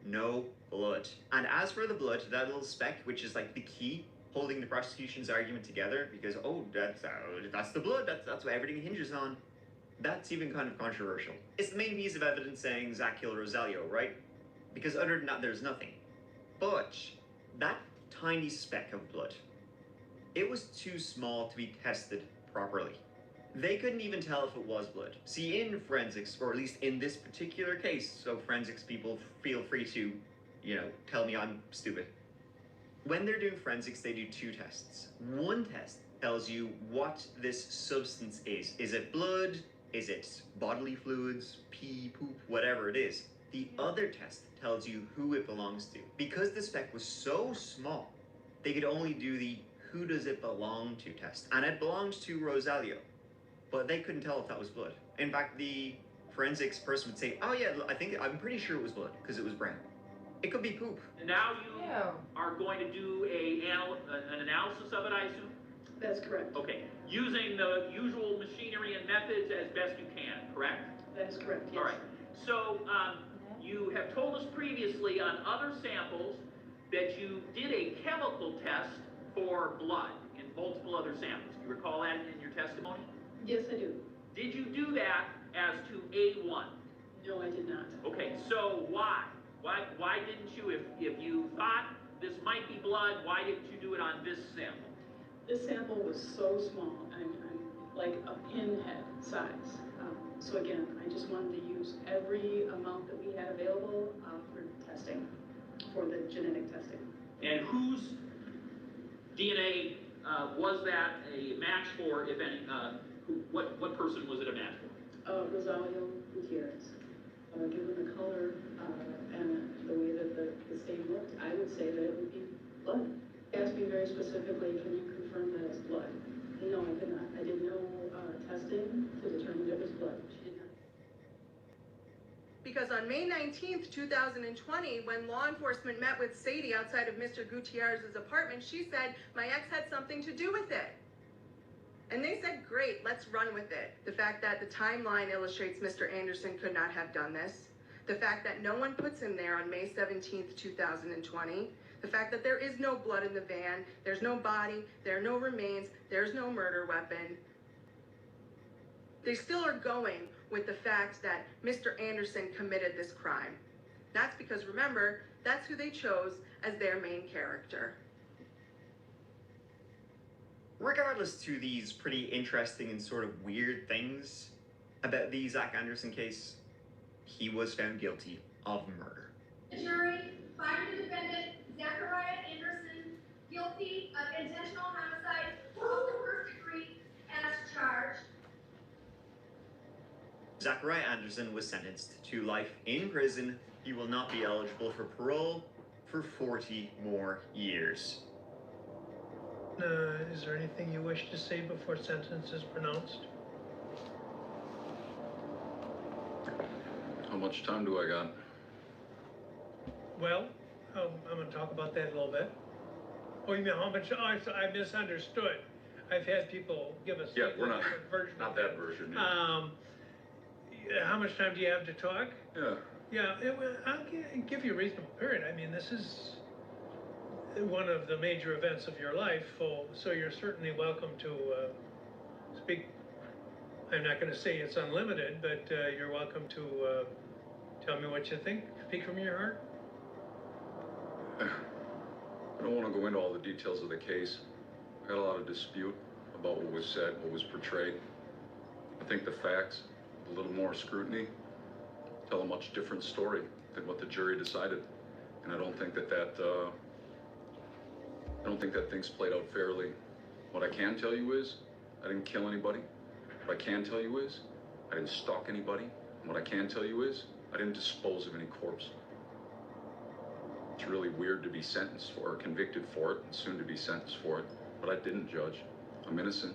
no blood. And as for the blood, that little speck, which is the key holding the prosecution's argument together, because that's the blood, that's what everything hinges on, that's even kind of controversial. It's the main piece of evidence saying Zach killed Rosalio, right? Because other than that, there's nothing. But that tiny speck of blood, it was too small to be tested properly. They couldn't even tell if it was blood. See, in forensics, or at least in this particular case, so forensics people feel free to, tell me I'm stupid. When they're doing forensics, they do 2 tests. One test tells you what this substance is. Is it blood? Is it bodily fluids, pee, poop, whatever it is? The other test tells you who it belongs to. Because the speck was so small, they could only do the who does it belong to test. And it belongs to Rosalio. But they couldn't tell if that was blood. In fact, the forensics person would say, oh yeah, I'm pretty sure it was blood, because it was brown. It could be poop. And now you are going to do an analysis of it, I assume? That's correct. Okay. Using the usual machinery and methods as best you can, correct? That is correct, yes. All right. So you have told us previously on other samples that you did a chemical test for blood in multiple other samples. Do you recall that in your testimony? Yes, I do. Did you do that as to A1? No, I did not. Okay, so why? Why didn't you, if you thought this might be blood, why didn't you do it on this sample? This sample was so small, I'm like a pinhead size. So again, I just wanted to use every amount that we had available for testing, for the genetic testing. And whose DNA was that a match for, if any? What person was it a match for? Rosario Gutierrez. Given the color and the way that the stain looked, I would say that it would be blood. Asked me very specifically, can you confirm that it's blood? No, I could not. I did no testing to determine that it was blood. She did not. Because on May 19th, 2020, when law enforcement met with Sadie outside of Mr. Gutierrez's apartment, she said, my ex had something to do with it. And they said, great, let's run with it. The fact that the timeline illustrates Mr. Anderson could not have done this. The fact that no one puts him there on May 17th, 2020. The fact that there is no blood in the van, there's no body, there are no remains, there's no murder weapon. They still are going with the fact that Mr. Anderson committed this crime. That's because, remember, that's who they chose as their main character. Regardless to these pretty interesting and sort of weird things about the Zach Anderson case, he was found guilty of murder. The jury finds the defendant, Zachariah Anderson, guilty of intentional homicide of the first degree as charged. Zachariah Anderson was sentenced to life in prison. He will not be eligible for parole for 40 more years. Is there anything you wish to say before sentence is pronounced? How much time do I got? Well, I'm going to talk about that a little bit. Oh, you mean how much? Oh, I misunderstood. I've had people give us Yeah, we're not version. not that version. Yeah. How much time do you have to talk? Yeah. Yeah, I'll give you a reasonable period. I mean, this is one of the major events of your life, so you're certainly welcome to speak. I'm not going to say it's unlimited, but you're welcome to tell me what you think. Speak from your heart. I don't want to go into all the details of the case. I got a lot of dispute about what was said, what was portrayed. I think the facts, a little more scrutiny, tell a much different story than what the jury decided. And I don't think that things played out fairly. What I can tell you is, I didn't kill anybody. What I can tell you is, I didn't stalk anybody. And what I can tell you is, I didn't dispose of any corpse. It's really weird to be sentenced for, or convicted for it, and soon to be sentenced for it. But I didn't, Judge. I'm innocent.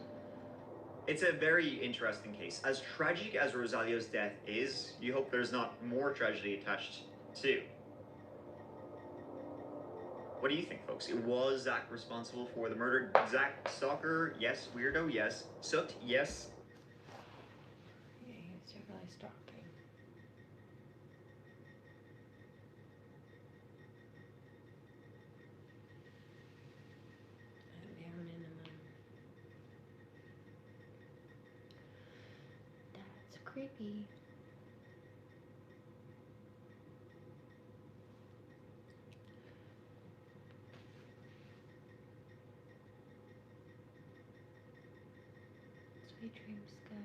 It's a very interesting case. As tragic as Rosalio's death is, you hope there's not more tragedy attached too. What do you think, folks? Was Zach responsible for the murder? Zach, stalker, yes. Weirdo, yes. Soot, yes. Yeah, he's definitely stalking. And down in the That's creepy. Sweet dreams, guys.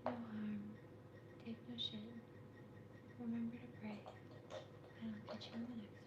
No harm. Take no shit. Remember to pray. And I'll catch you in the next